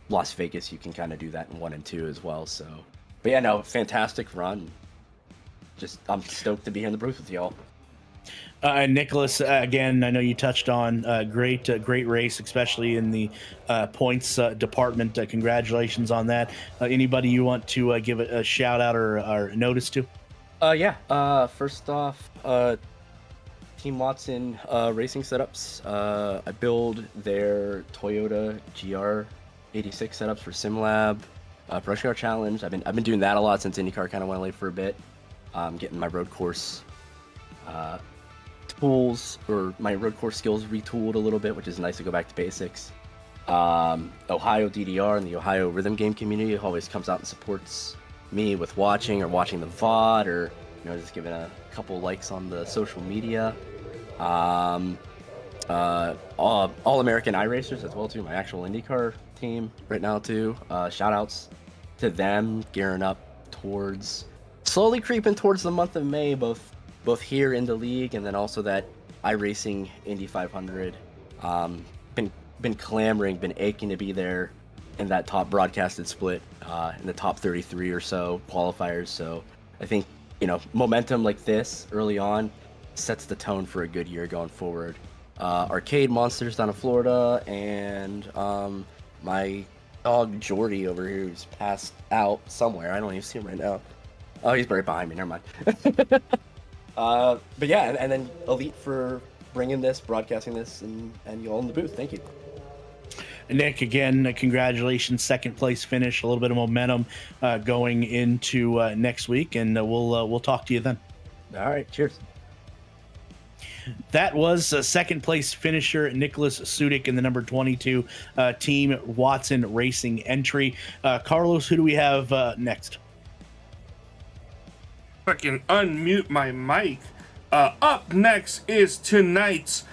Las Vegas, you can kind of do that in 1 and 2 as well. So, but yeah, no, fantastic run. Just I'm stoked to be here in the booth with y'all. Nicholas, again, I know you touched on great race, especially in the points department. Congratulations on that. Anybody you want to give a shout out or notice to? Yeah. First off, Team Watson Racing Setups. I build their Toyota GR 86 setups for SimLab, Brush Car Challenge. I've been doing that a lot since IndyCar kind of went away for a bit. Getting my road course tools, or my road course skills retooled a little bit, which is nice to go back to basics. Ohio DDR and the Ohio rhythm game community always comes out and supports me with watching the VOD, or just giving a couple likes on the social media. All American iRacers as well too, my actual IndyCar team right now too. Shout outs to them, gearing up towards, slowly creeping towards the month of May, both here in the league and then also that iRacing Indy 500. Been clamoring, been aching to be there in that top broadcasted split, in the top 33 or so qualifiers. So I think, momentum like this early on sets the tone for a good year going forward. Arcade Monsters down in Florida, and my dog Jordy over here, who's passed out somewhere. I don't even see him right now. Oh, he's right behind me. Never mind. But yeah, and then Elite for bringing this, broadcasting this, and you all in the booth. Thank you. Nick, again, congratulations, second place finish, a little bit of momentum going into next week, and we'll talk to you then. All right, cheers. That was second place finisher Nicholas Sudik in the number 22 Team Watson Racing entry. Carlos, who do we have next? Fucking unmute my mic. Up next is tonight's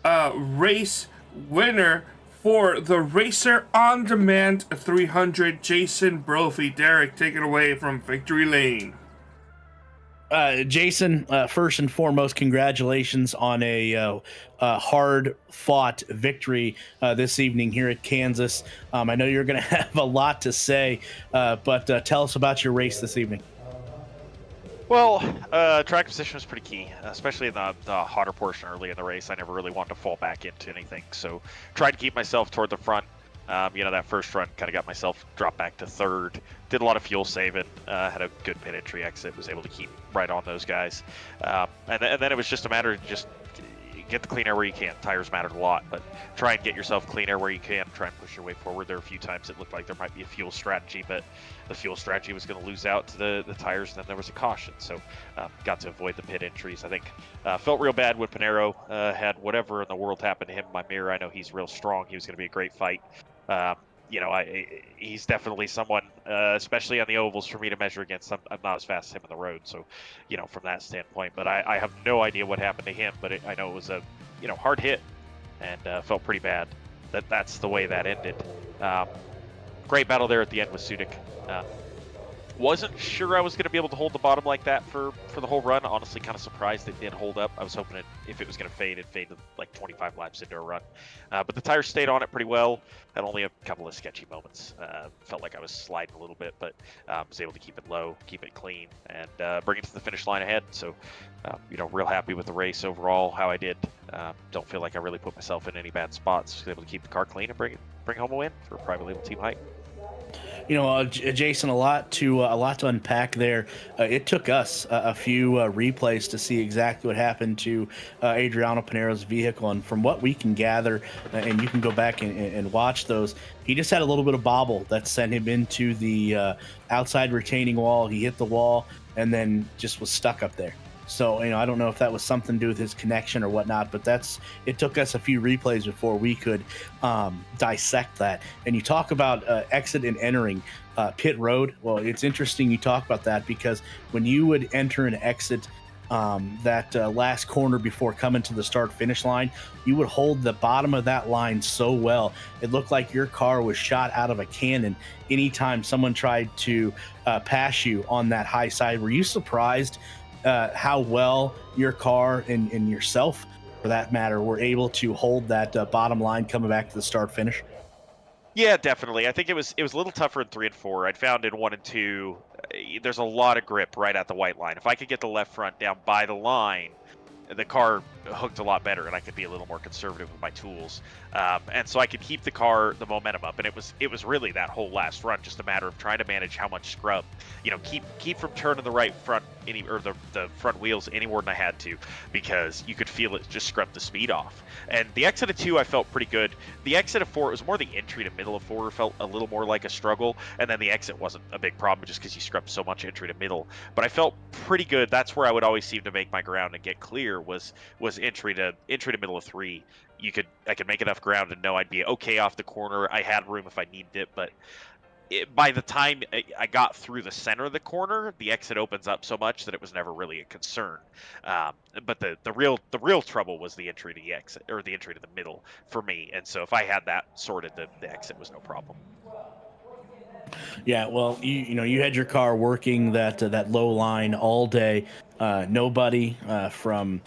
race winner for the Racer On Demand 300, Jason Brophy. Derik, take it away from Victory Lane. Jason, first and foremost, congratulations on a hard-fought victory this evening here at Kansas. I know you're going to have a lot to say, but tell us about your race this evening. Well, track position was pretty key, especially in the hotter portion early in the race. I never really wanted to fall back into anything, so tried to keep myself toward the front. That first run kind of got myself dropped back to third. Did a lot of fuel saving, had a good pit entry exit, was able to keep right on those guys. And then it was just a matter of just get the clean air where you can. Tires mattered a lot, but try and get yourself clean air where you can. Try and push your way forward. There were a few times it looked like there might be a fuel strategy, but the fuel strategy was going to lose out to the tires, and then there was a caution. So got to avoid the pit entries. I think felt real bad when Pinero had whatever in the world happened to him in my mirror. I know he's real strong. He was going to be a great fight. He's definitely someone, especially on the ovals, for me to measure against. I'm not as fast as him on the road, so, from that standpoint. But I have no idea what happened to him, but I know it was a, hard hit, and felt pretty bad that's the way that ended. Great battle there at the end with Sudik. Wasn't sure I was going to be able to hold the bottom like that for the whole run. Honestly, kind of surprised it did hold up. I was hoping if it was going to fade, it'd fade like 25 laps into a run. But the tires stayed on it pretty well. Had only a couple of sketchy moments. Felt like I was sliding a little bit, but was able to keep it low, keep it clean, and bring it to the finish line ahead. So, real happy with the race overall, how I did. Don't feel like I really put myself in any bad spots. Was able to keep the car clean and bring home a win for a private label team height. Jason, a lot to unpack there. It took us a few replays to see exactly what happened to Adriano Pinero's vehicle, and from what we can gather, and you can go back and watch those, he just had a little bit of bobble that sent him into the outside retaining wall. He hit the wall and then just was stuck up there. So, I don't know if that was something to do with his connection or whatnot, but it took us a few replays before we could dissect that. And you talk about exit and entering pit road. Well, it's interesting you talk about that, because when you would enter and exit that last corner before coming to the start finish line, you would hold the bottom of that line so well. It looked like your car was shot out of a cannon anytime someone tried to pass you on that high side. Were you surprised how well your car and yourself, for that matter, were able to hold that bottom line coming back to the start finish? Yeah, definitely. I think it was a little tougher in 3 and 4. I'd found in 1 and 2, there's a lot of grip right at the white line. If I could get the left front down by the line, the car hooked a lot better, and I could be a little more conservative with my tools, and so I could keep the momentum up. And it was really that whole last run just a matter of trying to manage how much scrub, keep from turning the right front the front wheels any more than I had to, because you could feel it just scrub the speed off. And the exit of 2 I felt pretty good. The exit of 4, it was more the entry to middle of 4 felt a little more like a struggle, and then the exit wasn't a big problem just because you scrubbed so much entry to middle. But I felt pretty good. That's where I would always seem to make my ground and get clear was entry to middle of 3. I could make enough ground and know I'd be okay off the corner. I had room if I needed it, but by the time I got through the center of the corner, the exit opens up so much that it was never really a concern. But the real trouble was the entry to the exit, or the entry to the middle for me. And so if I had that sorted, the exit was no problem. Yeah, well, you had your car working that low line all day. Nobody from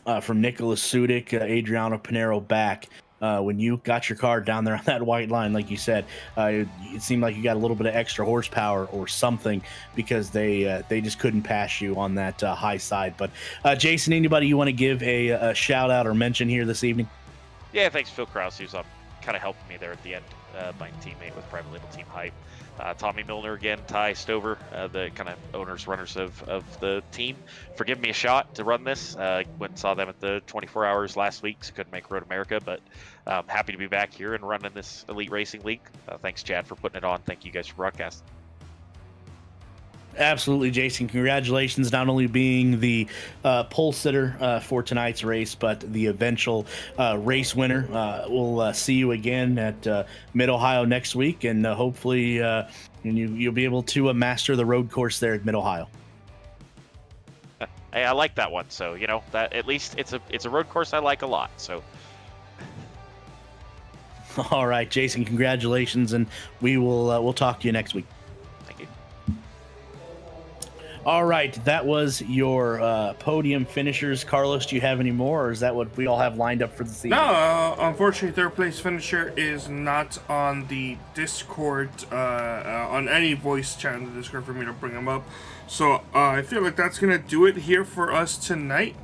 Nicholas Sudik, Adriano Pinero back. When you got your car down there on that white line, like you said, it seemed like you got a little bit of extra horsepower or something, because they just couldn't pass you on that high side. But Jason, anybody you want to give a shout out or mention here this evening? Yeah, thanks Phil Krause, who's kind of helping me there at the end, my teammate with Private Label Team Hype. Tommy Milner again, Ty Stover, the kind of owners, runners of the team, for giving me a shot to run this. Went and saw them at the 24 Hours last week, so couldn't make Road America, but happy to be back here and running this Elite Racing League. Thanks, Chad, for putting it on. Thank you guys for broadcasting. Absolutely, Jason. Congratulations, not only being the pole sitter for tonight's race, but the eventual race winner. We'll see you again at Mid-Ohio next week, and hopefully you'll be able to master the road course there at Mid-Ohio. Hey, I like that one, so that at least it's a road course I like a lot. So. All right, Jason. Congratulations, and we'll talk to you next week. All right, that was your podium finishers. Carlos, do you have any more, or is that what we all have lined up for the season? No, unfortunately, third place finisher is not on the Discord, on any voice chat in the Discord for me to bring him up. So I feel like that's going to do it here for us tonight.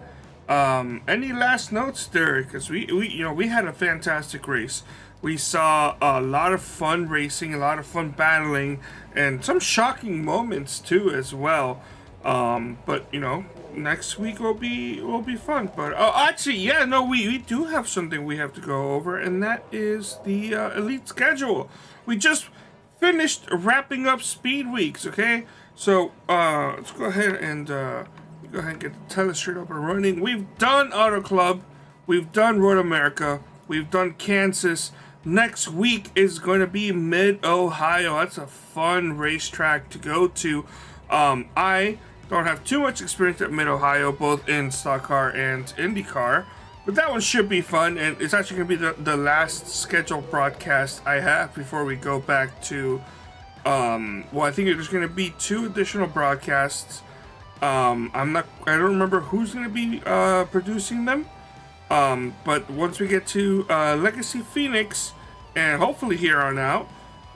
Any last notes, Derik? Because we had a fantastic race. We saw a lot of fun racing, a lot of fun battling, and some shocking moments too as well. But next week will be fun. But actually, yeah, no, we do have something we have to go over, and that is the Elite schedule. We just finished wrapping up Speed Weeks. Okay, so let's go ahead and get the telestream up and running. We've done Auto Club, we've done Road America, we've done Kansas. Next week is going to be Mid-Ohio. That's a fun racetrack to go to. I don't have too much experience at Mid-Ohio, both in stock car and IndyCar, but that one should be fun, and it's actually going to be the last scheduled broadcast I have before we go back to, I think there's going to be 2 additional broadcasts. I don't remember who's going to be producing them. But once we get to Legacy Phoenix, and hopefully here on out,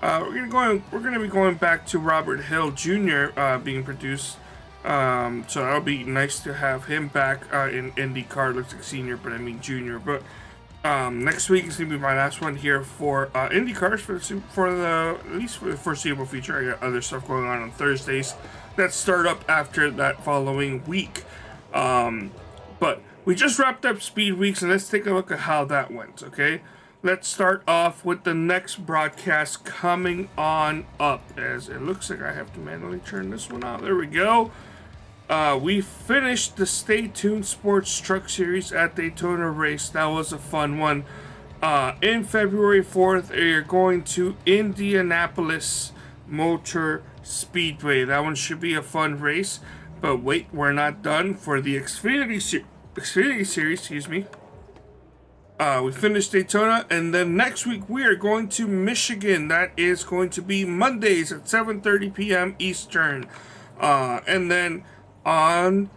we're gonna be going back to Robert Hill Jr. Being produced. So that'll be nice to have him back in IndyCar. Looks like senior, but I mean junior. But next week is gonna be my last one here for IndyCars at least for the foreseeable future. I got other stuff going on Thursdays that start up after that following week. But we just wrapped up Speed Weeks, and let's take a look at how that went, okay? Let's start off with the next broadcast coming on up, as it looks like I have to manually turn this one out. There we go. We finished the Stay Tuned Sports Truck Series at Daytona race. That was a fun one. In February 4th, you're going to Indianapolis Motor Speedway. That one should be a fun race. But wait, we're not done. For the Xfinity Series, excuse me. We finished Daytona, and then next week we are going to Michigan. That is going to be Mondays at 7:30 p.m. Eastern. And then on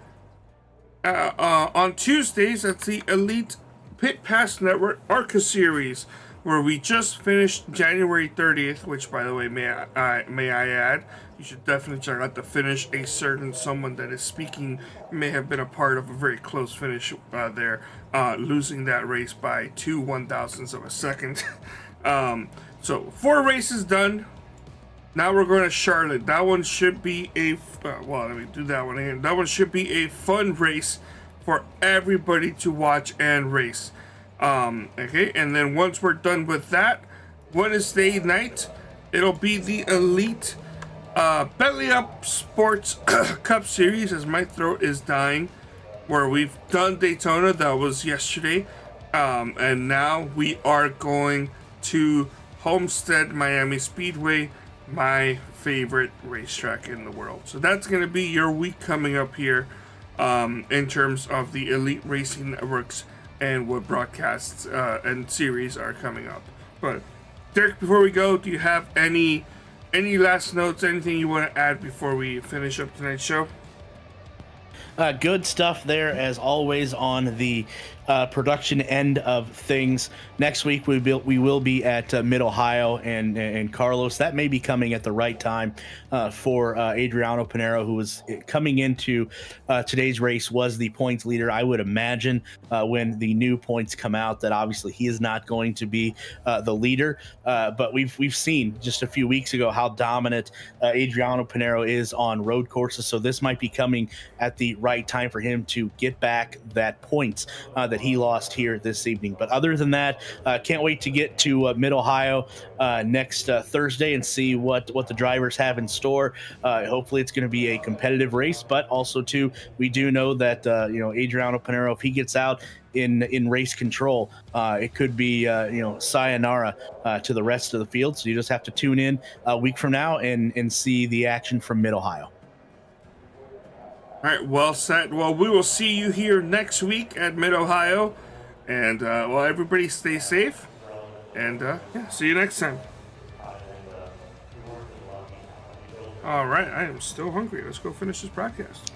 Tuesdays, that's the Elite Pit Pass Network ARCA Series. where we just finished January 30th, which, by the way, may I add, you should definitely check out the finish. A certain someone that is speaking may have been a part of a very close finish there, losing that race by 2/1000ths of a second. So 4 races done. Now we're going to Charlotte. That one should be well, let me do that one again. That one should be a fun race for everybody to watch and race. Okay, and then once we're done with that, Wednesday night, it'll be the Elite Belly Up Sports Cup Series, as my throat is dying, where we've done Daytona. That was yesterday. And now we are going to Homestead Miami Speedway, my favorite racetrack in the world. So that's going to be your week coming up here, in terms of the Elite Racing Networks and what broadcasts and series are coming up. But Derik, before we go, do you have any last notes, anything you want to add before we finish up tonight's show? Good stuff there, as always, on the production end of things. Next week we will be at Mid-Ohio, and Carlos, that may be coming at the right time for Adriano Pinero, who was coming into today's race, was the points leader. I would imagine when the new points come out that obviously he is not going to be the leader, but we've seen just a few weeks ago how dominant Adriano Pinero is on road courses, so this might be coming at the right time for him to get back that points that he lost here this evening. But other than that, can't wait to get to Mid-Ohio next Thursday and see what the drivers have in store. Hopefully it's going to be a competitive race, but also too, we do know that Adriano Pinero, if he gets out in race control, it could be sayonara to the rest of the field. So you just have to tune in a week from now and see the action from Mid-Ohio. All right, well said. Well, we will see you here next week at Mid-Ohio. And, well, everybody stay safe. And, yeah, see you next time. All right, I am still hungry. Let's go finish this broadcast.